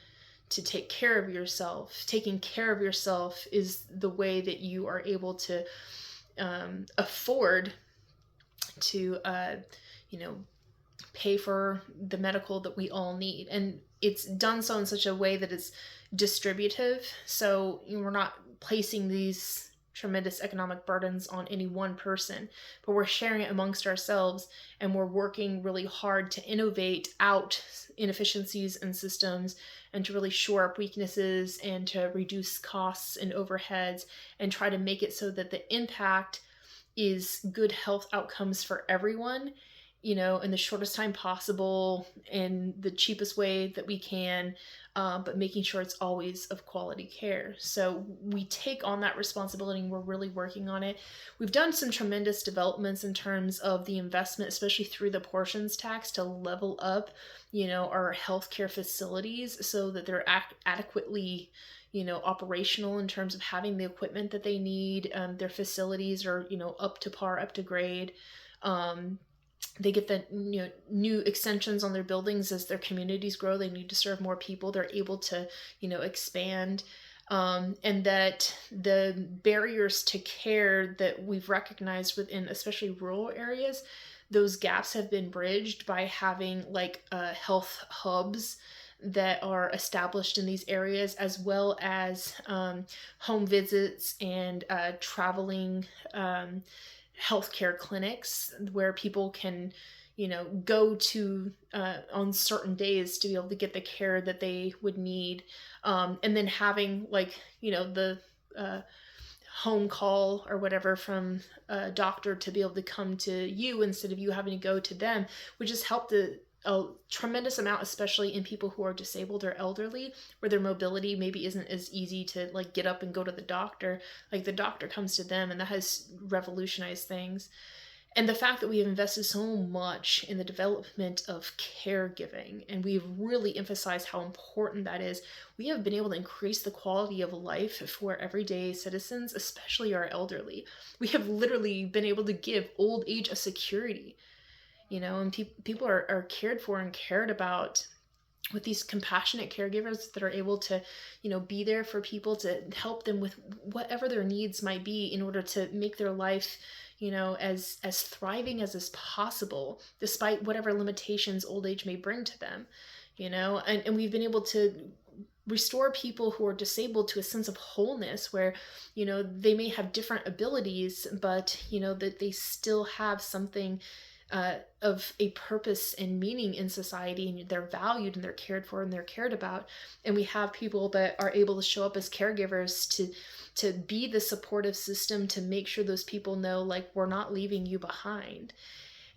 to take care of yourself. Taking care of yourself is the way that you are able to afford to, pay for the medical that we all need. And it's done so in such a way that it's distributive. So we're not placing these tremendous economic burdens on any one person, but we're sharing it amongst ourselves, and we're working really hard to innovate out inefficiencies in systems and to really shore up weaknesses and to reduce costs and overheads and try to make it so that the impact is good health outcomes for everyone, in the shortest time possible, in the cheapest way that we can, but making sure it's always of quality care. So we take on that responsibility, and we're really working on it. We've done some tremendous developments in terms of the investment, especially through the portions tax, to level up, our healthcare facilities so that they're adequately operational in terms of having the equipment that they need. Their facilities are, up to par, up to grade. They get the new extensions on their buildings as their communities grow. They need to serve more people. They're able to expand, and that the barriers to care that we've recognized within especially rural areas, those gaps have been bridged by having health hubs that are established in these areas, as well as home visits and traveling healthcare clinics where people can go to on certain days to be able to get the care that they would need. And then having the home call or whatever from a doctor to be able to come to you instead of you having to go to them, which has helped a tremendous amount, especially in people who are disabled or elderly, where their mobility maybe isn't as easy to get up and go to the doctor. Like the doctor comes to them, and that has revolutionized things. And the fact that we have invested so much in the development of caregiving, and we've really emphasized how important that is, we have been able to increase the quality of life for everyday citizens, especially our elderly. We have literally been able to give old age a security, and people are cared for and cared about with these compassionate caregivers that are able to, be there for people, to help them with whatever their needs might be in order to make their life, as thriving as is possible, despite whatever limitations old age may bring to them, and we've been able to restore people who are disabled to a sense of wholeness where, they may have different abilities, but, that they still have something of a purpose and meaning in society, and they're valued and they're cared for and they're cared about. And we have people that are able to show up as caregivers to be the supportive system to make sure those people know, like, we're not leaving you behind.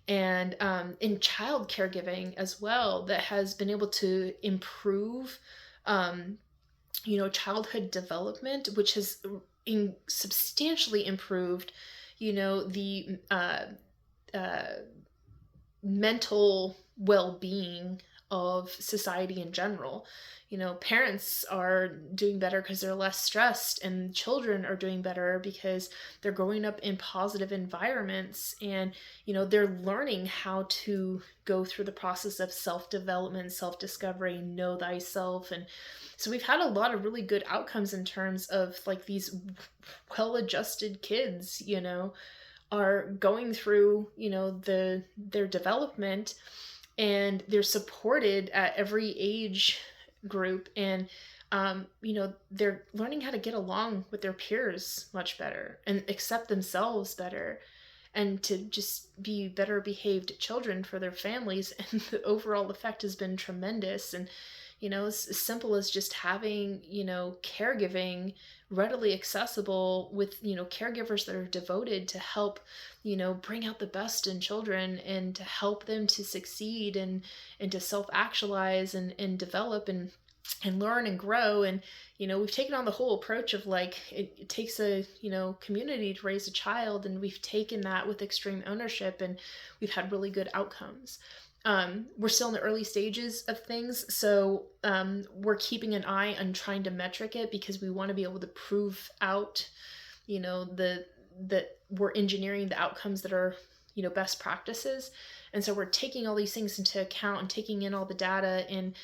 And in child caregiving as well, that has been able to improve childhood development, which has substantially improved the mental well-being of society in general. Parents are doing better because they're less stressed, and children are doing better because they're growing up in positive environments, and they're learning how to go through the process of self-development, self-discovery, know thyself. And so we've had a lot of really good outcomes in terms of these well-adjusted kids, are going through, their development, and they're supported at every age group. And, they're learning how to get along with their peers much better and accept themselves better, and to just be better behaved children for their families. And the overall effect has been tremendous. And, as simple as just having, caregiving readily accessible with, caregivers that are devoted to help, bring out the best in children and to help them to succeed and to self-actualize and develop and learn and grow. And, we've taken on the whole approach of it takes a, community to raise a child, and we've taken that with extreme ownership, and we've had really good outcomes. We're still in the early stages of things, so we're keeping an eye on trying to metric it, because we want to be able to prove out, that we're engineering the outcomes that are, best practices. And so we're taking all these things into account and taking in all the data and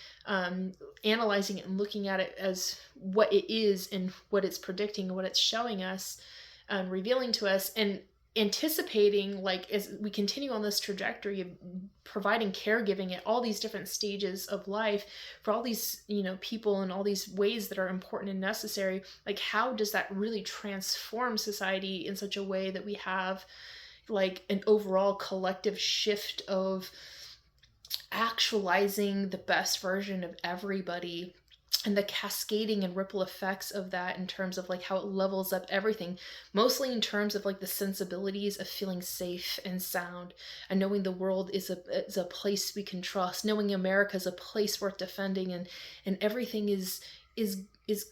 analyzing it and looking at it as what it is and what it's predicting and what it's showing us, revealing to us, and anticipating, as we continue on this trajectory of providing caregiving at all these different stages of life for all these, people in all these ways that are important and necessary, how does that really transform society in such a way that we have an overall collective shift of actualizing the best version of everybody, and the cascading and ripple effects of that in terms of how it levels up everything, mostly in terms of the sensibilities of feeling safe and sound, and knowing the world is a place we can trust, knowing America is a place worth defending, and everything is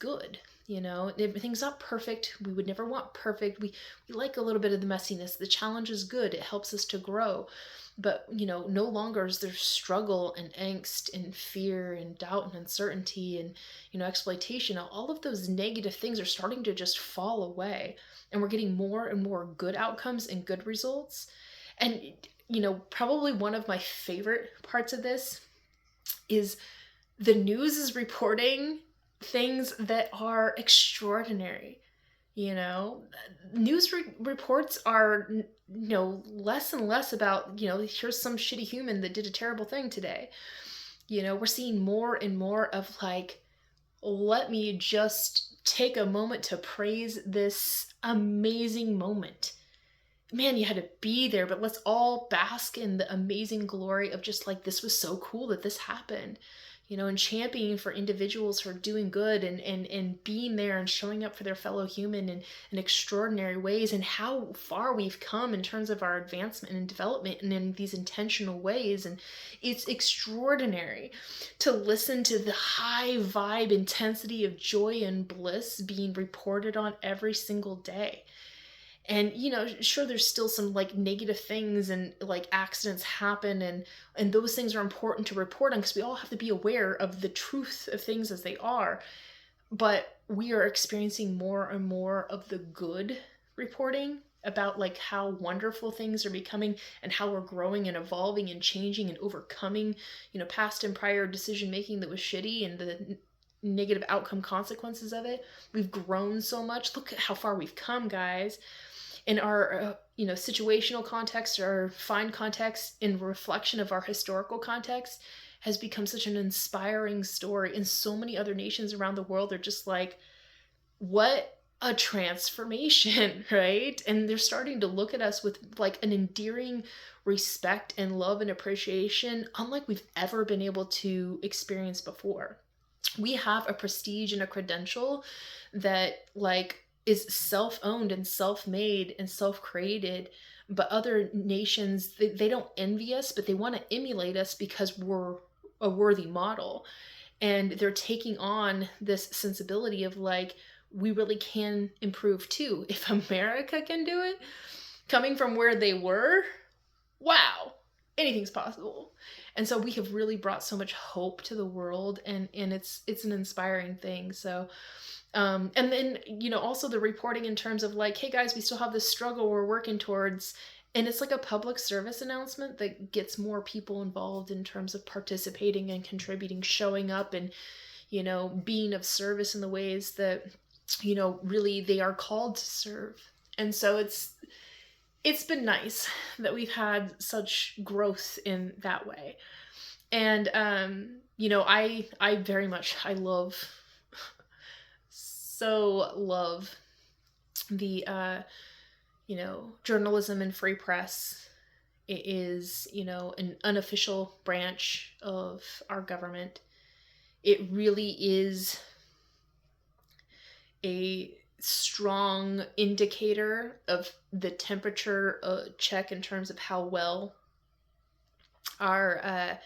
good. Everything's not perfect. We would never want perfect. We like a little bit of the messiness. The challenge is good. It helps us to grow. But, no longer is there struggle and angst and fear and doubt and uncertainty and, exploitation. All of those negative things are starting to just fall away. And we're getting more and more good outcomes and good results. And, probably one of my favorite parts of this is the news is reporting things that are extraordinary. News reports are, less and less about, here's some shitty human that did a terrible thing today. We're seeing more and more of let me just take a moment to praise this amazing moment. man, you had to be there, but let's all bask in the amazing glory of just like, this was so cool that this happened, and championing for individuals who are doing good, and being there and showing up for their fellow human in extraordinary ways, and how far we've come in terms of our advancement and development and in these intentional ways. And it's extraordinary to listen to the high vibe intensity of joy and bliss being reported on every single day. And sure, there's still some like negative things, and like accidents happen, and those things are important to report on, because we all have to be aware of the truth of things as they are. But we are experiencing more and more of the good reporting about like how wonderful things are becoming, and how we're growing and evolving and changing and overcoming past and prior decision making that was shitty, and the negative outcome consequences of it. We've grown so much. Look at how far we've come, guys. In our situational context, or fine context, in reflection of our historical context, has become such an inspiring story. And so many other nations around the world are just like, what a transformation, right? And they're starting to look at us with like an endearing respect and love and appreciation unlike we've ever been able to experience before. We have a prestige and a credential that like is self-owned and self-made and self-created, but other nations, they don't envy us, but they want to emulate us because we're a worthy model. And they're taking on this sensibility of like, we really can improve too. If America can do it, coming from where they were, wow, anything's possible. And so we have really brought so much hope to the world, and it's an inspiring thing. So and then also the reporting in terms of like, hey guys, we still have this struggle we're working towards. And it's like a public service announcement that gets more people involved in terms of participating and contributing, showing up, and being of service in the ways that really they are called to serve. And so it's been nice that we've had such growth in that way. And I very much, I love the journalism and free press. It is an unofficial branch of our government. It really is a strong indicator of the temperature check in terms of how well our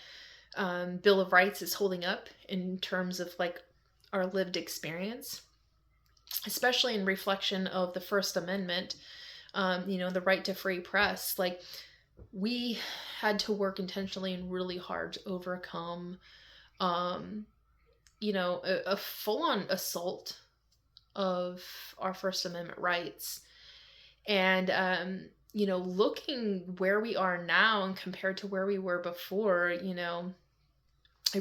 Bill of Rights is holding up in terms of like our lived experience, especially in reflection of the First Amendment, the right to free press. Like, we had to work intentionally and really hard to overcome, a full-on assault of our First Amendment rights. And, looking where we are now and compared to where we were before,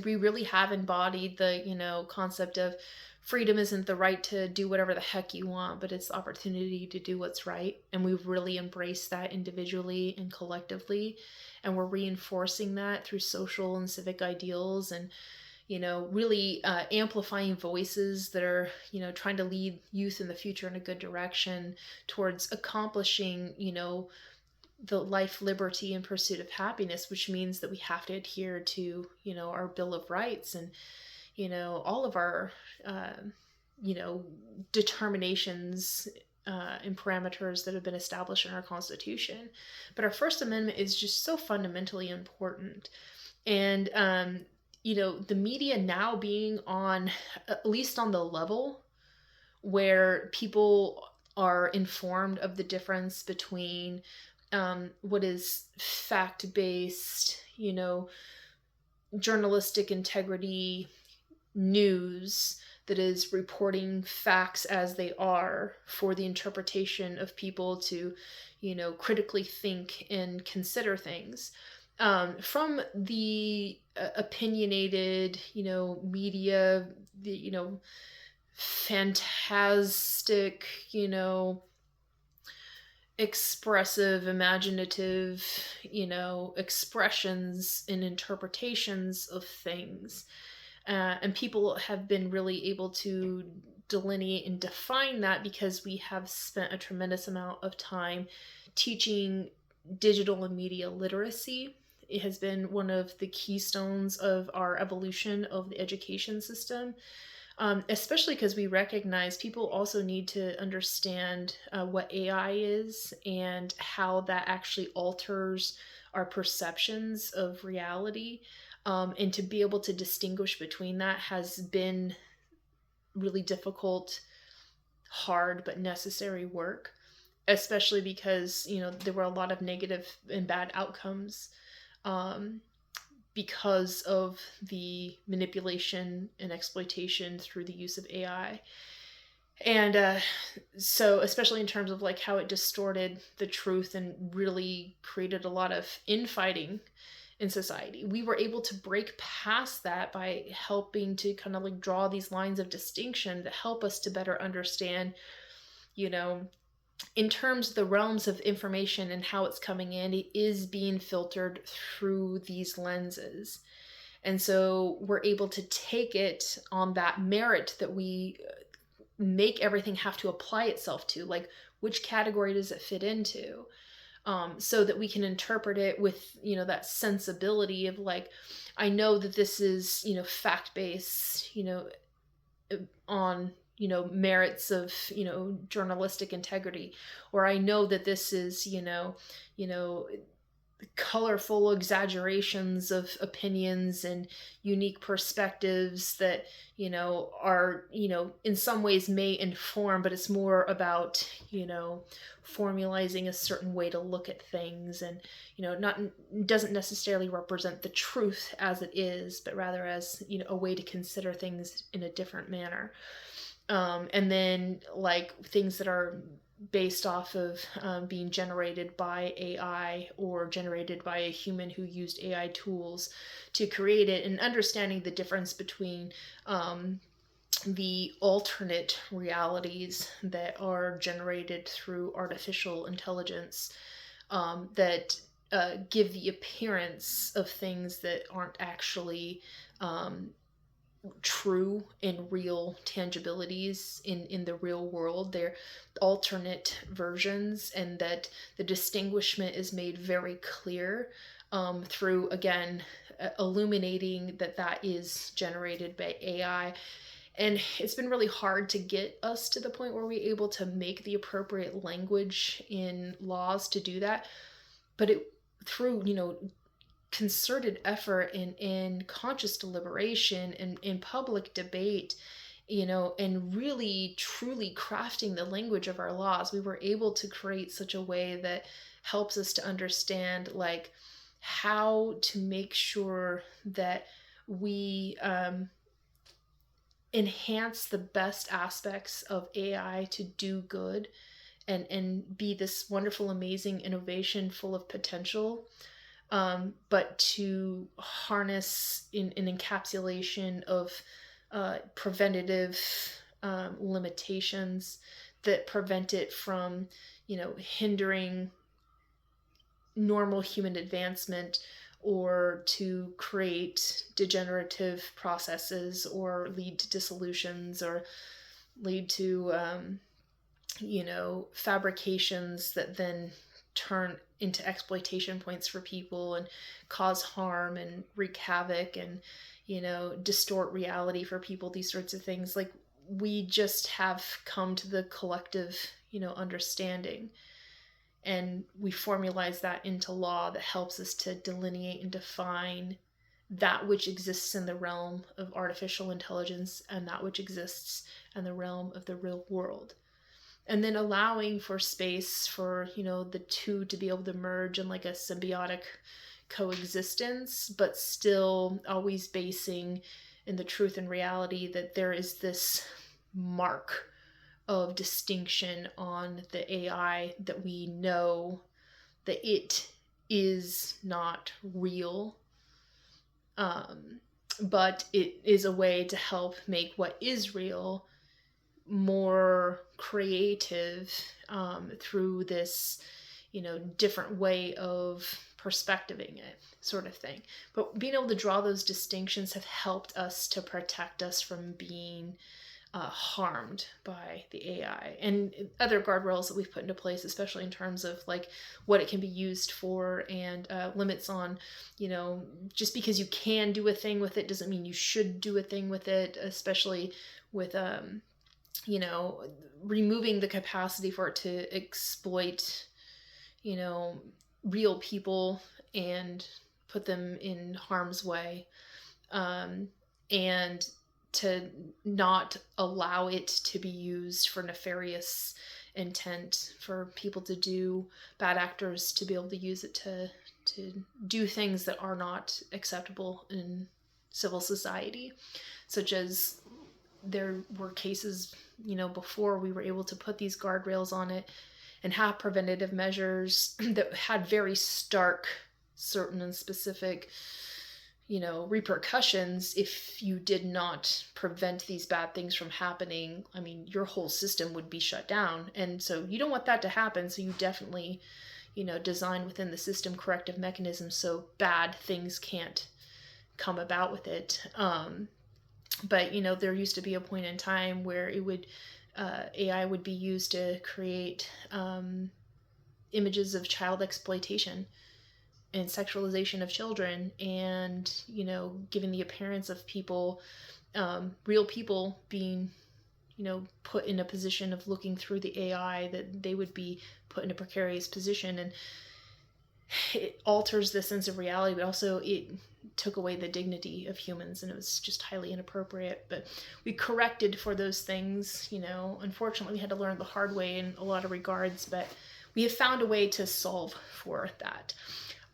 we really have embodied the, concept of freedom isn't the right to do whatever the heck you want, but it's the opportunity to do what's right. And we've really embraced that individually and collectively. And we're reinforcing that through social and civic ideals, and, really amplifying voices that are, trying to lead youth in the future in a good direction towards accomplishing, the life, liberty, and pursuit of happiness, which means that we have to adhere to, our Bill of Rights, and, all of our, determinations and parameters that have been established in our Constitution. But our First Amendment is just so fundamentally important. And, the media now being on, at least on the level where people are informed of the difference between what is fact-based, journalistic integrity news that is reporting facts as they are for the interpretation of people to, critically think and consider things. From the opinionated, media, the, fantastic, expressive, imaginative, expressions and interpretations of things. And people have been really able to delineate and define that because we have spent a tremendous amount of time teaching digital and media literacy. It has been one of the keystones of our evolution of the education system, especially because we recognize people also need to understand what AI is and how that actually alters our perceptions of reality. And to be able to distinguish between that has been really difficult, hard, but necessary work, especially because, there were a lot of negative and bad outcomes because of the manipulation and exploitation through the use of AI. And so, especially in terms of like how it distorted the truth and really created a lot of infighting in society, we were able to break past that by helping to kind of like draw these lines of distinction that help us to better understand, in terms of the realms of information and how it's coming in, it is being filtered through these lenses. And so we're able to take it on that merit that we make everything have to apply itself to, like which category does it fit into, so that we can interpret it with, that sensibility of like, I know that this is, fact-based, on, merits of, journalistic integrity, or I know that this is, colorful exaggerations of opinions and unique perspectives that, are, in some ways may inform, but it's more about, formalizing a certain way to look at things, and, not doesn't necessarily represent the truth as it is, but rather as, a way to consider things in a different manner. And then like things that are based off of being generated by AI or generated by a human who used AI tools to create it, and understanding the difference between the alternate realities that are generated through artificial intelligence, that give the appearance of things that aren't actually true and real tangibilities in the real world. They're alternate versions, and that the distinguishment is made very clear through, again, illuminating that is generated by AI. And it's been really hard to get us to the point where we're able to make the appropriate language in laws to do that. But through, concerted effort and conscious deliberation and in public debate, and really truly crafting the language of our laws, we were able to create such a way that helps us to understand like how to make sure that we enhance the best aspects of AI to do good and be this wonderful, amazing innovation full of potential, but to harness in an encapsulation of preventative limitations that prevent it from, hindering normal human advancement, or to create degenerative processes, or lead to dissolutions, or lead to, fabrications that then turn into exploitation points for people and cause harm and wreak havoc and, distort reality for people, these sorts of things. Like, we just have come to the collective, understanding. And we formalize that into law that helps us to delineate and define that which exists in the realm of artificial intelligence and that which exists in the realm of the real world. And then allowing for space for, the two to be able to merge in like a symbiotic coexistence, but still always basing in the truth and reality that there is this mark of distinction on the AI, that we know that it is not real, but it is a way to help make what is real more creative through this, different way of perspectiving it, sort of thing. But being able to draw those distinctions have helped us to protect us from being harmed by the AI, and other guardrails that we've put into place, especially in terms of like what it can be used for, and limits on, just because you can do a thing with it doesn't mean you should do a thing with it, especially with removing the capacity for it to exploit, real people and put them in harm's way, and to not allow it to be used for nefarious intent, for people to do, bad actors to be able to use it to do things that are not acceptable in civil society, such as there were cases, before we were able to put these guardrails on it and have preventative measures that had very stark, certain and specific, repercussions if you did not prevent these bad things from happening. I mean, your whole system would be shut down. And so you don't want that to happen. So you definitely, design within the system corrective mechanisms so bad things can't come about with it. But, there used to be a point in time where it would, AI would be used to create images of child exploitation and sexualization of children, and, giving the appearance of people, real people being, put in a position of looking through the AI, that they would be put in a precarious position. And it alters the sense of reality, but also it took away the dignity of humans, and it was just highly inappropriate. But we corrected for those things. Unfortunately, we had to learn the hard way in a lot of regards, but we have found a way to solve for that.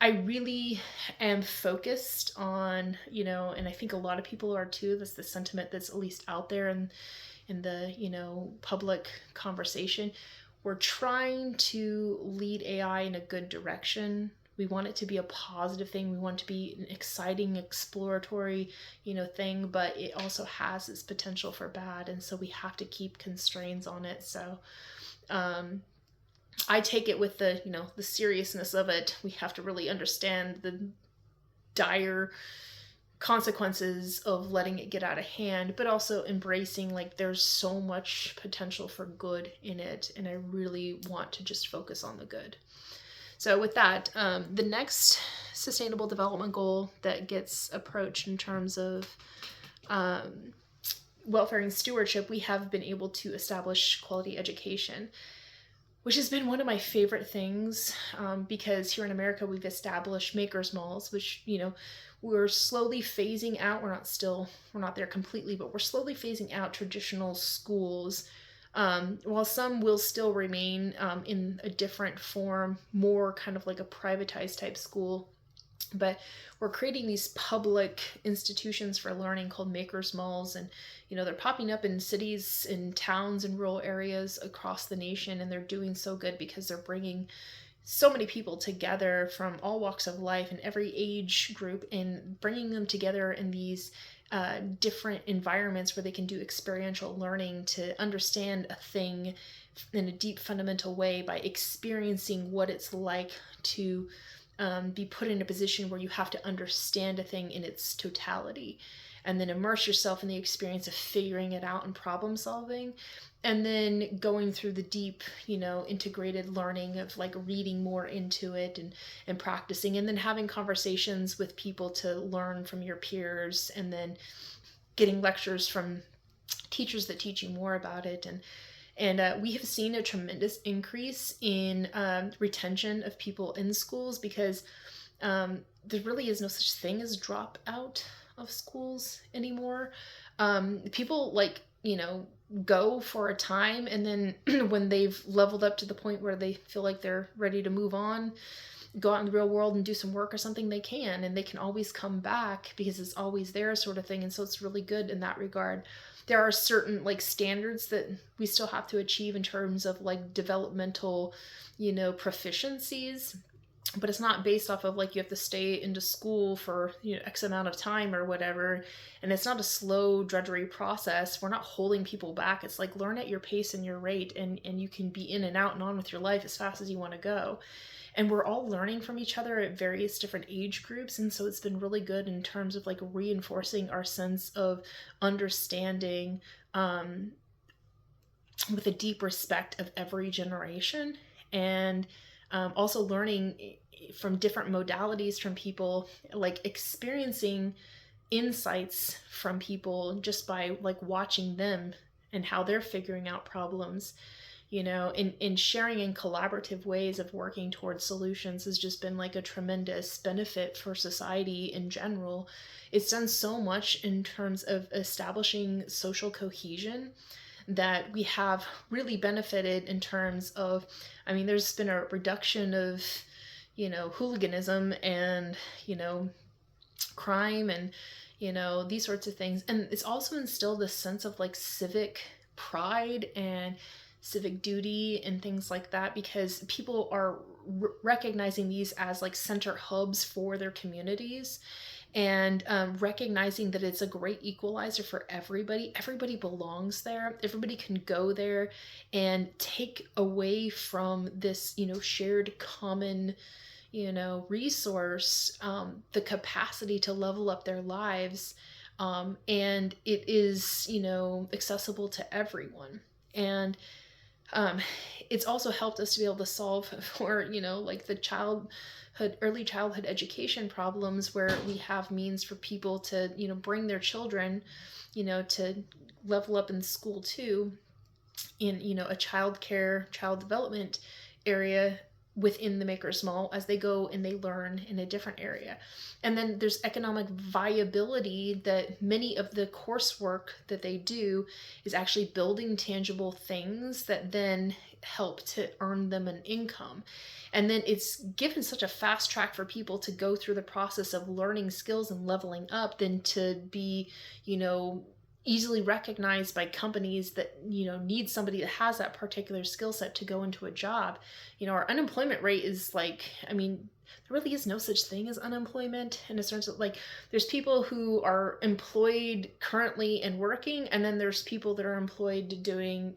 I really am focused on, and I think a lot of people are too, that's the sentiment that's at least out there in the, public conversation. We're trying to lead AI in a good direction. We want it to be a positive thing. We want it to be an exciting, exploratory, thing, but it also has its potential for bad. And so we have to keep constraints on it. So, I take it with the seriousness of it. We have to really understand the dire consequences of letting it get out of hand, but also embracing, like, there's so much potential for good in it, and I really want to just focus on the good. So with that, the next sustainable development goal that gets approached in terms of welfare and stewardship, we have been able to establish quality education, which has been one of my favorite things, because here in America, we've established makers malls, which, we're slowly phasing out. We're not there completely, but we're slowly phasing out traditional schools. While some will still remain in a different form, more kind of like a privatized type school. But we're creating these public institutions for learning called makers malls, and they're popping up in cities, in towns, and rural areas across the nation, and they're doing so good because they're bringing so many people together from all walks of life and every age group, and bringing them together in these different environments where they can do experiential learning to understand a thing in a deep fundamental way by experiencing what it's like to be put in a position where you have to understand a thing in its totality, and then immerse yourself in the experience of figuring it out and problem solving, and then going through the deep, integrated learning of like reading more into it, and practicing, and then having conversations with people to learn from your peers, and then getting lectures from teachers that teach you more about it. And we have seen a tremendous increase in retention of people in schools, because there really is no such thing as dropout of schools anymore. People go for a time, and then when they've leveled up to the point where they feel like they're ready to move on, go out in the real world and do some work or something, they can, and they can always come back because it's always there, sort of thing. And so it's really good in that regard. There are certain standards that we still have to achieve in terms of developmental, proficiencies, but it's not based off of you have to stay into school for X amount of time or whatever. And it's not a slow drudgery process. We're not holding people back. It's learn at your pace and your rate, and you can be in and out and on with your life as fast as you want to go. and we're all learning from each other at various different age groups. And so it's been really good in terms of like reinforcing our sense of understanding, with a deep respect of every generation, and also learning from different modalities from people, like experiencing insights from people just by like watching them and how they're figuring out problems, in sharing in collaborative ways of working towards solutions has just been like a tremendous benefit for society in general. It's done so much in terms of establishing social cohesion that we have really benefited in terms of, I mean, there's been a reduction of, hooliganism and, crime and, these sorts of things. And it's also instilled this sense of like civic pride and civic duty and things like that, because people are recognizing these as like center hubs for their communities, and recognizing that it's a great equalizer for everybody. Everybody belongs there. Everybody can go there and take away from this, shared common, resource, the capacity to level up their lives. And it is, accessible to everyone. And it's also helped us to be able to solve for, like the early childhood education problems, where we have means for people to, bring their children, to level up in school too, in, a child development area within the Maker's Mall, as they go and they learn in a different area. And then there's economic viability, that many of the coursework that they do is actually building tangible things that then help to earn them an income. And then it's given such a fast track for people to go through the process of learning skills and leveling up, than to be, easily recognized by companies that, need somebody that has that particular skill set to go into a job. Our unemployment rate is like, I mean, there really is no such thing as unemployment, in a sense of like, there's people who are employed currently and working, and then there's people that are employed doing,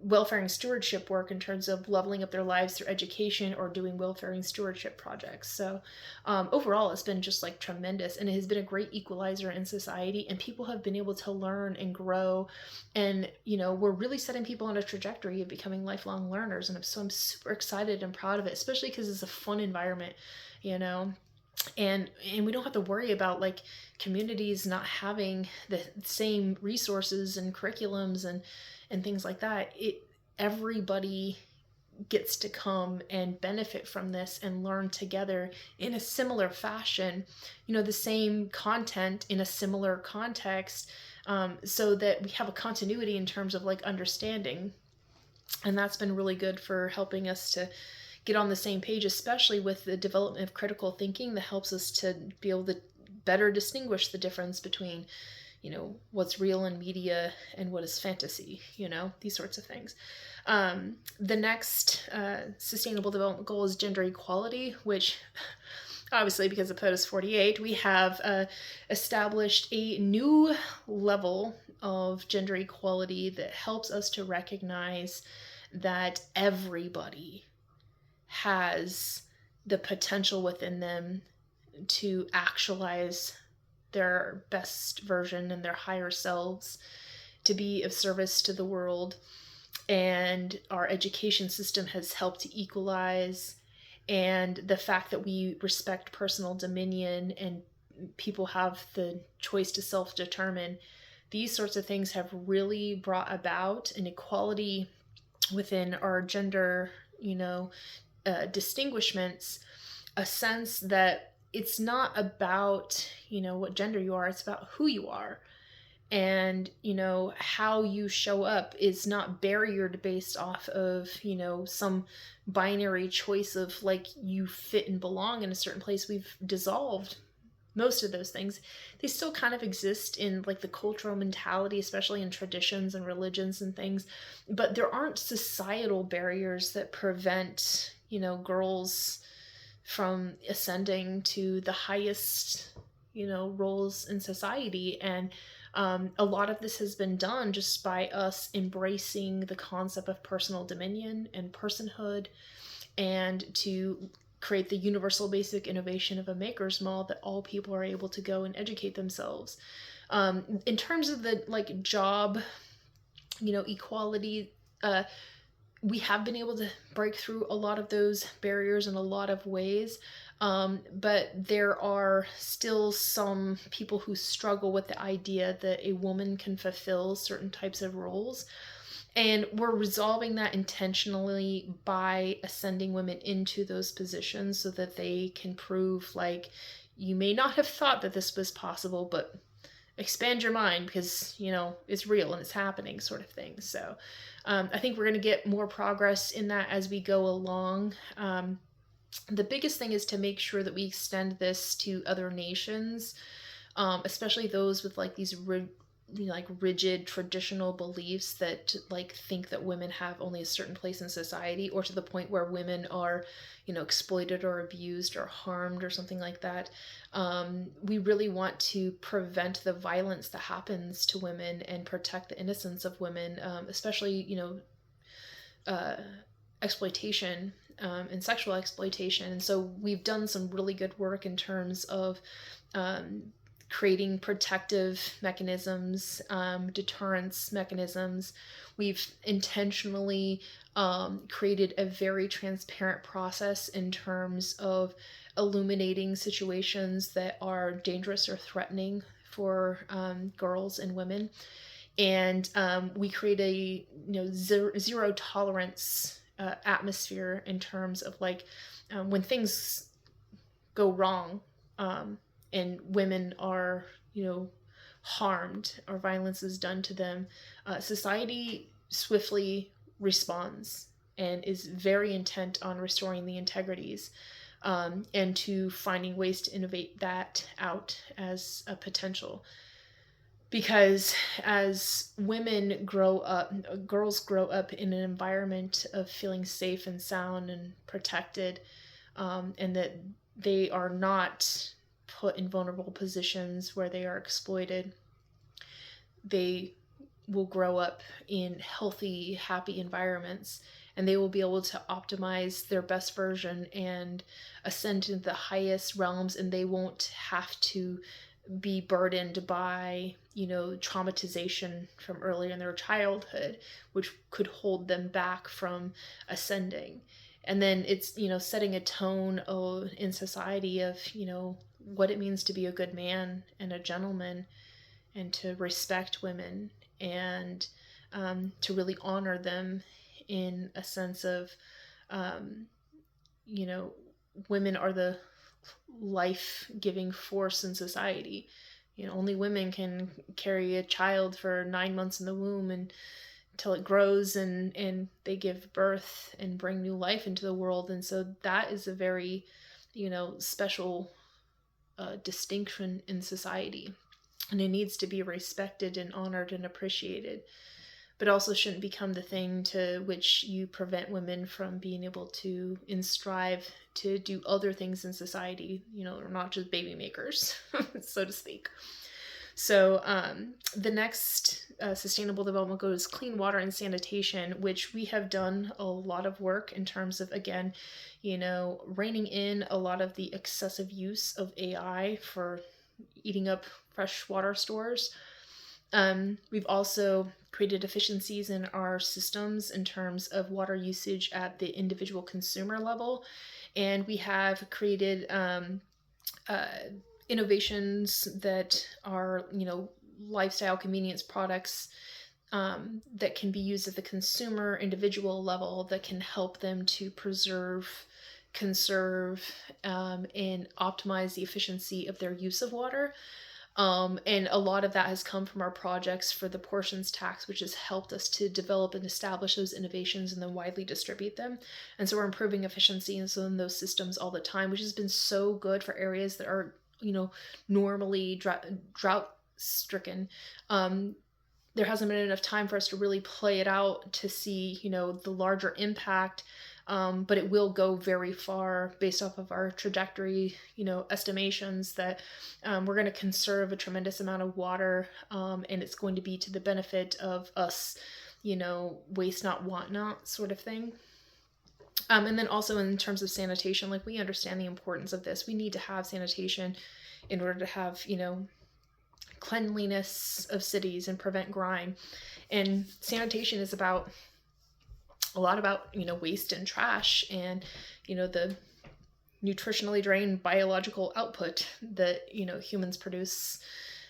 welfare and stewardship work in terms of leveling up their lives through education or doing welfare and stewardship projects. So overall, it's been just like tremendous, and it has been a great equalizer in society, and people have been able to learn and grow, and we're really setting people on a trajectory of becoming lifelong learners. And so I'm super excited and proud of it, especially because it's a fun environment, and we don't have to worry about like communities not having the same resources and curriculums and things like that. Everybody gets to come and benefit from this and learn together in a similar fashion, the same content in a similar context, so that we have a continuity in terms of like understanding. And that's been really good for helping us to get on the same page, especially with the development of critical thinking that helps us to be able to better distinguish the difference between, what's real in media and what is fantasy, these sorts of things. The next sustainable development goal is gender equality, which obviously, because of POTUS 48, we have established a new level of gender equality that helps us to recognize that everybody has the potential within them to actualize their best version and their higher selves, to be of service to the world. And our education system has helped to equalize, and the fact that we respect personal dominion and people have the choice to self-determine, these sorts of things have really brought about an equality within our gender, distinguishments, a sense that it's not about, what gender you are, it's about who you are. And, how you show up is not barriered based off of, some binary choice of like you fit and belong in a certain place. We've dissolved most of those things. They still kind of exist in like the cultural mentality, especially in traditions and religions and things, but there aren't societal barriers that prevent, girls from ascending to the highest, roles in society. And a lot of this has been done just by us embracing the concept of personal dominion and personhood, and to create the universal basic innovation of a maker's mall that all people are able to go and educate themselves. In terms of the like job, equality, we have been able to break through a lot of those barriers in a lot of ways. But there are still some people who struggle with the idea that a woman can fulfill certain types of roles. And we're resolving that intentionally by ascending women into those positions so that they can prove, like, you may not have thought that this was possible, but expand your mind because, it's real and it's happening, sort of thing. So I think we're going to get more progress in that as we go along. The biggest thing is to make sure that we extend this to other nations, especially those with like these rigid traditional beliefs that like think that women have only a certain place in society, or to the point where women are exploited or abused or harmed or something like that. We really want to prevent the violence that happens to women and protect the innocence of women, especially exploitation and sexual exploitation. And so we've done some really good work in terms of creating protective mechanisms, deterrence mechanisms. We've intentionally created a very transparent process in terms of illuminating situations that are dangerous or threatening for girls and women. And we create a zero tolerance atmosphere in terms of like when things go wrong, and women are, harmed or violence is done to them, society swiftly responds and is very intent on restoring the integrities, and to finding ways to innovate that out as a potential. Because as women grow up, girls grow up in an environment of feeling safe and sound and protected, and that they are not put in vulnerable positions where they are exploited, they will grow up in healthy, happy environments, and they will be able to optimize their best version and ascend to the highest realms, and they won't have to be burdened by, traumatization from earlier in their childhood, which could hold them back from ascending. And then it's, setting a tone in society of, what it means to be a good man and a gentleman, and to respect women, and to really honor them in a sense of, women are the life-giving force in society. Only women can carry a child for 9 months in the womb and until it grows and they give birth and bring new life into the world. And so that is a very, special distinction in society, and it needs to be respected and honored and appreciated, but also shouldn't become the thing to which you prevent women from being able to strive to do other things in society, or not just baby makers, so to speak. So the next sustainable development goal is clean water and sanitation, which we have done a lot of work in terms of, again, reining in a lot of the excessive use of AI for eating up fresh water stores. We've also created efficiencies in our systems in terms of water usage at the individual consumer level. And we have created innovations that are, lifestyle convenience products that can be used at the consumer individual level that can help them to preserve, conserve, and optimize the efficiency of their use of water. And a lot of that has come from our projects for the portions tax, which has helped us to develop and establish those innovations and then widely distribute them. And so we're improving efficiency in those systems all the time, which has been so good for areas that are, normally drought stricken. There hasn't been enough time for us to really play it out to see, the larger impact. But it will go very far based off of our trajectory, estimations that we're going to conserve a tremendous amount of water, and it's going to be to the benefit of us, waste not, want not sort of thing. And then also in terms of sanitation, like we understand the importance of this. We need to have sanitation in order to have, cleanliness of cities and prevent grime. And sanitation is about a lot about, waste and trash and, the nutritionally drained biological output that, humans produce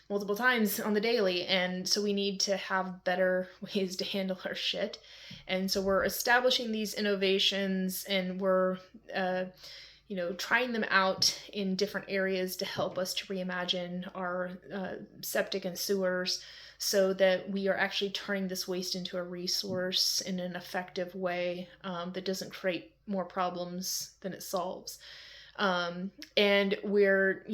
multiple times on the daily. And so we need to have better ways to handle our shit. And so we're establishing these innovations, and we're trying them out in different areas to help us to reimagine our septic and sewers, so that we are actually turning this waste into a resource in an effective way that doesn't create more problems than it solves. And we're,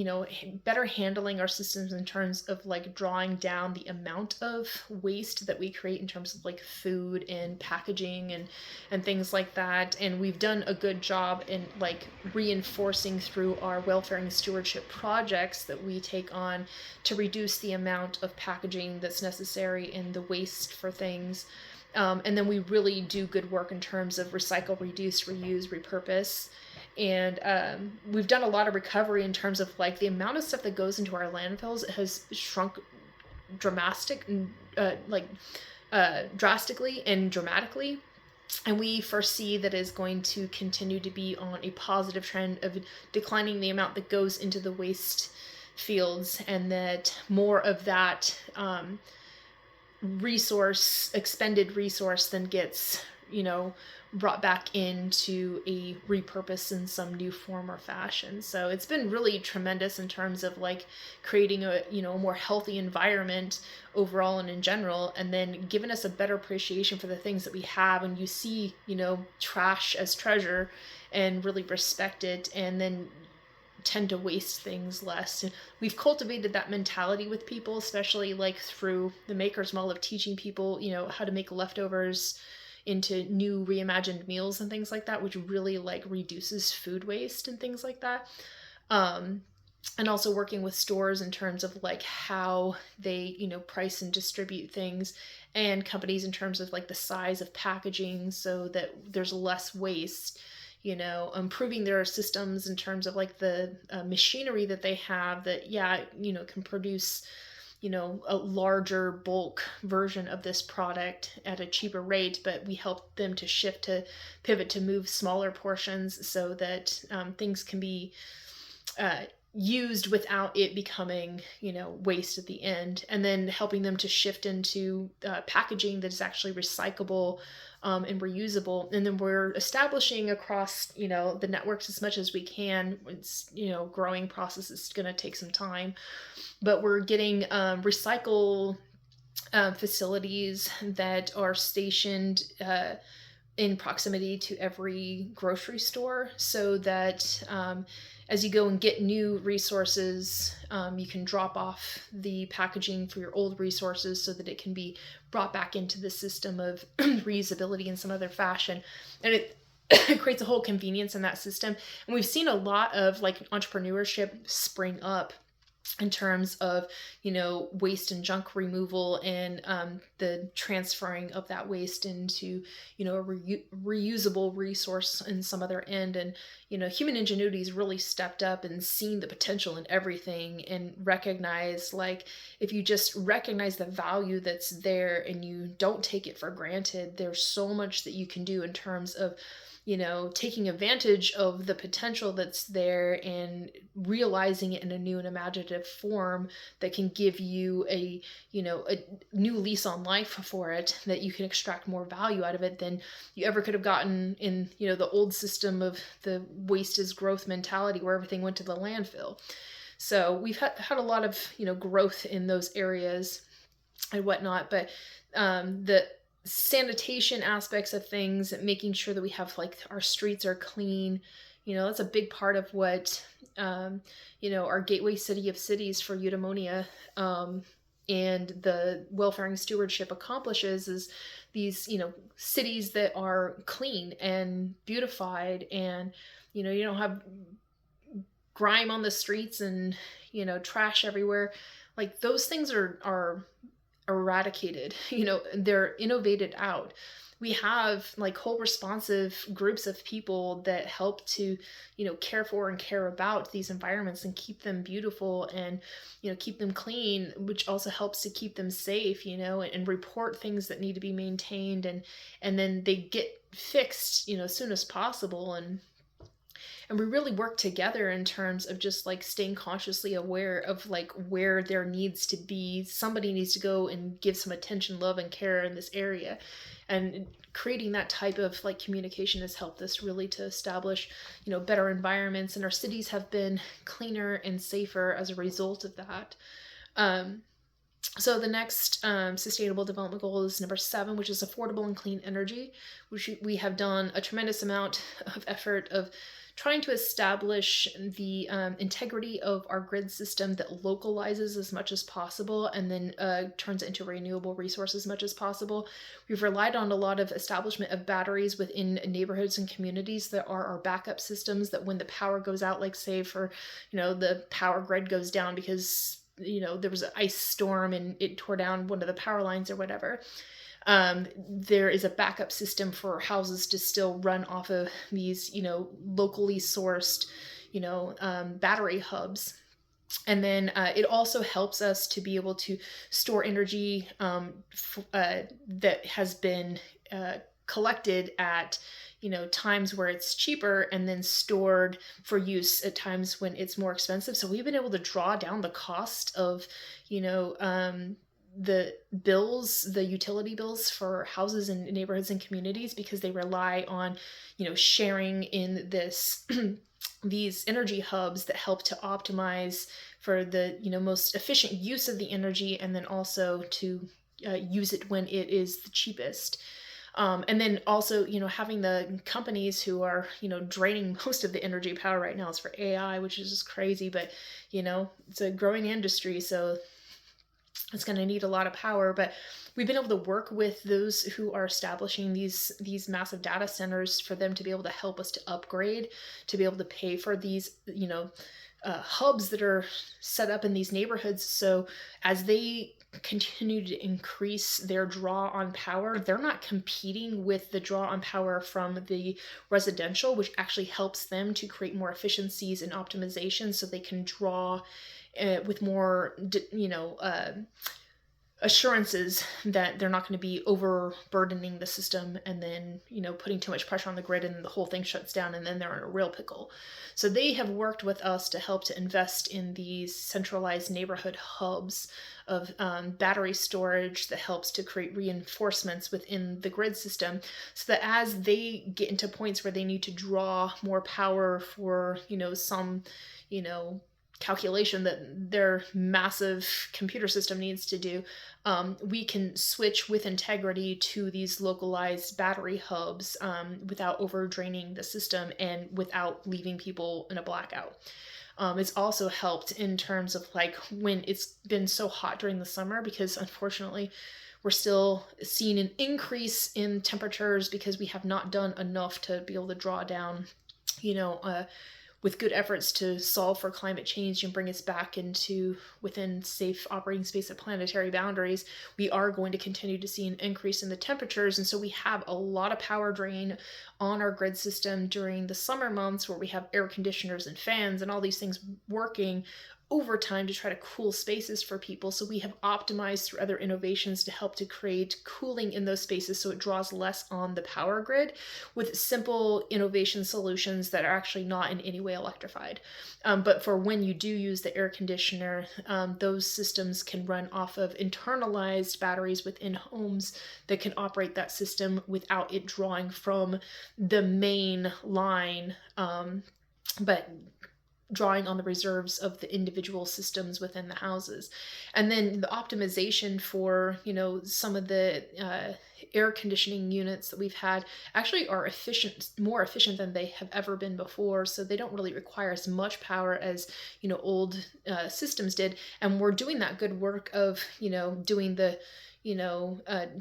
better handling our systems in terms of like drawing down the amount of waste that we create in terms of like food and packaging and things like that. And we've done a good job in like reinforcing through our welfare and stewardship projects that we take on to reduce the amount of packaging that's necessary and the waste for things. And then we really do good work in terms of recycle, reduce, reuse, repurpose. And we've done a lot of recovery in terms of like the amount of stuff that goes into our landfills has shrunk drastically and dramatically. And we foresee that is going to continue to be on a positive trend of declining the amount that goes into the waste fields, and that more of that expended resource then gets, brought back into a repurpose in some new form or fashion. So it's been really tremendous in terms of like creating a more healthy environment overall and in general, and then giving us a better appreciation for the things that we have. And you see, trash as treasure and really respect it, and then tend to waste things less. And we've cultivated that mentality with people, especially like through the Maker's Model of teaching people, how to make leftovers into new reimagined meals and things like that, which really like reduces food waste and things like that. And also working with stores in terms of like how they, price and distribute things, and companies in terms of like the size of packaging so that there's less waste. Improving their systems in terms of like the machinery that they have that, can produce, a larger bulk version of this product at a cheaper rate, but we help them to pivot to move smaller portions so that things can be used without it becoming, waste at the end, and then helping them to shift into packaging that is actually recyclable and reusable. And then we're establishing across, the networks as much as we can. It's, growing process is going to take some time, but we're getting recycle facilities that are stationed in proximity to every grocery store, so that as you go and get new resources, you can drop off the packaging for your old resources so that it can be brought back into the system of reusability in some other fashion. And it creates a whole convenience in that system. And we've seen a lot of like entrepreneurship spring up in terms of, waste and junk removal, and the transferring of that waste into, a reusable resource in some other end. And, human ingenuity has really stepped up and seen the potential in everything, and recognize, like, if you just recognize the value that's there and you don't take it for granted, there's so much that you can do in terms of, taking advantage of the potential that's there and realizing it in a new and imaginative form that can give you a new lease on life for it, that you can extract more value out of it than you ever could have gotten in, the old system of the waste is growth mentality where everything went to the landfill. So we've had a lot of, growth in those areas and whatnot, but the sanitation aspects of things, making sure that we have like our streets are clean, that's a big part of what our gateway city of cities for Eudaimonia and the welfare and stewardship accomplishes, is these cities that are clean and beautified, and you don't have grime on the streets and trash everywhere. Like those things are eradicated, they're innovated out. we have like whole responsive groups of people that help to, care for and care about these environments and keep them beautiful and, keep them clean, which also helps to keep them safe, and report things that need to be maintained, and then they get fixed, as soon as possible. And we really work together in terms of just like staying consciously aware of like where there needs to be, somebody needs to go and give some attention, love, and care in this area. And creating that type of like communication has helped us really to establish, better environments, and our cities have been cleaner and safer as a result of that. So the next sustainable development goal is number 7, which is affordable and clean energy, which we have done a tremendous amount of effort of trying to establish the integrity of our grid system that localizes as much as possible and then turns it into renewable resource as much as possible. We've relied on a lot of establishment of batteries within neighborhoods and communities that are our backup systems, that when the power goes out, like say for, the power grid goes down because, there was an ice storm and it tore down one of the power lines or whatever. There is a backup system for houses to still run off of these, locally sourced, battery hubs. And then it also helps us to be able to store energy that has been collected at, times where it's cheaper and then stored for use at times when it's more expensive. So we've been able to draw down the cost of, the bills, the utility bills for houses and neighborhoods and communities, because they rely on, sharing in this these energy hubs that help to optimize for the, most efficient use of the energy, and then also to use it when it is the cheapest. And then also, having the companies who are, draining most of the energy power right now is for AI, which is just crazy, but, it's a growing industry, so it's going to need a lot of power. But we've been able to work with those who are establishing these massive data centers for them to be able to help us to upgrade, to be able to pay for these, hubs that are set up in these neighborhoods. So as they continue to increase their draw on power, they're not competing with the draw on power from the residential, which actually helps them to create more efficiencies and optimization so they can draw with more, assurances that they're not going to be overburdening the system and then, putting too much pressure on the grid and the whole thing shuts down and then they're in a real pickle. So they have worked with us to help to invest in these centralized neighborhood hubs of battery storage that helps to create reinforcements within the grid system, so that as they get into points where they need to draw more power for, some, calculation that their massive computer system needs to do, we can switch with integrity to these localized battery hubs without over draining the system and without leaving people in a blackout. It's also helped in terms of like when it's been so hot during the summer, because unfortunately we're still seeing an increase in temperatures because we have not done enough to be able to draw down, with good efforts to solve for climate change and bring us back into within safe operating space of planetary boundaries, we are going to continue to see an increase in the temperatures. And so we have a lot of power drain on our grid system during the summer months, where we have air conditioners and fans and all these things working overtime to try to cool spaces for people. So we have optimized through other innovations to help to create cooling in those spaces so it draws less on the power grid, with simple innovation solutions that are actually not in any way electrified. But for when you do use the air conditioner, those systems can run off of internalized batteries within homes that can operate that system without it drawing from the main line, but drawing on the reserves of the individual systems within the houses. And then the optimization for, some of the air conditioning units that we've had actually are more efficient than they have ever been before. So they don't really require as much power as, old systems did. And we're doing that good work of, doing the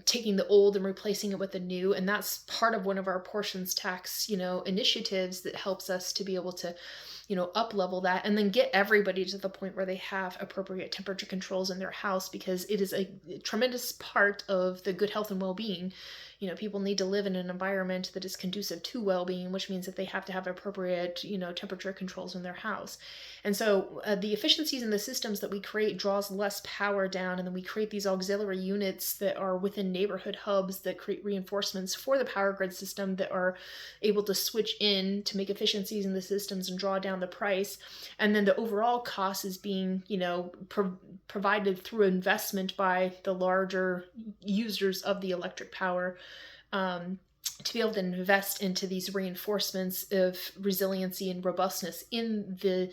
taking the old and replacing it with the new. And that's part of one of our portions tax, initiatives that helps us to be able to, up level that and then get everybody to the point where they have appropriate temperature controls in their house, because it is a tremendous part of the good health and well-being well-being. People need to live in an environment that is conducive to well-being, which means that they have to have appropriate, temperature controls in their house. And so the efficiencies in the systems that we create draws less power down, and then we create these auxiliary units that are within neighborhood hubs that create reinforcements for the power grid system that are able to switch in to make efficiencies in the systems and draw down the price. And then the overall cost is being, provided through investment by the larger users of the electric power, to be able to invest into these reinforcements of resiliency and robustness in the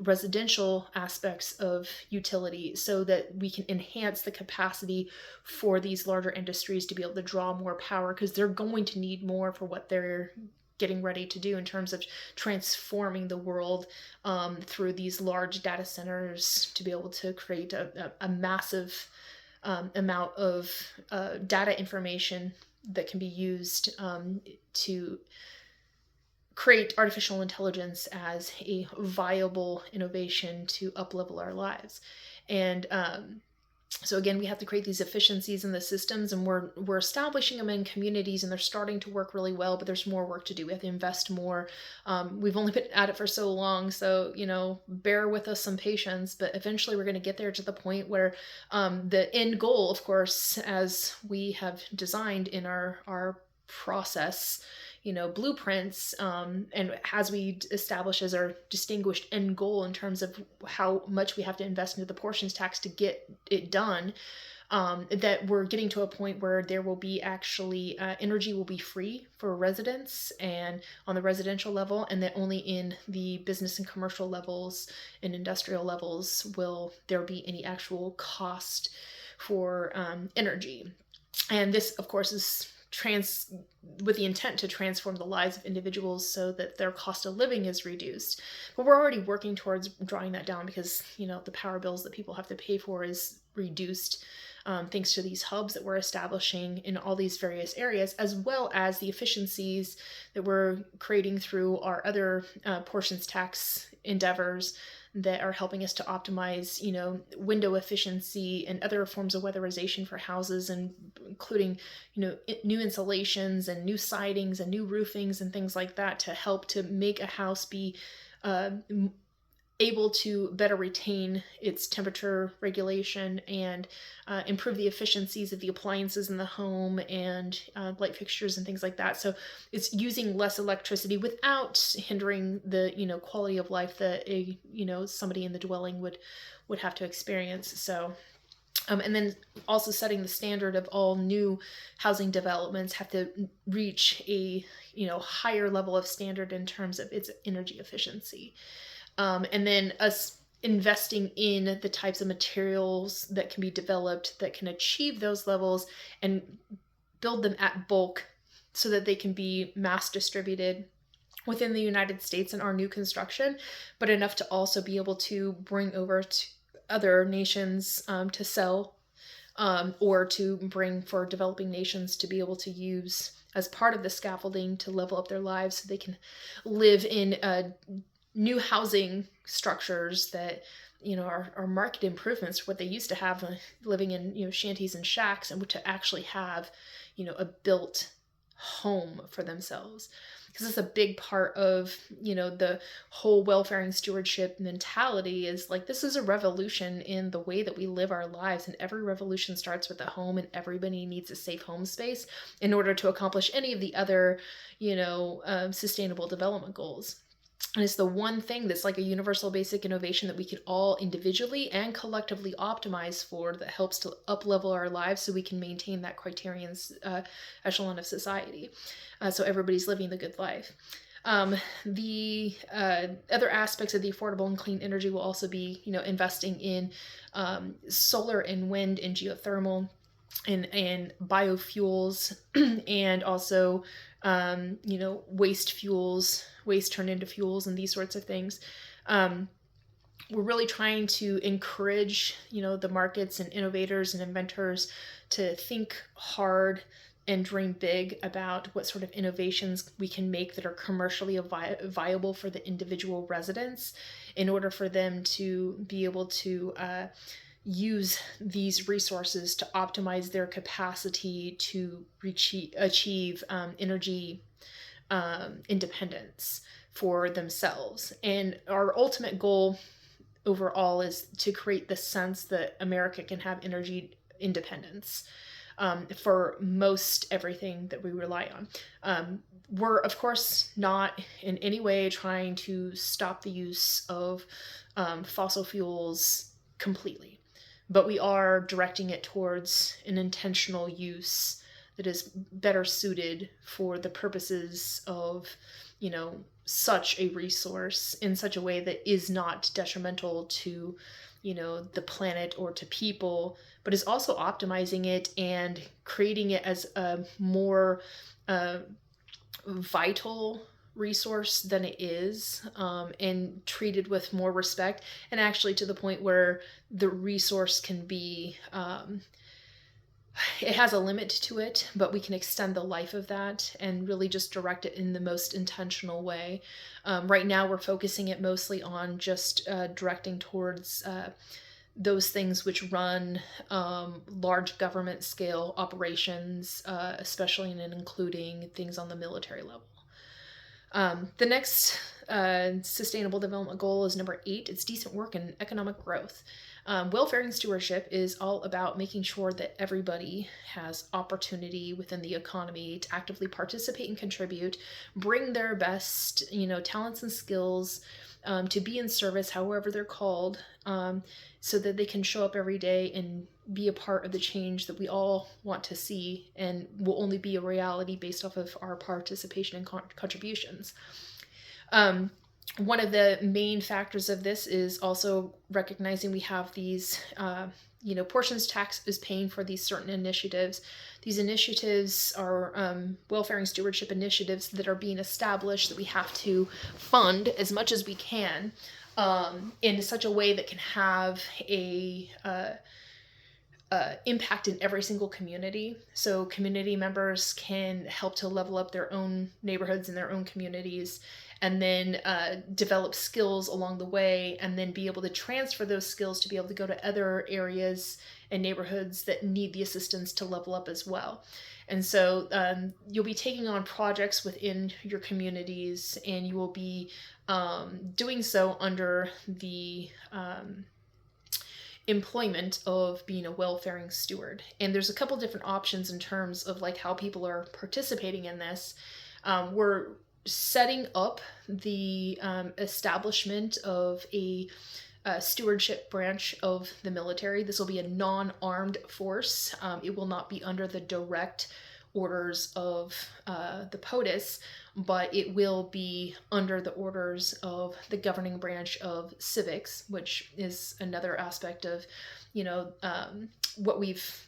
residential aspects of utility, so that we can enhance the capacity for these larger industries to be able to draw more power, because they're going to need more for what they're getting ready to do in terms of transforming the world through these large data centers, to be able to create a massive amount of data information that can be used to create artificial intelligence as a viable innovation to up-level our lives. And so again, we have to create these efficiencies in the systems, and we're establishing them in communities, and they're starting to work really well, but there's more work to do. We have to invest more. We've only been at it for so long, so bear with us some patience, but eventually we're going to get there to the point where the end goal, of course, as we have designed in our process, blueprints, and as we establish as our distinguished end goal in terms of how much we have to invest into the portions tax to get it done, that we're getting to a point where there will be actually energy will be free for residents and on the residential level, and that only in the business and commercial levels and industrial levels will there be any actual cost for energy. And this, of course, is with the intent to transform the lives of individuals so that their cost of living is reduced. But we're already working towards drawing that down, because the power bills that people have to pay for is reduced thanks to these hubs that we're establishing in all these various areas, as well as the efficiencies that we're creating through our other portions tax endeavors that are helping us to optimize, window efficiency and other forms of weatherization for houses, and including, new insulations and new sidings and new roofings and things like that, to help to make a house be able to better retain its temperature regulation and improve the efficiencies of the appliances in the home and light fixtures and things like that. So it's using less electricity without hindering the quality of life that somebody in the dwelling would have to experience. So and then also setting the standard of all new housing developments have to reach a higher level of standard in terms of its energy efficiency. And then us investing in the types of materials that can be developed that can achieve those levels and build them at bulk so that they can be mass distributed within the United States in our new construction, but enough to also be able to bring over to other nations to sell, or to bring for developing nations to be able to use as part of the scaffolding to level up their lives so they can live in new housing structures that are market improvements for what they used to have living in shanties and shacks, and to actually have a built home for themselves. Because it's a big part of the whole welfare and stewardship mentality is like, this is a revolution in the way that we live our lives, and every revolution starts with a home, and everybody needs a safe home space in order to accomplish any of the other sustainable development goals. And it's the one thing that's like a universal basic innovation that we can all individually and collectively optimize for, that helps to up-level our lives so we can maintain that criterion echelon of society. So everybody's living the good life. The other aspects of the affordable and clean energy will also be, investing in solar and wind and geothermal and biofuels, and also, waste turned into fuels and these sorts of things. We're really trying to encourage, the markets and innovators and inventors to think hard and dream big about what sort of innovations we can make that are commercially viable for the individual residents, in order for them to be able to use these resources to optimize their capacity to achieve energy independence for themselves. And our ultimate goal overall is to create the sense that America can have energy independence for most everything that we rely on. We're, of course, not in any way trying to stop the use of fossil fuels completely, but we are directing it towards an intentional use that is better suited for the purposes of, such a resource in such a way that is not detrimental to, the planet or to people, but is also optimizing it and creating it as a more vital resource than it is, and treated with more respect, and actually to the point where the resource can be it has a limit to it, but we can extend the life of that and really just direct it in the most intentional way. Right now we're focusing it mostly on just directing towards those things which run large government scale operations, especially and including things on the military level. The next sustainable development goal is number 8. It's decent work and economic growth. Welfare stewardship is all about making sure that everybody has opportunity within the economy to actively participate and contribute, bring their best, talents and skills, to be in service, however they're called, so that they can show up every day and be a part of the change that we all want to see and will only be a reality based off of our participation and contributions. One of the main factors of this is also recognizing we have these, portions tax is paying for these certain initiatives. These initiatives are welfare and stewardship initiatives that are being established that we have to fund as much as we can in such a way that can have a impact in every single community. So community members can help to level up their own neighborhoods and their own communities, and then develop skills along the way, and then be able to transfer those skills to be able to go to other areas and neighborhoods that need the assistance to level up as well. And so you'll be taking on projects within your communities, and you will be doing so under the employment of being a welfaring steward. And there's a couple different options in terms of like how people are participating in this. We're setting up the establishment of a stewardship branch of the military. This will be a non-armed force. It will not be under the direct orders of the POTUS, but it will be under the orders of the governing branch of civics, which is another aspect of, what we've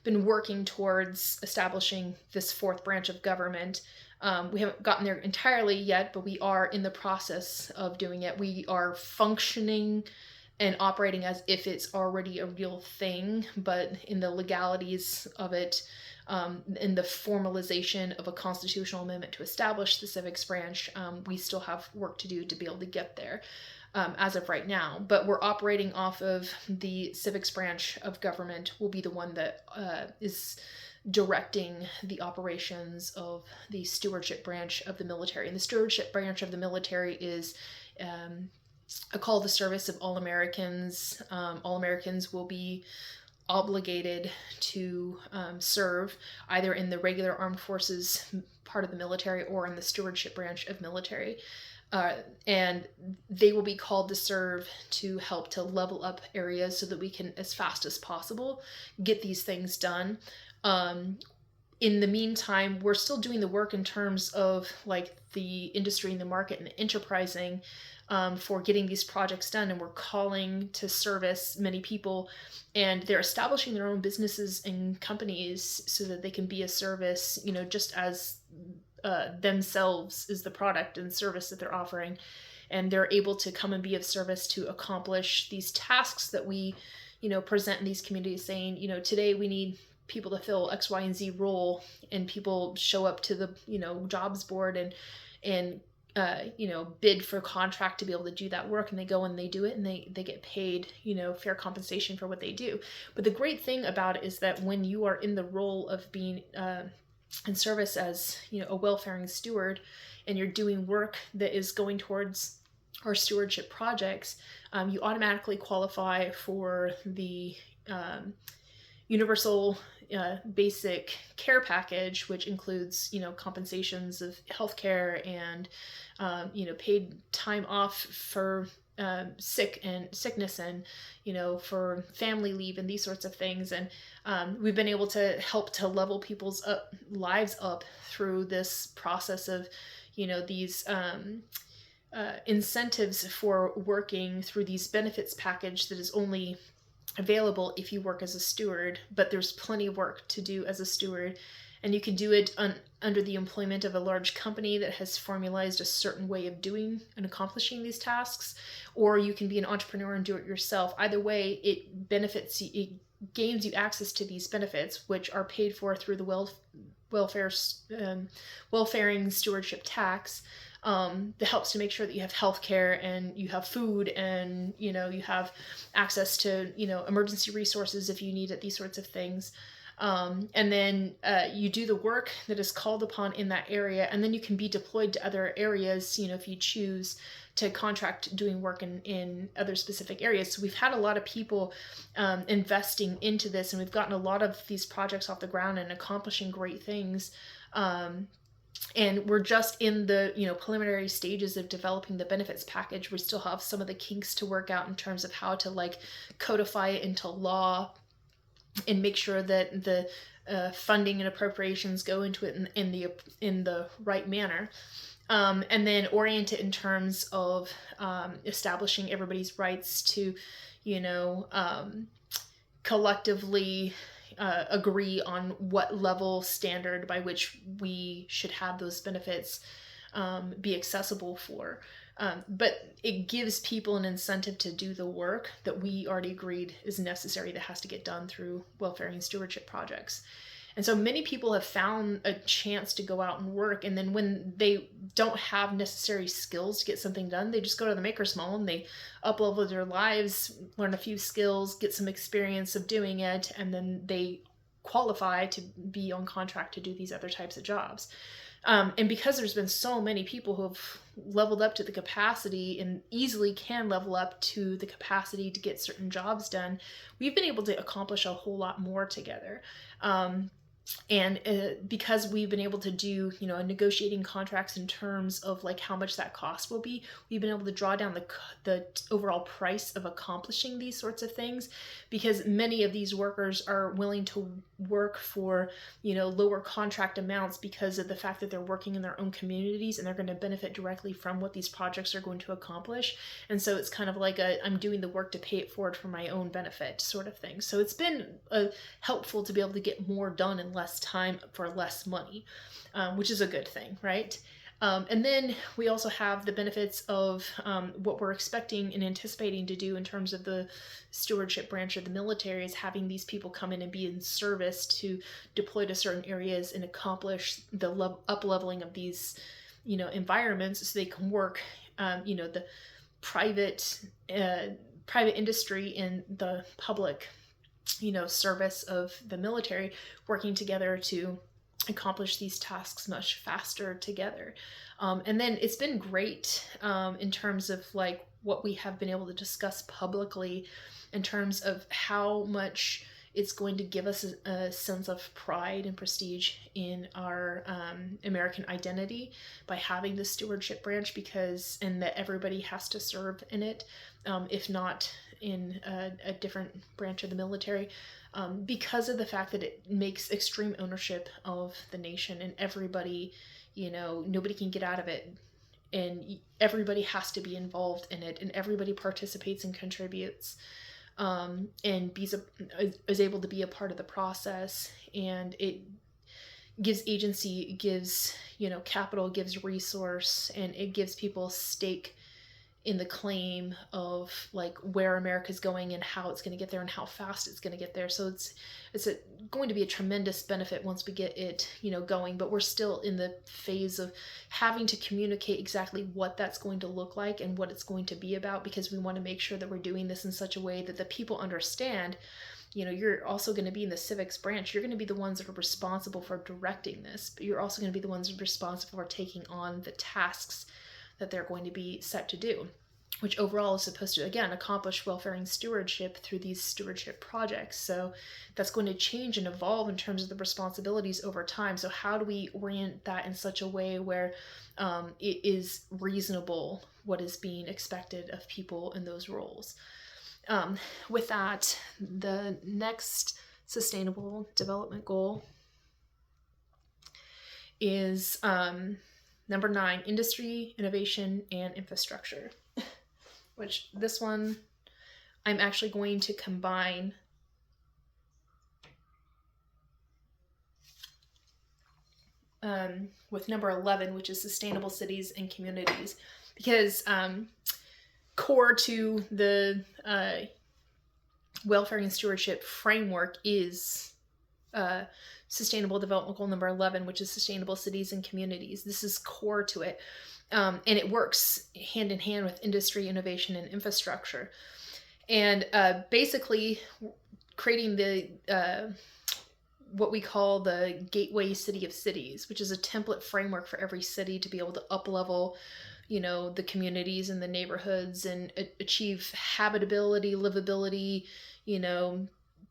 been working towards establishing this 4th branch of government. We haven't gotten there entirely yet, but we are in the process of doing it. We are functioning and operating as if it's already a real thing, but in the legalities of it, in the formalization of a constitutional amendment to establish the civics branch, we still have work to do to be able to get there as of right now. But we're operating off of the civics branch of government will be the one that is directing the operations of the stewardship branch of the military. And the stewardship branch of the military is a call to service of all Americans. All Americans will be obligated to serve either in the regular armed forces part of the military or in the stewardship branch of military. And they will be called to serve to help to level up areas so that we can, as fast as possible, get these things done. In the meantime, we're still doing the work in terms of like the industry and the market and the enterprising for getting these projects done. And we're calling to service many people, and they're establishing their own businesses and companies so that they can be a service, just as themselves is the product and service that they're offering. And they're able to come and be of service to accomplish these tasks that we, present in these communities, saying, today we need people to fill X, Y, and Z role, and people show up to the, jobs board and bid for contract to be able to do that work, and they go and they do it, and they get paid, fair compensation for what they do. But the great thing about it is that when you are in the role of being in service as, a welfaring steward, and you're doing work that is going towards our stewardship projects, you automatically qualify for the universal basic care package, which includes, compensations of healthcare and, paid time off for sickness, and, for family leave and these sorts of things. And we've been able to help to level people's lives up through this process of, these incentives for working through these benefits package that is only available if you work as a steward, but there's plenty of work to do as a steward, and you can do it under the employment of a large company that has formalized a certain way of doing and accomplishing these tasks, or you can be an entrepreneur and do it yourself. Either way, it benefits you, it gains you access to these benefits, which are paid for through the welfaring stewardship tax. That helps to make sure that you have health care and you have food, and you have access to emergency resources if you need it, these sorts of things. And then you do the work that is called upon in that area, and then you can be deployed to other areas, if you choose to contract doing work in other specific areas. So we've had a lot of people investing into this, and we've gotten a lot of these projects off the ground and accomplishing great things. And we're just in the preliminary stages of developing the benefits package. We still have some of the kinks to work out in terms of how to codify it into law and make sure that the funding and appropriations go into it in the right manner. And then orient it in terms of establishing everybody's rights to collectively agree on what level standard by which we should have those benefits be accessible for. But it gives people an incentive to do the work that we already agreed is necessary, that has to get done through welfare and stewardship projects. And so many people have found a chance to go out and work, and then when they don't have necessary skills to get something done, they just go to the Maker's Mall and they up-level their lives, learn a few skills, get some experience of doing it, and then they qualify to be on contract to do these other types of jobs. And because there's been so many people who have leveled up to the capacity and easily can level up to the capacity to get certain jobs done, we've been able to accomplish a whole lot more together. And because we've been able to do, negotiating contracts in terms of how much that cost will be, we've been able to draw down the overall price of accomplishing these sorts of things, because many of these workers are willing to work for, lower contract amounts because of the fact that they're working in their own communities and they're going to benefit directly from what these projects are going to accomplish. And so it's kind of like I'm doing the work to pay it forward for my own benefit sort of thing. So it's been helpful to be able to get more done in less time for less money, which is a good thing, right? And then we also have the benefits of what we're expecting and anticipating to do in terms of the stewardship branch of the military, is having these people come in and be in service to deploy to certain areas and accomplish the up-leveling of these, environments, so they can work, the private industry in the public, service of the military, working together to accomplish these tasks much faster together. And then it's been great in terms of what we have been able to discuss publicly in terms of how much it's going to give us a sense of pride and prestige in our American identity by having this stewardship branch, and that everybody has to serve in it, if not in a different branch of the military, because of the fact that it makes extreme ownership of the nation, and everybody, nobody can get out of it, and everybody has to be involved in it, and everybody participates and contributes, and is able to be a part of the process. And it gives agency, it gives capital, gives resource, and it gives people stake in the claim of like where America's going and how it's going to get there and how fast it's going to get there. So it's going to be a tremendous benefit once we get it, going. But we're still in the phase of having to communicate exactly what that's going to look like and what it's going to be about, because we want to make sure that we're doing this in such a way that the people understand. You're also going to be in the civics branch. You're going to be the ones that are responsible for directing this, but you're also going to be the ones responsible for taking on the tasks that they're going to be set to do, which overall is supposed to, again, accomplish welfare and stewardship through these stewardship projects. So that's going to change and evolve in terms of the responsibilities over time. So how do we orient that in such a way where it is reasonable what is being expected of people in those roles? With that, the next sustainable development goal is number 9, industry, innovation, and infrastructure, which this one I'm actually going to combine with number 11, which is sustainable cities and communities, because core to the welfare and stewardship framework is sustainable development goal number 11, which is sustainable cities and communities. This is core to it. And it works hand in hand with industry, innovation, and infrastructure. And basically creating the what we call the gateway city of cities, which is a template framework for every city to be able to up-level the communities and the neighborhoods and achieve habitability, livability,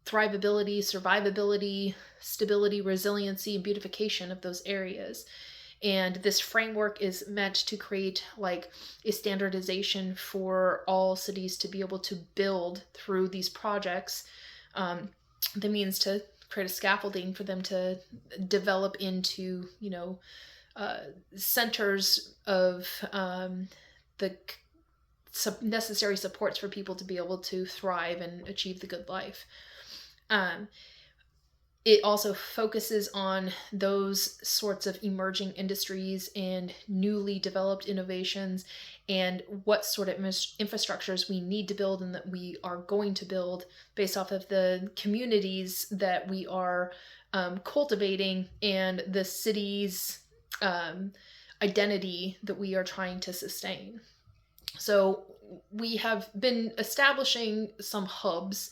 thrivability, survivability, stability, resiliency, and beautification of those areas. And this framework is meant to create like a standardization for all cities to be able to build through these projects, the means to create a scaffolding for them to develop into, centers of the necessary supports for people to be able to thrive and achieve the good life. It also focuses on those sorts of emerging industries and newly developed innovations and what sort of infrastructures we need to build and that we are going to build based off of the communities that we are cultivating and the city's identity that we are trying to sustain. So we have been establishing some hubs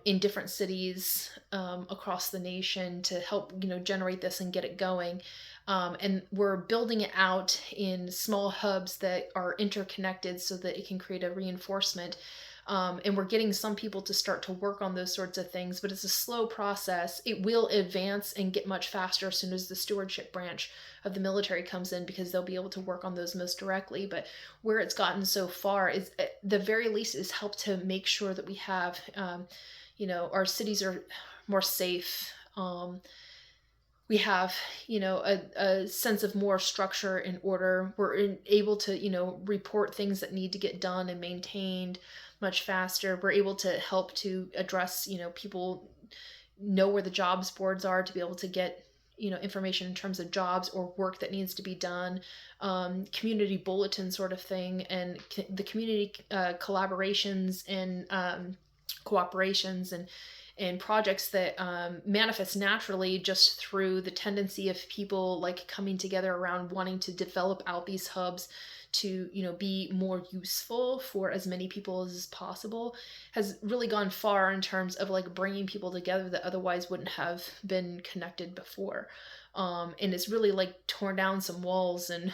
in different cities across the nation to help generate this and get it going, and we're building it out in small hubs that are interconnected so that it can create a reinforcement, and we're getting some people to start to work on those sorts of things, but it's a slow process. It will advance and get much faster as soon as the stewardship branch of the military comes in, because they'll be able to work on those most directly. But where it's gotten so far is, at the very least, is help to make sure that we have, our cities are more safe. We have, a sense of more structure and order. We're able to, report things that need to get done and maintained much faster. We're able to help to address, people know where the jobs boards are to be able to get, information in terms of jobs or work that needs to be done, community bulletin sort of thing, and the community collaborations and cooperations and projects that manifest naturally just through the tendency of people like coming together around wanting to develop out these hubs to be more useful for as many people as possible, has really gone far in terms of like bringing people together that otherwise wouldn't have been connected before. And it's really like torn down some walls and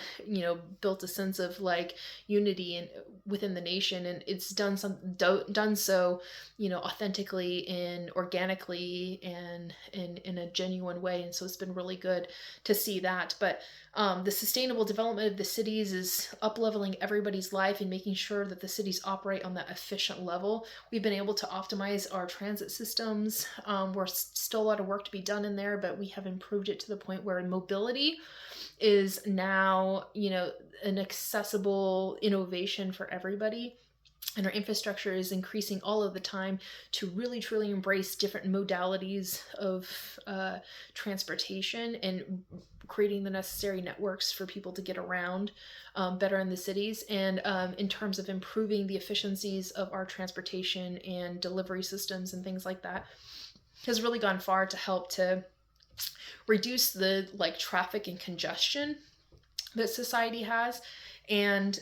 built a sense of like unity and within the nation, and it's done so authentically and organically and in a genuine way. And so it's been really good to see that. But the sustainable development of the cities is up-leveling everybody's life and making sure that the cities operate on that efficient level. We've been able to optimize our transit systems. We're still a lot of work to be done in there, but we have improved it to the point where mobility is now, an accessible innovation for everybody. and our infrastructure is increasing all of the time to really truly embrace different modalities of transportation and creating the necessary networks for people to get around better in the cities, and in terms of improving the efficiencies of our transportation and delivery systems and things like that, has really gone far to help to reduce the like traffic and congestion that society has, and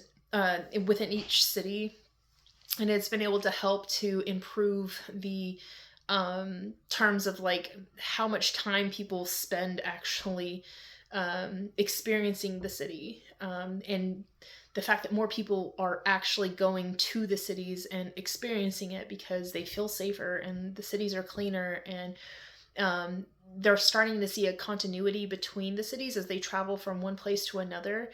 within each city. And it's been able to help to improve the terms of like how much time people spend actually experiencing the city, and the fact that more people are actually going to the cities and experiencing it because they feel safer and the cities are cleaner, and they're starting to see a continuity between the cities as they travel from one place to another.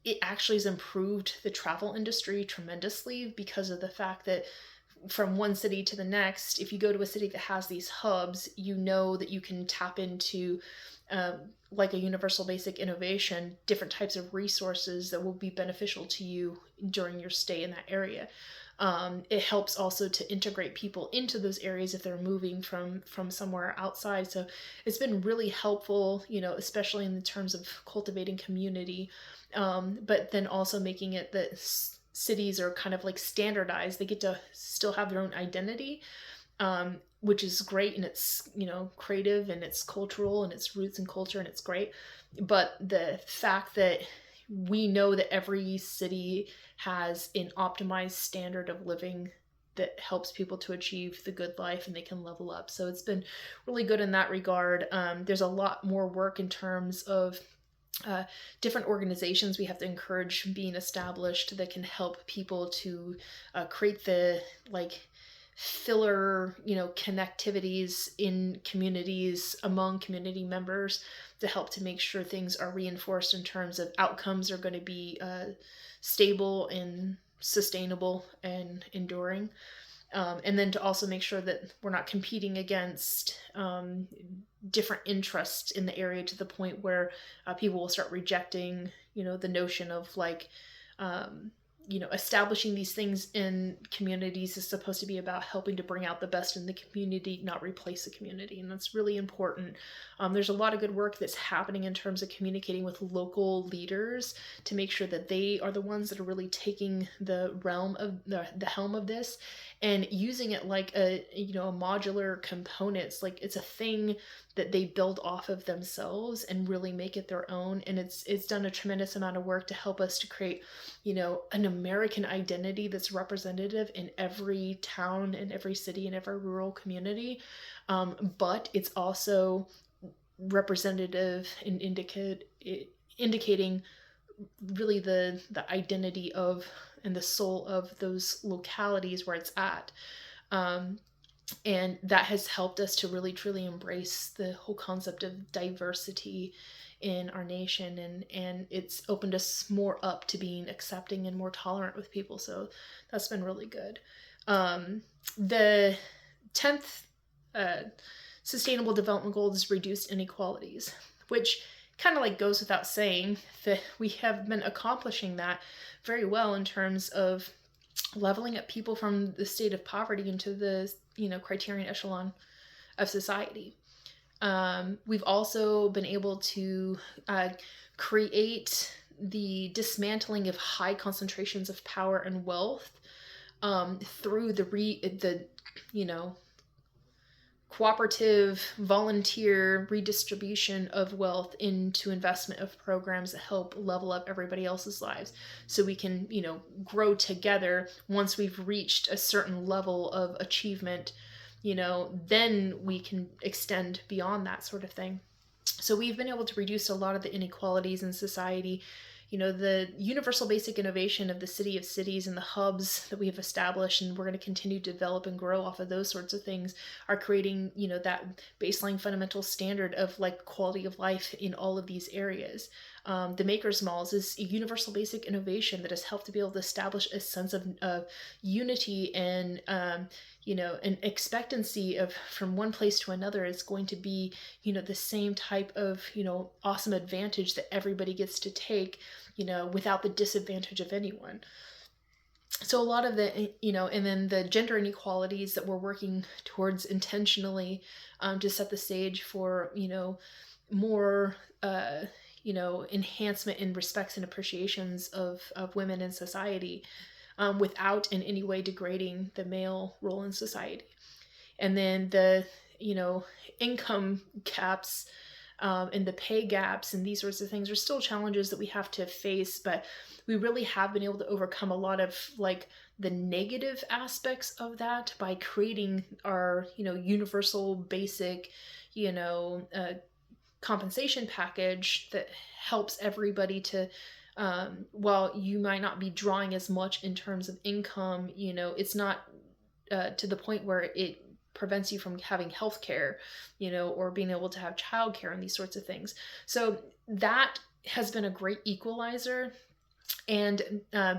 It actually has improved the travel industry tremendously because of the fact that from one city to the next, if you go to a city that has these hubs, you know that you can tap into like a universal basic innovation, different types of resources that will be beneficial to you during your stay in that area. It helps also to integrate people into those areas if they're moving from somewhere outside. So it's been really helpful, especially in the terms of cultivating community, but then also making it that cities are kind of like standardized. They get to still have their own identity, which is great, and it's creative, and it's cultural, and it's roots and culture, and it's great. But the fact that we know that every city has an optimized standard of living that helps people to achieve the good life, and they can level up. So it's been really good in that regard. There's a lot more work in terms of different organizations we have to encourage being established that can help people to create the filler connectivities in communities among community members to help to make sure things are reinforced in terms of outcomes are going to be stable and sustainable and enduring. And then to also make sure that we're not competing against different interests in the area to the point where people will start rejecting, the notion of establishing these things in communities is supposed to be about helping to bring out the best in the community, not replace the community. And that's really important. There's a lot of good work that's happening in terms of communicating with local leaders to make sure that they are the ones that are really taking the realm of the helm of this and using it like a modular components. Like it's a thing that they build off of themselves and really make it their own. And it's done a tremendous amount of work to help us to create, an American identity that's representative in every town and every city and every rural community. But it's also representative and indicating really the identity of and the soul of those localities where it's at. And that has helped us to really truly embrace the whole concept of diversity in our nation, and it's opened us more up to being accepting and more tolerant with people. So that's been really good. The 10th sustainable development goal is reduced inequalities, which kind of goes without saying that we have been accomplishing that very well in terms of leveling up people from the state of poverty into the criterion echelon of society. We've also been able to create the dismantling of high concentrations of power and wealth through the cooperative volunteer redistribution of wealth into investment of programs that help level up everybody else's lives, so we can grow together. Once we've reached a certain level of achievement, then we can extend beyond that sort of thing. So we've been able to reduce a lot of the inequalities in society. The universal basic innovation of the city of cities and the hubs that we have established, and we're going to continue to develop and grow off of those sorts of things, are creating, that baseline fundamental standard of quality of life in all of these areas. The Makers Malls is a universal basic innovation that has helped to be able to establish a sense of unity and an expectancy of from one place to another is going to be, the same type of, awesome advantage that everybody gets to take, without the disadvantage of anyone. So a lot of the, and then the gender inequalities that we're working towards intentionally, to set the stage for, more, enhancement in respects and appreciations of women in society, without in any way degrading the male role in society. And then the, you know, income caps, and the pay gaps and these sorts of things are still challenges that we have to face, but we really have been able to overcome a lot of like the negative aspects of that by creating our, universal basic, you know, uh, compensation package that helps everybody to, while you might not be drawing as much in terms of income, it's not, to the point where it prevents you from having health care, or being able to have childcare and these sorts of things. So that has been a great equalizer. And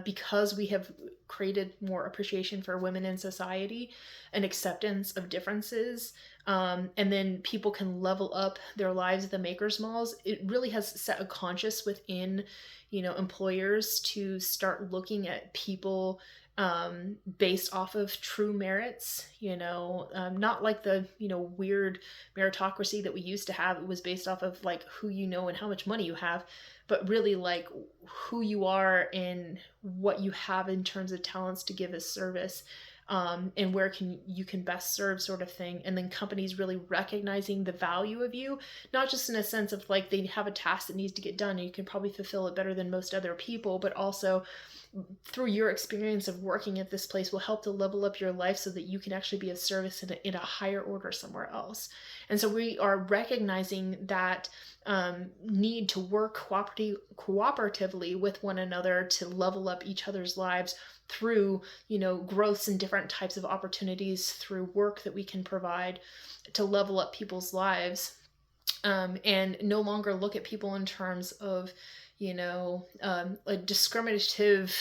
because we have created more appreciation for women in society and acceptance of differences, and then people can level up their lives at the makers malls, it really has set a conscious within, employers to start looking at people, based off of true merits, not like the, weird meritocracy that we used to have. It was based off of like who you know and how much money you have, but really like who you are and what you have in terms of talents to give as service, and where you can best serve, sort of thing. And then companies really recognizing the value of you, not just in a sense of like they have a task that needs to get done and you can probably fulfill it better than most other people, but also through your experience of working at this place will help to level up your life so that you can actually be of service in a higher order somewhere else. And so we are recognizing that, need to work cooperatively with one another to level up each other's lives through, growths and different types of opportunities through work that we can provide to level up people's lives, and no longer look at people in terms of, a discriminative,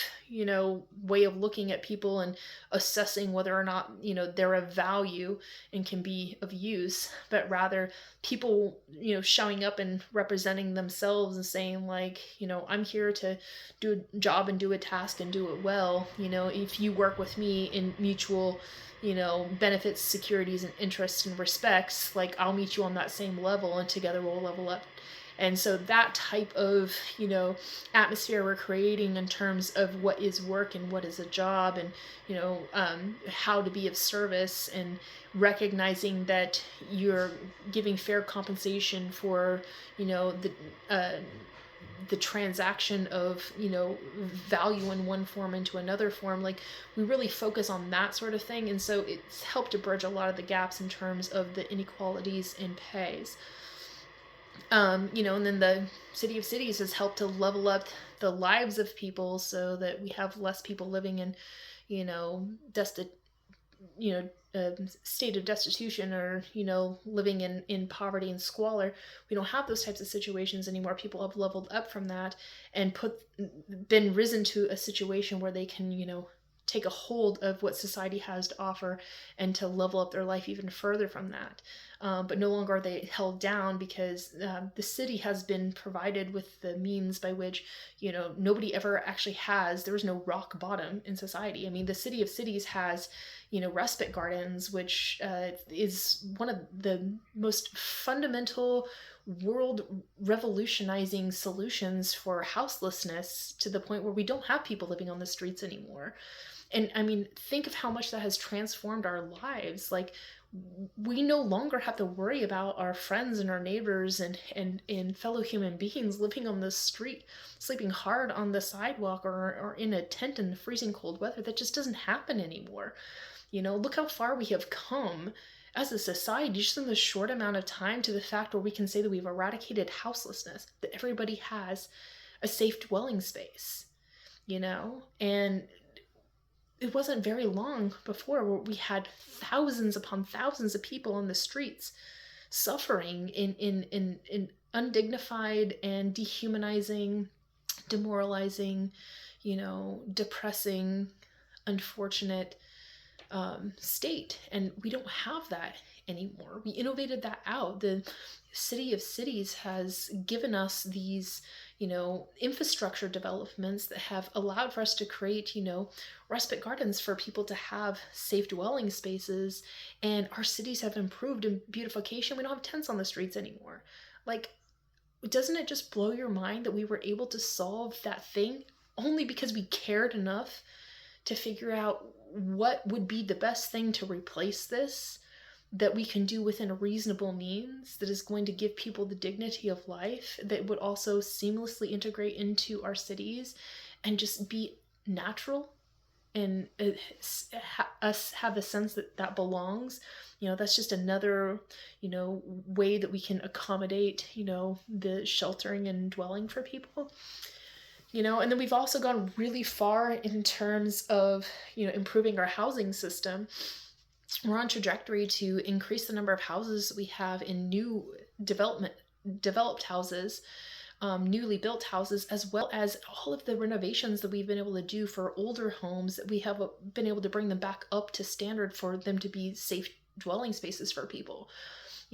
way of looking at people and assessing whether or not, they're of value and can be of use, but rather people, showing up and representing themselves and saying like, I'm here to do a job and do a task and do it well. If you work with me in mutual, benefits, securities, and interests and respects, like I'll meet you on that same level and together we'll level up. And so that type of, atmosphere we're creating in terms of what is work and what is a job, and, how to be of service, and recognizing that you're giving fair compensation for, the transaction of, value in one form into another form. Like we really focus on that sort of thing. And so it's helped to bridge a lot of the gaps in terms of the inequalities in pays. And then the City of Cities has helped to level up the lives of people so that we have less people living in, you know, state of destitution, or, living in poverty and squalor. We don't have those types of situations anymore. People have leveled up from that and been risen to a situation where they can, take a hold of what society has to offer and to level up their life even further from that. But no longer are they held down because, the city has been provided with the means by which, nobody ever actually has. There was no rock bottom in society. I mean, the City of Cities has, respite gardens, which, is one of the most fundamental world revolutionizing solutions for houselessness, to the point where we don't have people living on the streets anymore. And I mean, think of how much that has transformed our lives. Like, we no longer have to worry about our friends and our neighbors and fellow human beings living on the street, sleeping hard on the sidewalk, or in a tent in the freezing cold weather. That just doesn't happen anymore. Look how far we have come as a society just in this short amount of time, to the fact where we can say that we've eradicated houselessness, that everybody has a safe dwelling space, and it wasn't very long before where we had thousands upon thousands of people on the streets suffering in undignified and dehumanizing, demoralizing, depressing, unfortunate, state, and we don't have that anymore. We innovated that out. The City of Cities has given us these, infrastructure developments that have allowed for us to create, respite gardens for people to have safe dwelling spaces. And our cities have improved in beautification. We don't have tents on the streets anymore. Like, doesn't it just blow your mind that we were able to solve that thing only because we cared enough to figure out what would be the best thing to replace this, that we can do within a reasonable means, that is going to give people the dignity of life, that would also seamlessly integrate into our cities and just be natural, and us have a sense that that belongs. That's just another, way that we can accommodate, the sheltering and dwelling for people. And then we've also gone really far in terms of, improving our housing system. We're on trajectory to increase the number of houses we have in new developed houses, newly built houses, as well as all of the renovations that we've been able to do for older homes, that we have been able to bring them back up to standard for them to be safe dwelling spaces for people.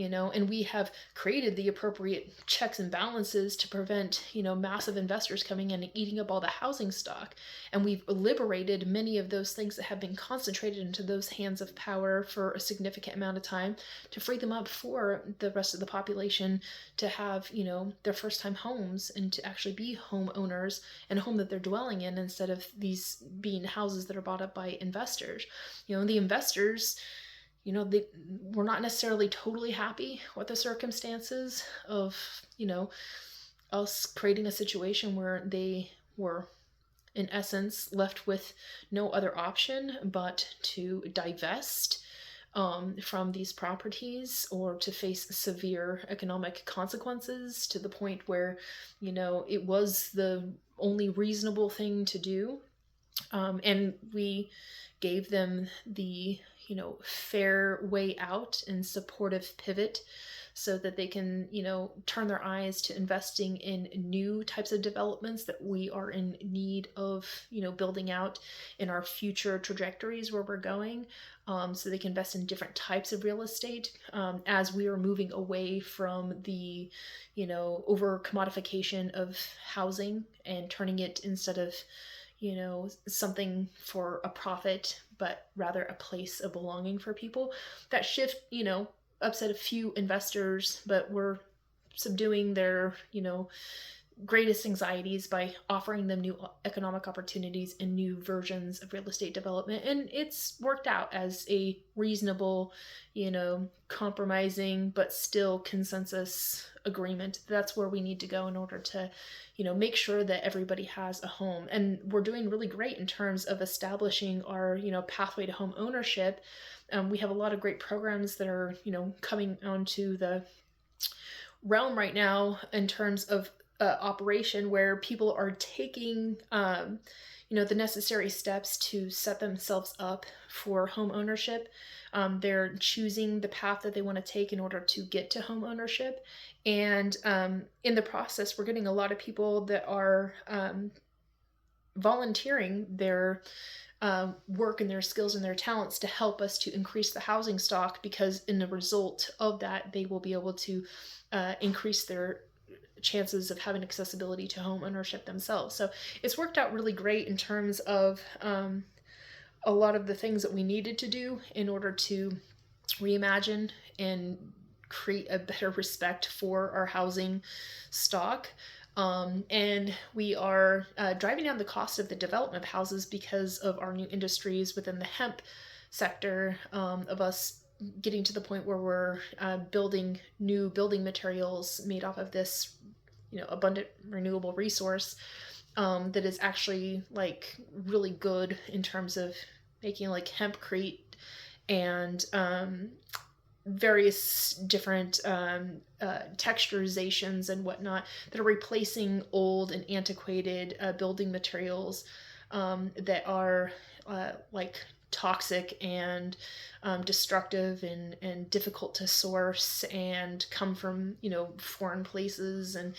And we have created the appropriate checks and balances to prevent, massive investors coming in and eating up all the housing stock. And we've liberated many of those things that have been concentrated into those hands of power for a significant amount of time, to free them up for the rest of the population to have, their first time homes, and to actually be homeowners and a home that they're dwelling in, instead of these being houses that are bought up by investors. The investors, they were not necessarily totally happy with the circumstances of, us creating a situation where they were, in essence, left with no other option but to divest from these properties, or to face severe economic consequences, to the point where, it was the only reasonable thing to do. And we gave them the, fair way out and supportive pivot, so that they can, turn their eyes to investing in new types of developments that we are in need of, building out in our future trajectories where we're going. So they can invest in different types of real estate, as we are moving away from the, over commodification of housing, and turning it, instead of, something for a profit, but rather a place of belonging for people. That shift, upset a few investors, but we're subduing their, greatest anxieties by offering them new economic opportunities and new versions of real estate development. And it's worked out as a reasonable, compromising, but still consensus agreement. That's where we need to go in order to, make sure that everybody has a home. And we're doing really great in terms of establishing our, pathway to home ownership. We have a lot of great programs that are, coming onto the realm right now in terms of operation, where people are taking, the necessary steps to set themselves up for home ownership. They're choosing the path that they want to take in order to get to home ownership. And in the process, we're getting a lot of people that are volunteering their work and their skills and their talents to help us to increase the housing stock, because in the result of that, they will be able to increase their chances of having accessibility to home ownership themselves. So it's worked out really great in terms of a lot of the things that we needed to do in order to reimagine and create a better respect for our housing stock. And we are driving down the cost of the development of houses because of our new industries within the hemp sector, of us getting to the point where we're building new building materials made off of this, abundant renewable resource, that is actually like really good in terms of making like hempcrete and various different texturizations and whatnot that are replacing old and antiquated building materials that are like toxic and destructive and difficult to source, and come from foreign places, and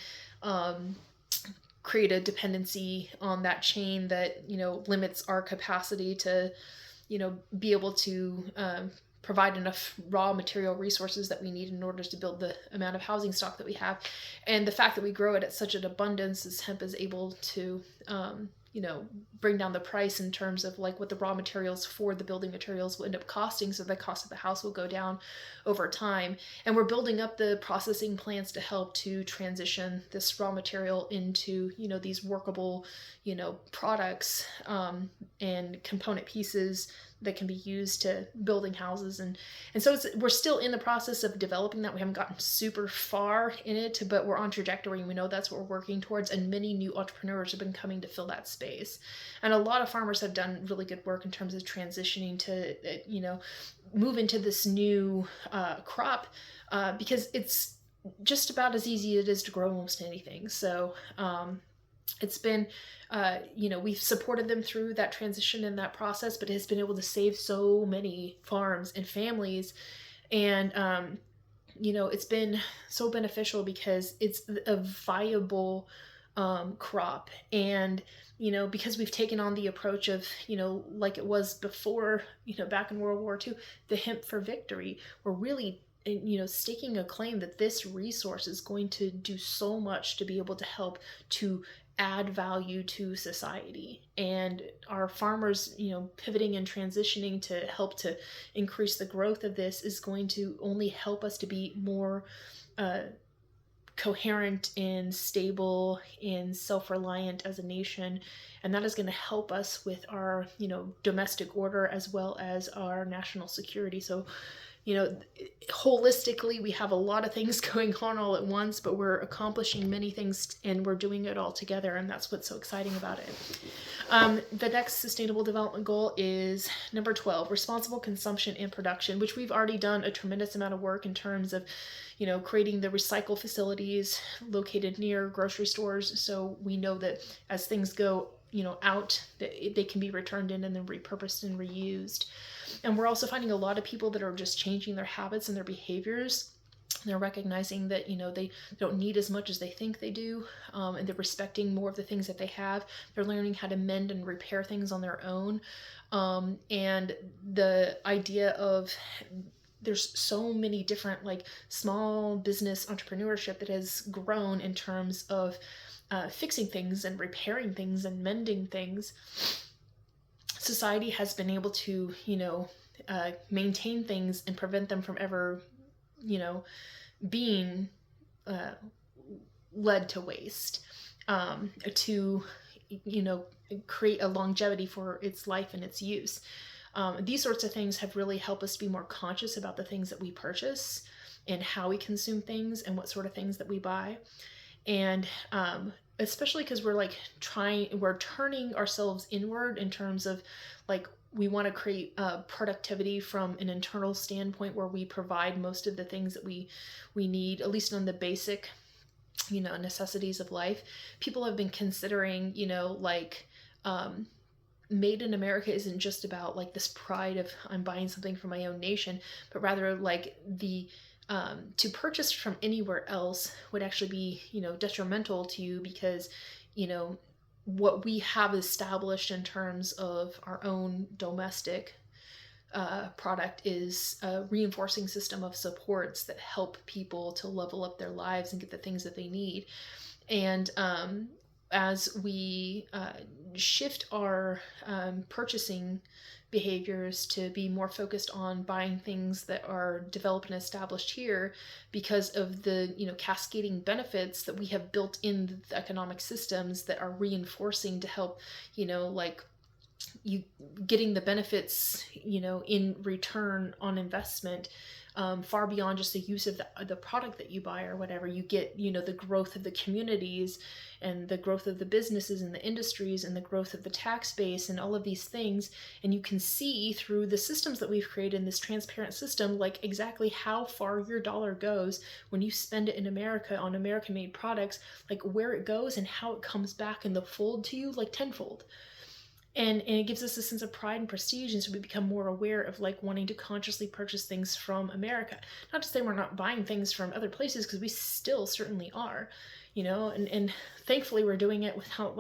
create a dependency on that chain that limits our capacity to be able to provide enough raw material resources that we need in order to build the amount of housing stock that we have. And the fact that we grow it at such an abundance, as hemp is able to bring down the price in terms of like what the raw materials for the building materials will end up costing, so the cost of the house will go down over time. And we're building up the processing plants to help to transition this raw material into these workable products and component pieces that can be used to building houses. And so we're still in the process of developing that. We haven't gotten super far in it, but we're on trajectory, and we know that's what we're working towards. And many new entrepreneurs have been coming to fill that space. And a lot of farmers have done really good work in terms of transitioning to, move into this new crop because it's just about as easy as it is to grow almost anything. So it's been, we've supported them through that transition and that process, but it's been able to save so many farms and families. And, it's been so beneficial because it's a viable crop. And, because we've taken on the approach of, like it was before, back in World War II, the hemp for victory, we're really staking a claim that this resource is going to do so much to be able to help to add value to society. And our farmers, pivoting and transitioning to help to increase the growth of this is going to only help us to be more coherent and stable and self-reliant as a nation. And that is going to help us with our, domestic order as well as our national security. So, holistically, we have a lot of things going on all at once, but we're accomplishing many things and we're doing it all together. And that's what's so exciting about it. The next sustainable development goal is number 12, responsible consumption and production, which we've already done a tremendous amount of work in terms of, creating the recycle facilities located near grocery stores. So we know that as things go, out, they can be returned in and then repurposed and reused. And we're also finding a lot of people that are just changing their habits and their behaviors. They're recognizing that, they don't need as much as they think they do. And they're respecting more of the things that they have. They're learning how to mend and repair things on their own. And the idea of there's so many different like small business entrepreneurship that has grown in terms of fixing things and repairing things and mending things. Society has been able to, maintain things and prevent them from ever, being led to waste, to, create a longevity for its life and its use. These sorts of things have really helped us to be more conscious about the things that we purchase and how we consume things and what sort of things that we buy. And especially because we're turning ourselves inward in terms of like, we want to create productivity from an internal standpoint where we provide most of the things that we need, at least on the basic, necessities of life. People have been considering, Made in America isn't just about like this pride of I'm buying something from my own nation, but rather like the to purchase from anywhere else would actually be, detrimental to you because, what we have established in terms of our own domestic product is a reinforcing system of supports that help people to level up their lives and get the things that they need. And as we shift our purchasing behaviors to be more focused on buying things that are developed and established here because of the cascading benefits that we have built in the economic systems that are reinforcing to help you getting the benefits in return on investment, far beyond just the use of the product that you buy or whatever. You get the growth of the communities and the growth of the businesses and the industries and the growth of the tax base and all of these things. And you can see through the systems that we've created in this transparent system, like exactly how far your dollar goes when you spend it in America on American made products, like where it goes and how it comes back in the fold to you, like tenfold. And it gives us a sense of pride and prestige, and so we become more aware of like wanting to consciously purchase things from America. Not to say we're not buying things from other places, because we still certainly are, and thankfully we're doing it without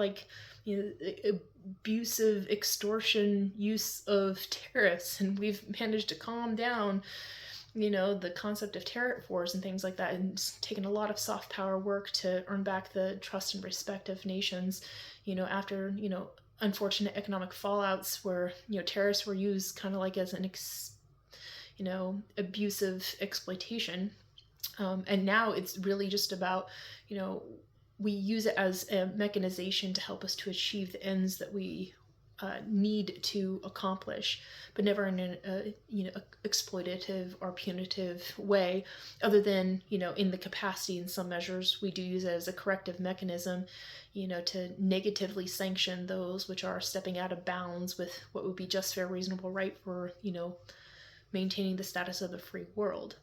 abusive extortion use of tariffs, and we've managed to calm down the concept of tariff wars and things like that, and it's taken a lot of soft power work to earn back the trust and respect of nations, after unfortunate economic fallouts where tariffs were used kind of like as an abusive exploitation. And now it's really just about, we use it as a mechanization to help us to achieve the ends that we need to accomplish, but never in an exploitative or punitive way, other than in the capacity in some measures we do use it as a corrective mechanism, to negatively sanction those which are stepping out of bounds with what would be just, fair, reasonable, right for maintaining the status of the free world.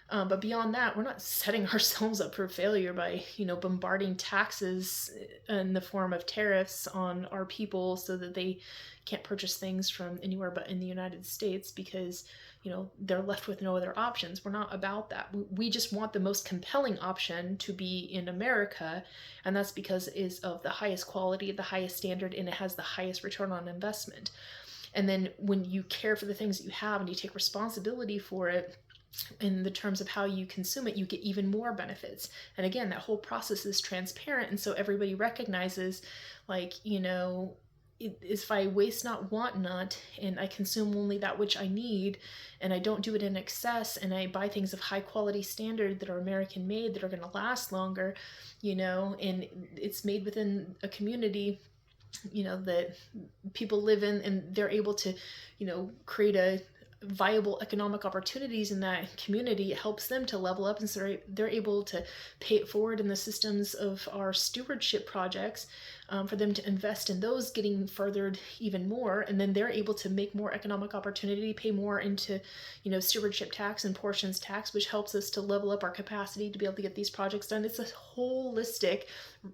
But beyond that, we're not setting ourselves up for failure by, bombarding taxes in the form of tariffs on our people so that they can't purchase things from anywhere but in the United States because, they're left with no other options. We're not about that. We just want the most compelling option to be in America, and that's because it is of the highest quality, the highest standard, and it has the highest return on investment. And then when you care for the things that you have and you take responsibility for it, in the terms of how you consume it, you get even more benefits. And again, that whole process is transparent, and so everybody recognizes, if I waste not, want not, and I consume only that which I need, and I don't do it in excess, and I buy things of high quality standard that are American made, that are going to last longer, and it's made within a community that people live in, and they're able to create a viable economic opportunities in that community. It helps them to level up, and so they're able to pay it forward in the systems of our stewardship projects, for them to invest in those, getting furthered even more, and then they're able to make more economic opportunity, pay more into stewardship tax and portions tax, which helps us to level up our capacity to be able to get these projects done. It's a holistic,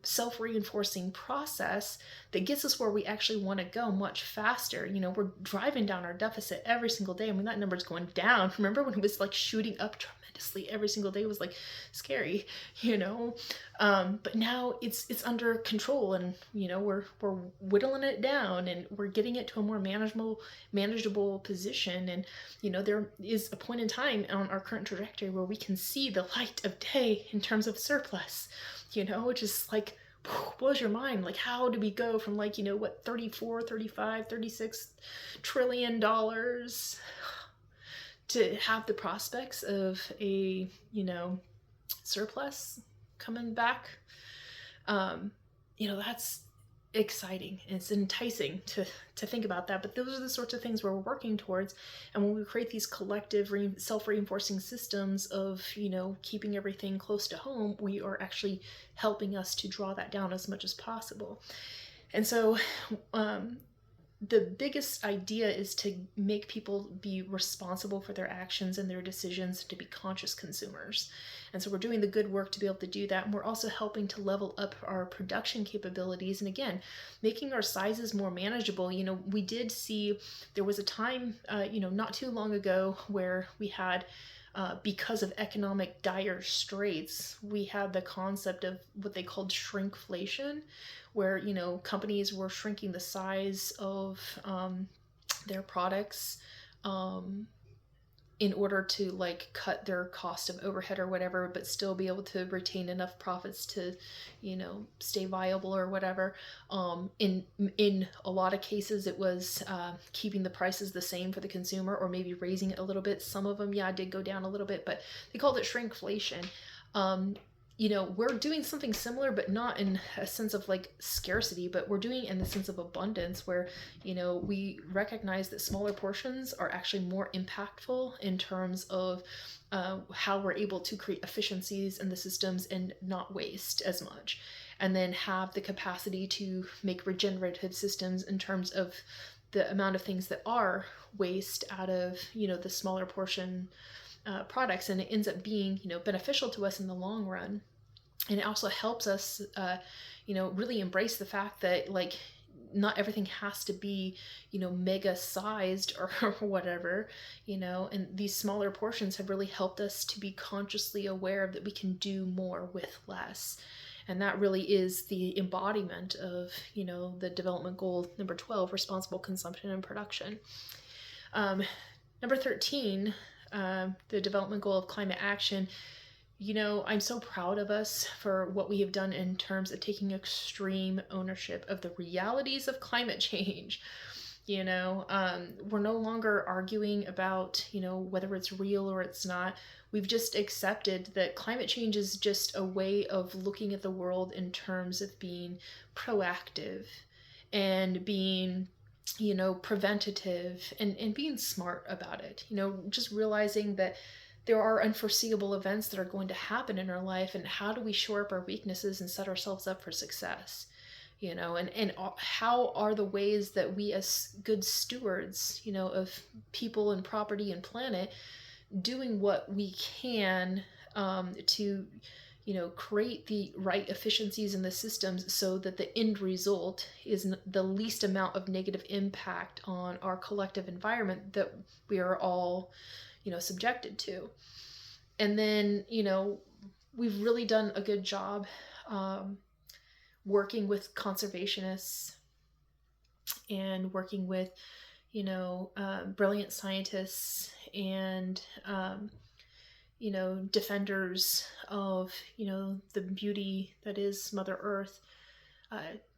self-reinforcing process that gets us where we actually want to go much faster. We're driving down our deficit every single day. I mean, that number's going down. Remember when it was like shooting up tremendously every single day? It was like scary, but now it's under control, and we're whittling it down, and we're getting it to a more manageable position. And there is a point in time on our current trajectory where we can see the light of day in terms of surplus, which is like blows your mind. Like, how do we go from 34, 35, 36 trillion dollars to have the prospects of a surplus coming back? That's exciting, and it's enticing to think about that. But those are the sorts of things we're working towards. And when we create these collective self-reinforcing systems of keeping everything close to home, we are actually helping us to draw that down as much as possible. And so the biggest idea is to make people be responsible for their actions and their decisions, to be conscious consumers. And so we're doing the good work to be able to do that. And we're also helping to level up our production capabilities. And again, making our sizes more manageable. We did see, there was a time, not too long ago, where we had, because of economic dire straits, we had the concept of what they called shrinkflation, where companies were shrinking the size of their products in order to cut their cost of overhead or whatever, but still be able to retain enough profits to stay viable or whatever. In a lot of cases, it was keeping the prices the same for the consumer, or maybe raising it a little bit. Some of them did go down a little bit, but they called it shrinkflation. We're doing something similar, but not in a sense of scarcity, but we're doing it in the sense of abundance, where, we recognize that smaller portions are actually more impactful in terms of how we're able to create efficiencies in the systems and not waste as much, and then have the capacity to make regenerative systems in terms of the amount of things that are waste out of, the smaller portion products, and it ends up being beneficial to us in the long run. And it also helps us really embrace the fact that not everything has to be mega sized or whatever, and these smaller portions have really helped us to be consciously aware that we can do more with less. And that really is the embodiment of, the development goal number 12, responsible consumption and production. Number 13, the development goal of climate action. I'm so proud of us for what we have done in terms of taking extreme ownership of the realities of climate change. We're no longer arguing about, whether it's real or it's not. We've just accepted that climate change is just a way of looking at the world in terms of being proactive and being, preventative and being smart about it. Just realizing that there are unforeseeable events that are going to happen in our life, and how do we shore up our weaknesses and set ourselves up for success? And how are the ways that we as good stewards, of people and property and planet, doing what we can to, create the right efficiencies in the systems so that the end result is the least amount of negative impact on our collective environment that we are all, subjected to. And then, we've really done a good job working with conservationists and working with, brilliant scientists and, defenders of, the beauty that is Mother Earth,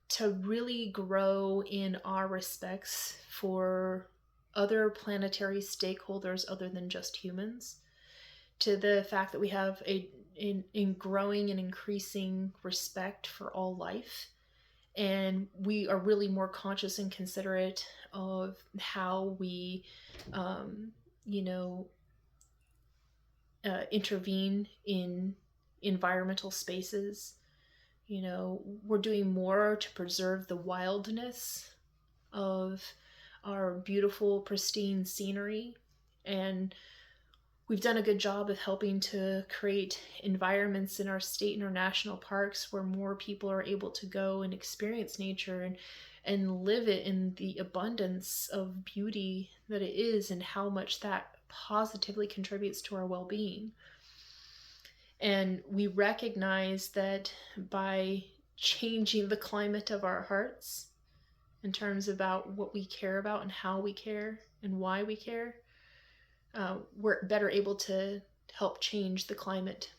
to really grow in our respects for other planetary stakeholders other than just humans, to the fact that we have in growing and increasing respect for all life. And we are really more conscious and considerate of how we, intervene in environmental spaces. We're doing more to preserve the wildness of our beautiful, pristine scenery. And we've done a good job of helping to create environments in our state and our national parks where more people are able to go and experience nature and live it in the abundance of beauty that it is, and how much that positively contributes to our well-being. And we recognize that by changing the climate of our hearts in terms about what we care about and how we care and why we care, we're better able to help change the climate